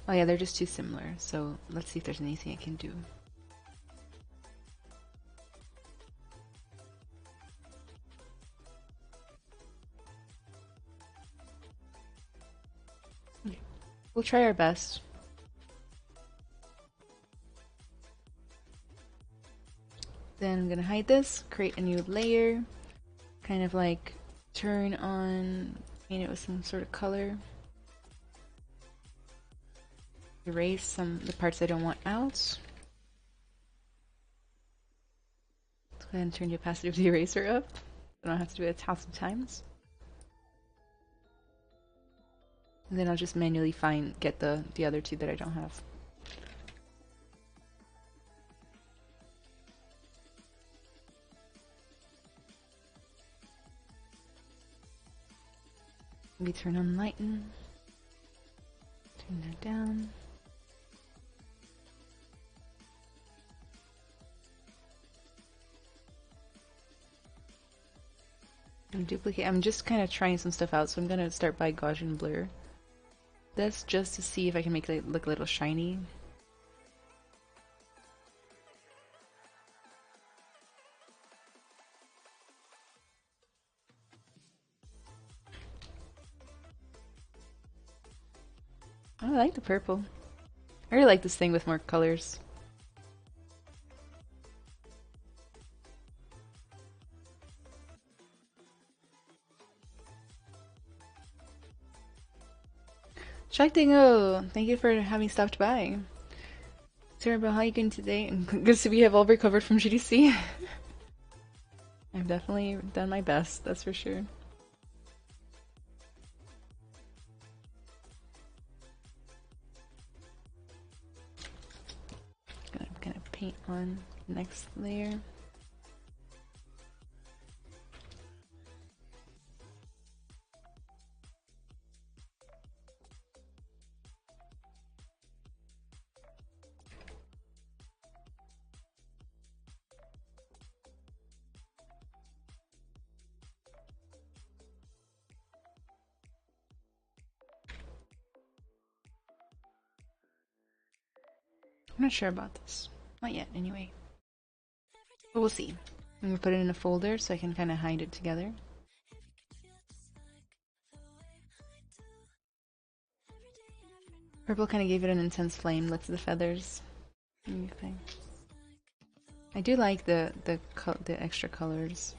Oh yeah, they're just too similar. So let's see if there's anything I can do. We'll try our best. Then I'm gonna hide this, create a new layer, kind of like turn on, paint it with some sort of color. Erase the parts I don't want out. Let's go ahead and turn the opacity of the eraser up. I don't have to do it 1,000 times. And then I'll just manually get the other two that I don't have. Maybe turn on lighten. Turn that down. And duplicate. I'm just kind of trying some stuff out, so I'm gonna start by Gaussian blur. That's just to see if I can make it look a little shiny. Oh, I like the purple. I really like this thing with more colors. Shaktingo, thank you for having stopped by. Sarah, how are you doing today? Good to see we have all recovered from GDC. I've definitely done my best, that's for sure. Gonna paint on the next layer. I'm not sure about this. Not yet, anyway. But we'll see. I'm gonna put it in a folder so I can kind of hide it together. Purple kind of gave it an intense flame, look to the feathers. Okay. I do like the extra colors.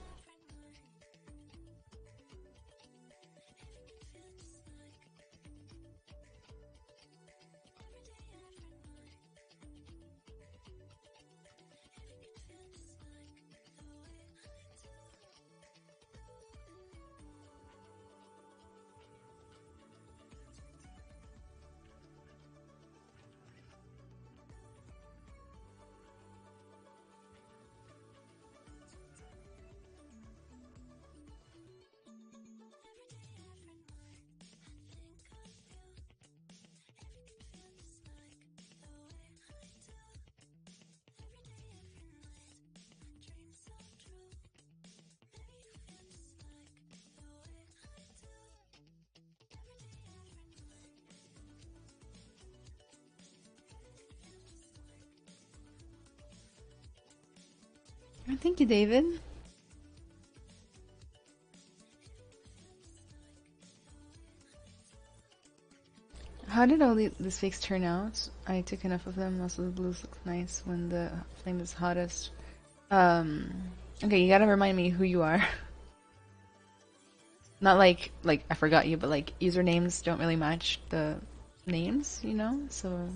Oh, thank you, David. How did all these fakes turn out? I took enough of them. Also, the blues look nice when the flame is hottest. Okay, you gotta remind me who you are. Not like I forgot you, but like usernames don't really match the names, you know? So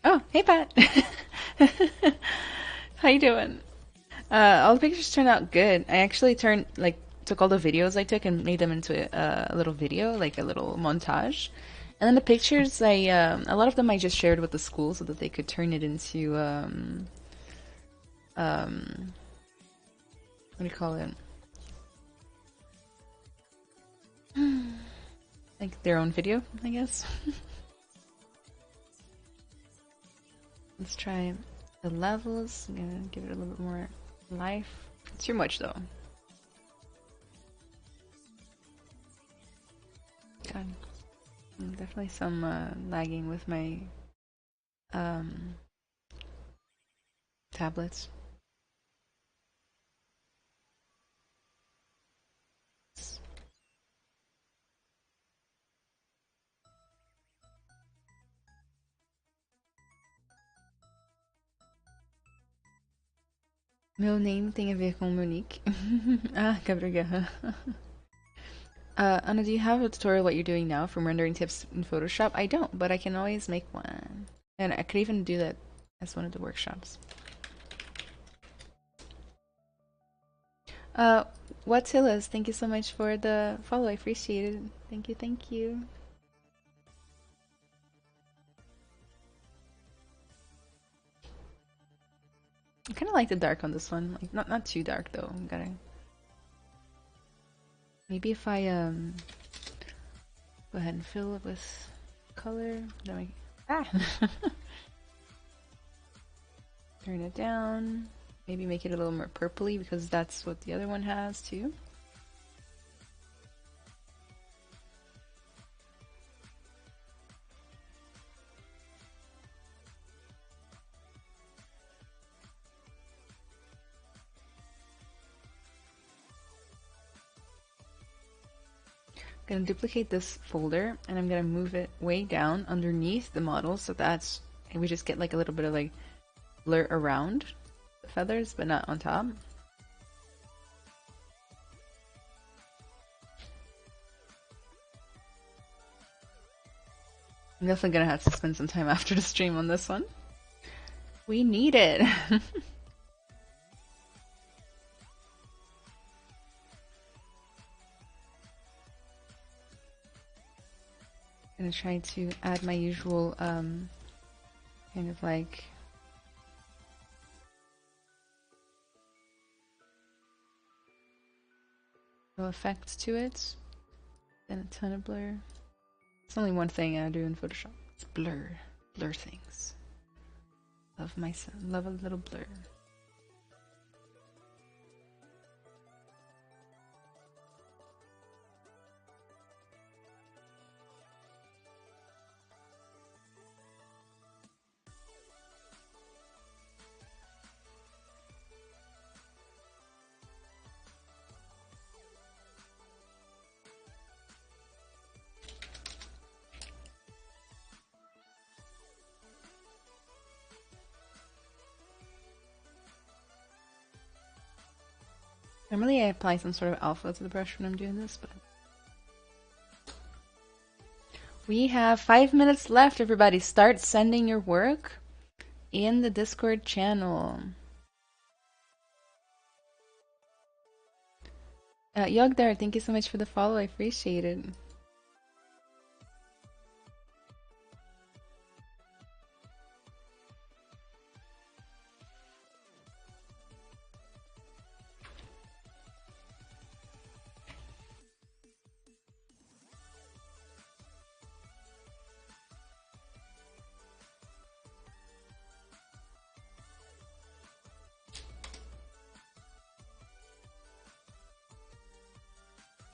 Oh, hey Pat. How you doing? All the pictures turned out good. I actually took all the videos I took and made them into a little video, like a little montage. And then the pictures, a lot of them I just shared with the school so that they could turn it into um, what do you call it? Like their own video, I guess. Let's try the levels. I'm gonna give it a little bit more life. It's too much though. God, definitely some lagging with my um, tablets. Meu name tem a ver com Monique. Ah, Gabriela. Anna, do you have a tutorial what you're doing now from rendering tips in Photoshop? I don't, but I can always make one. And I could even do that as one of the workshops. What's Hillis? Thank you so much for the follow. I appreciate it. Thank you, thank you. I kind of like the dark on this one. Like not too dark though. Gotta maybe if I go ahead and fill it with color. Then we turn it down. Maybe make it a little more purpley because that's what the other one has too. I'm gonna duplicate this folder and I'm gonna move it way down underneath the model so that's and we just get like a little bit of like blur around the feathers but not on top. I'm definitely gonna have to spend some time after the stream on this one. We need it. I'm gonna try to add my usual kind of like effects to it and a ton of blur. It's only one thing I do in Photoshop. It's blur things. Love a little blur. Normally I apply some sort of alpha to the brush when I'm doing this, but we have 5 minutes left, everybody. Start sending your work in the Discord channel. Yogdar, thank you so much for the follow. I appreciate it.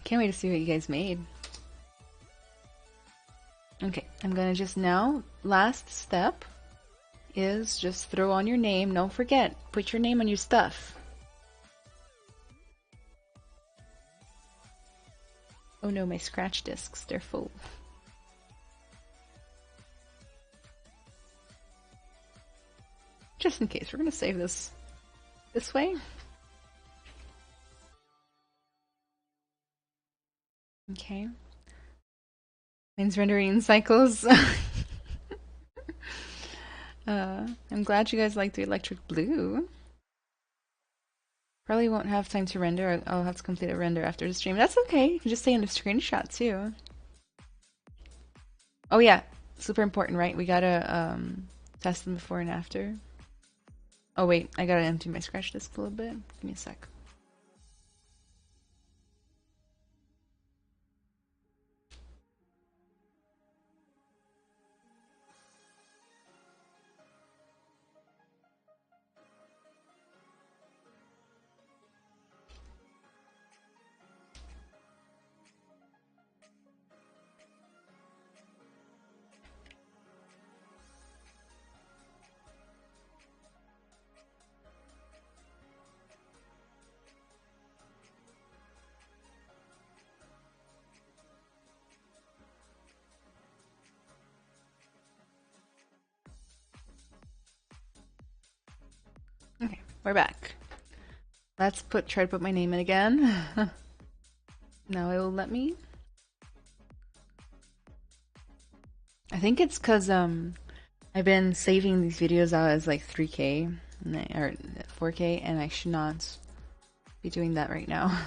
Can't wait to see what you guys made. Okay, I'm gonna just now, last step is just throw on your name. Don't forget, put your name on your stuff. Oh no, my scratch discs, they're full. Just in case, we're gonna save this way. Okay. Mine's rendering in cycles. I'm glad you guys like the electric blue. Probably won't have time to render. I'll have to complete a render after the stream. That's okay. You can just stay in the screenshot too. Oh yeah, super important, right? We gotta test them before and after. Oh wait, I gotta empty my scratch disk a little bit. Give me a sec. Okay, we're back. Let's try to put my name in again. Now it will let me. I think it's because I've been saving these videos out as like 3K or 4K, and I should not be doing that right now.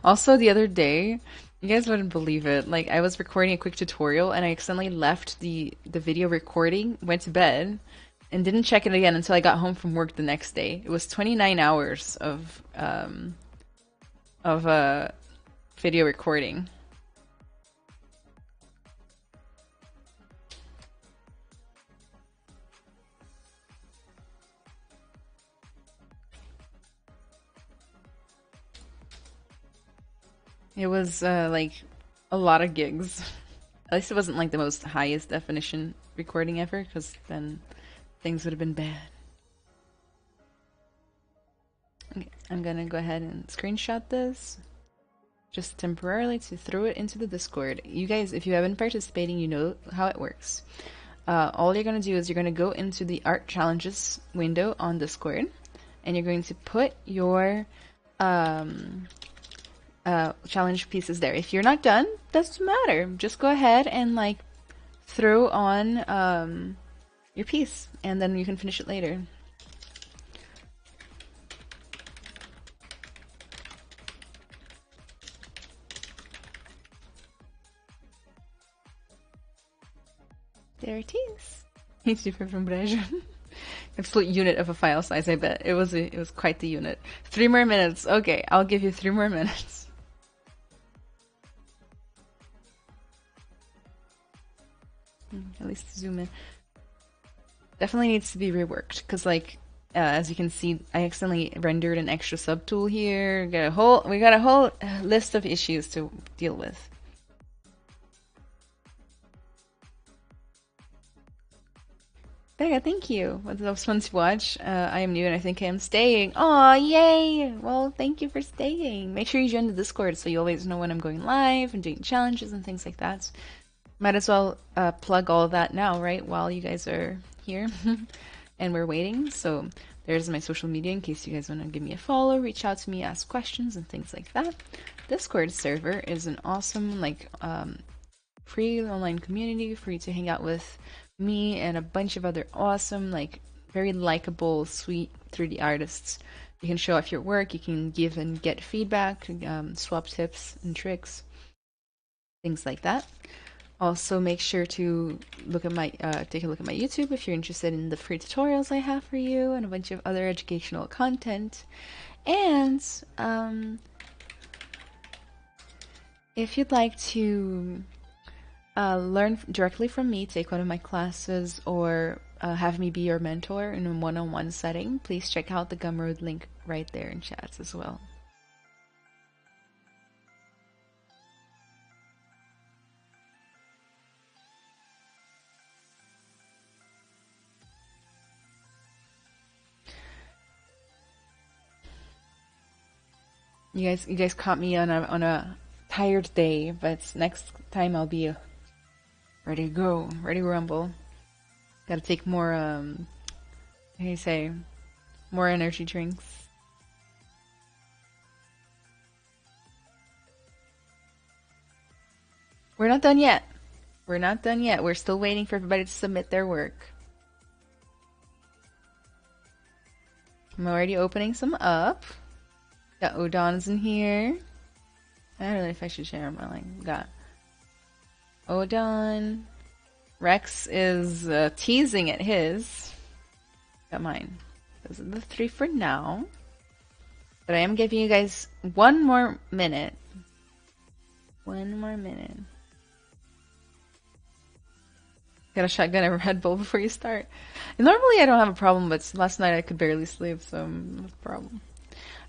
Also, the other day, you guys wouldn't believe it. Like, I was recording a quick tutorial, and I accidentally left the video recording, went to bed, and didn't check it again until I got home from work the next day. It was 29 hours of video recording. It was like a lot of gigs. At least it wasn't like the most highest definition recording ever, because then things would have been bad. Okay, I'm gonna go ahead and screenshot this just temporarily to throw it into the Discord. You guys, if you haven't participating, you know how it works. All you're gonna do is you're gonna go into the art challenges window on Discord, and you're going to put your challenge pieces there. If you're not done, doesn't matter. Just go ahead and like throw on your piece, and then you can finish it later. There it is. It's different from Brejo. Absolute unit of a file size, I bet. It was quite the unit. 3 more minutes. Okay, I'll give you 3 more minutes. At least zoom in. Definitely needs to be reworked, because like as you can see, I accidentally rendered an extra subtool here. We got a whole list of issues to deal with. Becca, thank you. That was fun to watch. I am new and I think I am staying. Aw, yay! Well, thank you for staying. Make sure you join the Discord so you always know when I'm going live and doing challenges and things like that. Might as well plug all of that now, right? While you guys are here and we're waiting. So there's my social media in case you guys want to give me a follow, reach out to me, ask questions and things like that. Discord server is an awesome, like, free online community for you to hang out with me and a bunch of other awesome, like, very likable, sweet 3D artists. You can show off your work, you can give and get feedback, swap tips and tricks, things like that. Also, make sure to look at my take a look at my YouTube if you're interested in the free tutorials I have for you and a bunch of other educational content. And if you'd like to learn directly from me, take one of my classes, or have me be your mentor in a one-on-one setting, please check out the Gumroad link right there in chats as well. You guys caught me on a tired day, but next time I'll be ready to go, ready to rumble. Gotta take more, how do you say, more energy drinks. We're not done yet. We're not done yet. We're still waiting for everybody to submit their work. I'm already opening some up. Got Odon's in here. I don't know if I should share my link. Got Odon. Rex is teasing at his. Got mine. Those are the 3 for now. But I am giving you guys 1 more minute. 1 more minute. Got a shotgun and a Red Bull before you start. And normally I don't have a problem, but last night I could barely sleep, so that's a problem.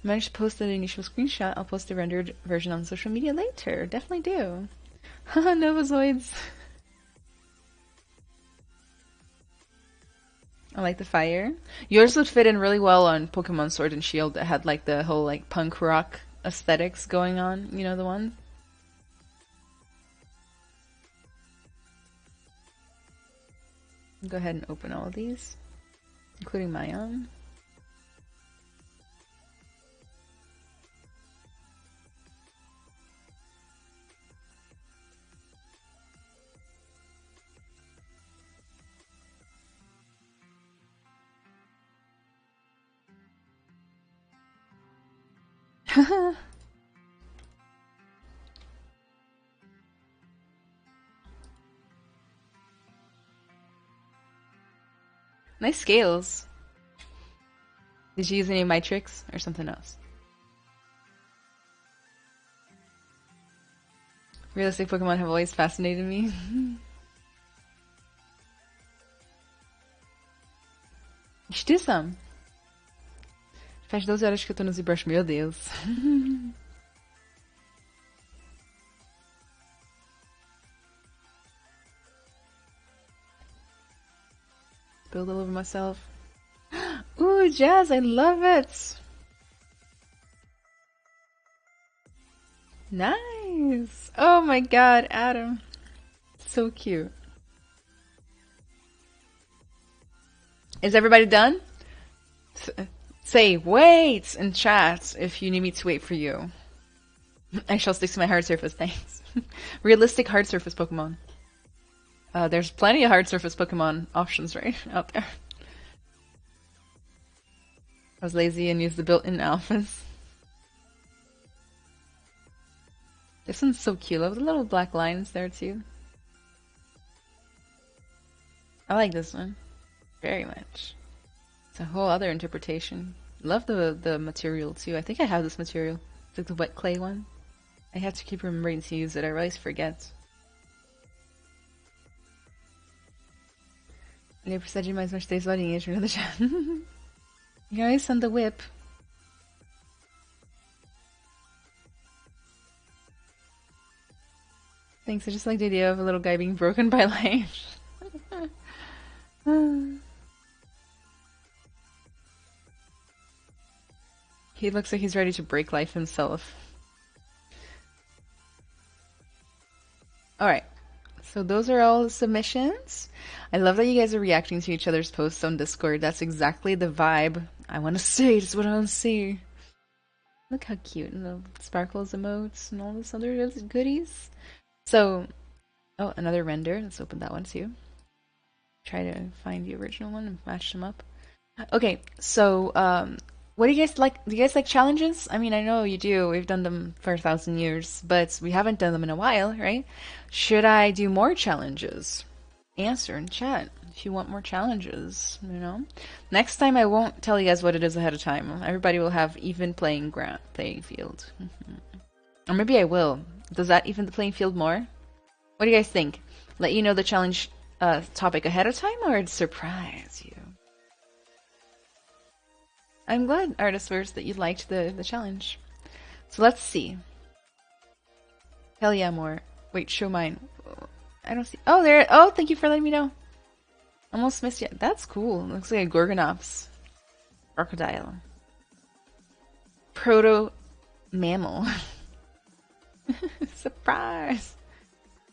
I managed to post an initial screenshot. I'll post a rendered version on social media later. Definitely do. Haha, Novazoids. I like the fire. Yours would fit in really well on Pokemon Sword and Shield that had like the whole like punk rock aesthetics going on. You know the one? Go ahead and open all of these, including my own. Nice scales. Did you use any of my tricks or something else? Realistic Pokemon have always fascinated me. You should do some. Faz 12 horas que eu tô no ZBrush, meu Deus. Build all over myself. Ooh, Jazz, I love it! Nice! Oh my god, Adam. So cute. Is everybody done? Say wait in chat if you need me to wait for you. I shall stick to my hard surface, thanks. Realistic hard surface Pokemon. There's plenty of hard surface Pokemon options right out there. I was lazy and used the built-in alphas. This one's so cute. I love the little black lines there too. I like this one very much. It's a whole other interpretation. Love the material too. I think I have this material. It's like the wet clay one. I have to keep remembering to use it. I always forget. Olhei por de mais umas 3 horinhas pra deixar. You can always send the whip. Thanks, I just like the idea of a little guy being broken by life. He looks like he's ready to break life himself. Alright, so those are all the submissions. I love that you guys are reacting to each other's posts on Discord. That's exactly the vibe I want to see. That's what I want to see. Look how cute. And the sparkles emotes and all this other goodies. So, oh, another render. Let's open that one too. Try to find the original one and match them up. Okay, so what do you guys like? Do you guys like challenges? I mean, I know you do. We've done them for 1,000 years, but we haven't done them in a while, right? Should I do more challenges? Answer in chat if you want more challenges, you know? Next time I won't tell you guys what it is ahead of time. Everybody will have even playing field. Or maybe I will. Does that even the playing field more? What do you guys think? Let you know the challenge topic ahead of time or surprise you? I'm glad, Artistverse, that you liked the challenge. So let's see. Hell yeah, more. Wait, show mine. I don't see. Oh, there. Oh, thank you for letting me know. Almost missed you. That's cool. Looks like a Gorgonops. Crocodile. Proto mammal. Surprise!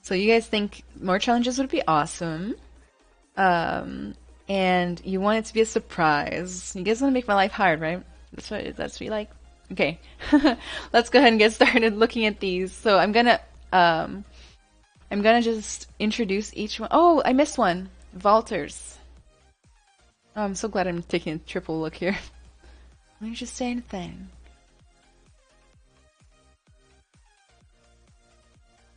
So you guys think more challenges would be awesome. And you want it to be a surprise. You guys want to make my life hard, right? That's what you like. Okay, let's go ahead and get started looking at these. So I'm gonna just introduce each one. Oh, I missed one. Vaulters. Oh, I'm so glad I'm taking a triple look here. Let me just say anything.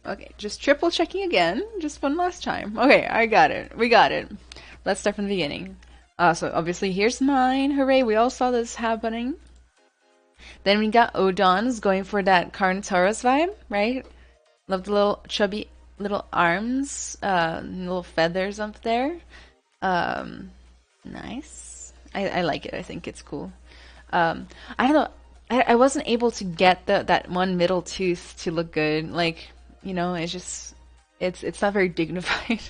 Okay, just triple checking again. Just one last time. Okay, I got it. We got it. Let's start from the beginning. So obviously here's mine. Hooray, we all saw this happening. Then we got Odon's going for that Carnotaurus vibe, right? Love the little chubby little arms, little feathers up there. Nice. I like it. I think it's cool. I don't know. I wasn't able to get that one middle tooth to look good. Like, you know, it's not very dignified.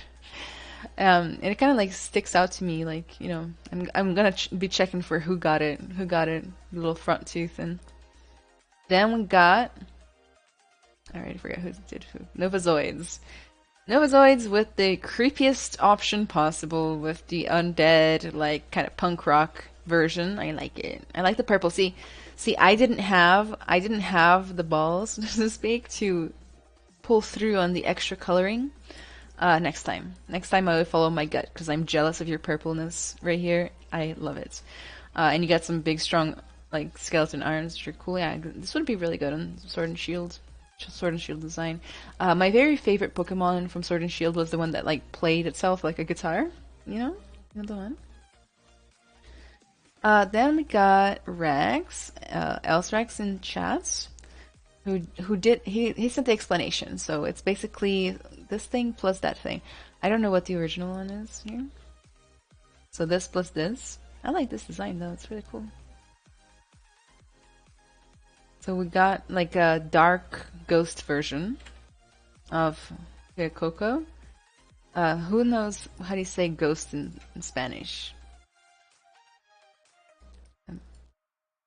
And it kind of like sticks out to me. Like, you know, I'm gonna be checking for who got it, the little front tooth. And then we got, I already forgot who did who. Novazoids. Novazoids with the creepiest option possible, with the undead, like kind of punk rock version. I like it. I like the purple. See, I didn't have the balls, so to speak, to pull through on the extra coloring. Next time I will follow my gut because I'm jealous of your purpleness right here. I love it. And you got some big, strong, like skeleton arms, which are cool. Yeah, this would be really good on Sword and Shield design. My very favorite Pokemon from Sword and Shield was the one that like played itself like a guitar. You know the one. Then we got Rex, Else Rex in chats, who did he sent the explanation. So it's basically this thing plus that thing. I don't know what the original one is here. So this plus this. I like this design though. It's really cool. So we got like a dark ghost version of FUECOCO. Who knows how do you say ghost in Spanish?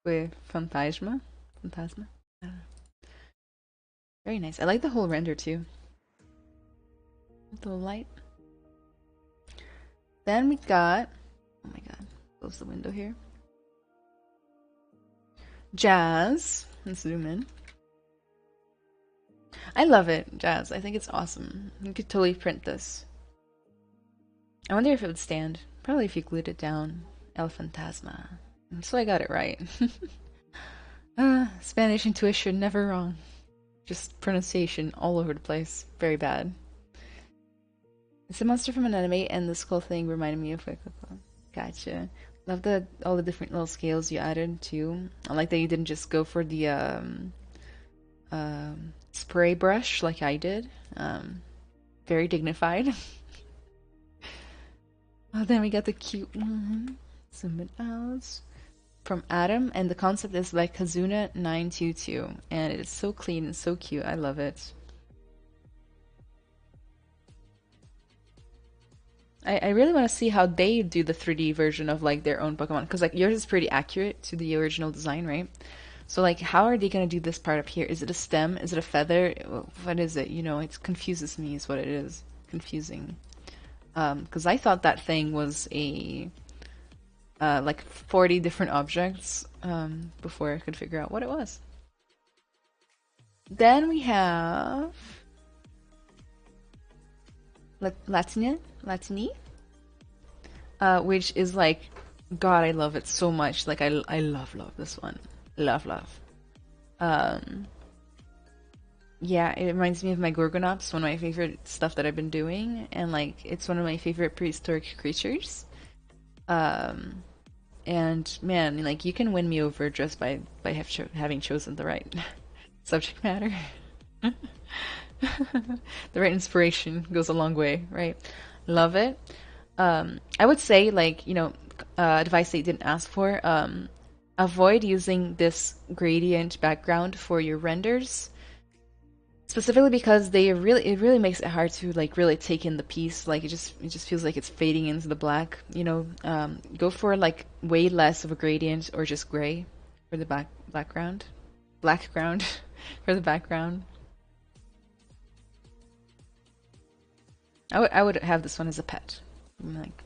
Fantasma? Fantasma? I don't know. Very nice. I like the whole render too. The light. Then we got, oh my god, close the window here. Jazz. Let's zoom in. I love it, Jazz. I think it's awesome. You could totally print this. I wonder if it would stand. Probably if you glued it down. El Fantasma. So I got it right. Spanish intuition, never wrong. Just pronunciation all over the place. Very bad. It's a monster from an anime, and the skull thing reminded me of FUECOCO. Gotcha. Love all the different little scales you added too. I like that you didn't just go for the spray brush like I did. Very dignified. Oh, then we got the cute one. Zoom it out. From Adam, and the concept is by Kazuna922, and it is so clean and so cute. I love it. I really want to see how they do the 3D version of like their own Pokemon, because like yours is pretty accurate to the original design, right? So like, how are they gonna do this part up here? Is it a stem? Is it a feather? What is it? You know, it confuses me. Is what it is. Confusing. Because I thought that thing was a like 40 different objects before I could figure out what it was. Then we have Latini, which is like, God, I love it so much. Like I love this one. Love. Yeah, it reminds me of my Gorgonops, one of my favorite stuff that I've been doing, and like it's one of my favorite prehistoric creatures. And man, like you can win me over just by having chosen the right subject matter. The right inspiration goes a long way, right? Love it. I would say, like, you know, advice that you didn't ask for, avoid using this gradient background for your renders, specifically because it really makes it hard to like really take in the piece. Like it just feels like it's fading into the black, you know. Go for like way less of a gradient or just gray for the background. black ground for the background. I would have this one as a pet, like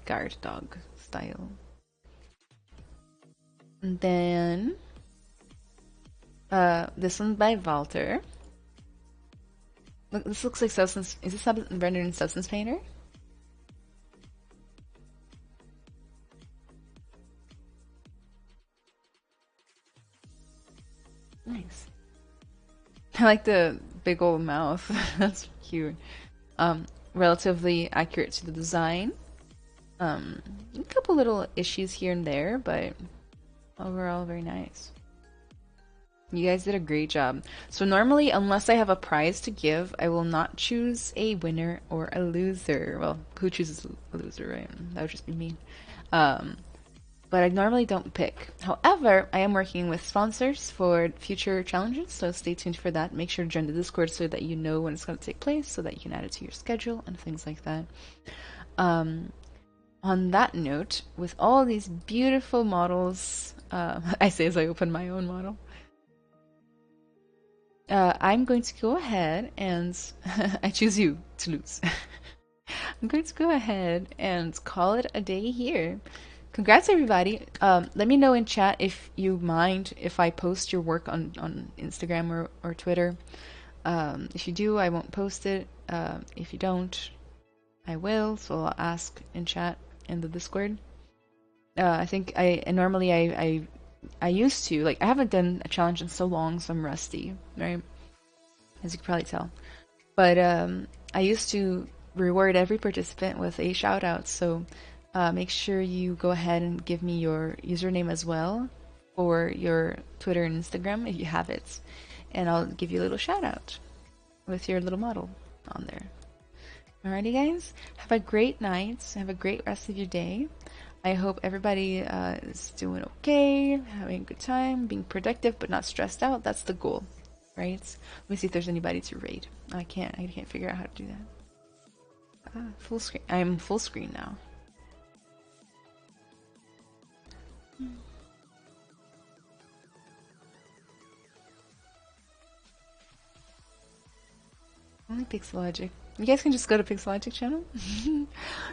guard dog style. And then this one by Walter. Look, this looks like Substance. Is this rendered in Substance Painter? Nice. I like the big old mouth. That's cute. Relatively accurate to the design. A couple little issues here and there, but overall very nice. You guys did a great job. So normally, unless I have a prize to give, I will not choose a winner or a loser. Well, who chooses a loser, right? That would just be me. But I normally don't pick. However, I am working with sponsors for future challenges, so stay tuned for that. Make sure to join the Discord so that you know when it's going to take place, so that you can add it to your schedule and things like that. On that note, with all these beautiful models, I say as I open my own model, I'm going to go ahead and I choose you to lose. I'm going to go ahead and call it a day here. Congrats, everybody. Let me know in chat if you mind if I post your work on Instagram or Twitter. If you do, I won't post it. If you don't, I will. So I'll ask in chat in the Discord. I think I used to, like, I haven't done a challenge in so long, so I'm rusty, right? As you can probably tell. But I used to reward every participant with a shout out, so make sure you go ahead and give me your username as well, or your Twitter and Instagram if you have it, and I'll give you a little shout out with your little model on there. Alrighty, guys, have a great night, have a great rest of your day. I hope everybody is doing okay, having a good time, being productive but not stressed out. That's the goal, right? Let me see if there's anybody to raid. I can't figure out how to do that. Full screen. I'm full screen now. Only Pixelogic. You guys can just go to Pixelogic channel.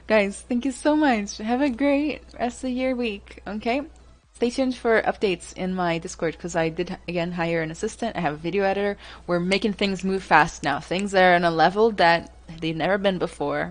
Guys, thank you so much. Have a great rest of your week, okay? Stay tuned for updates in my Discord, because I did, again, hire an assistant. I have a video editor. We're making things move fast now. Things are on a level that they've never been before.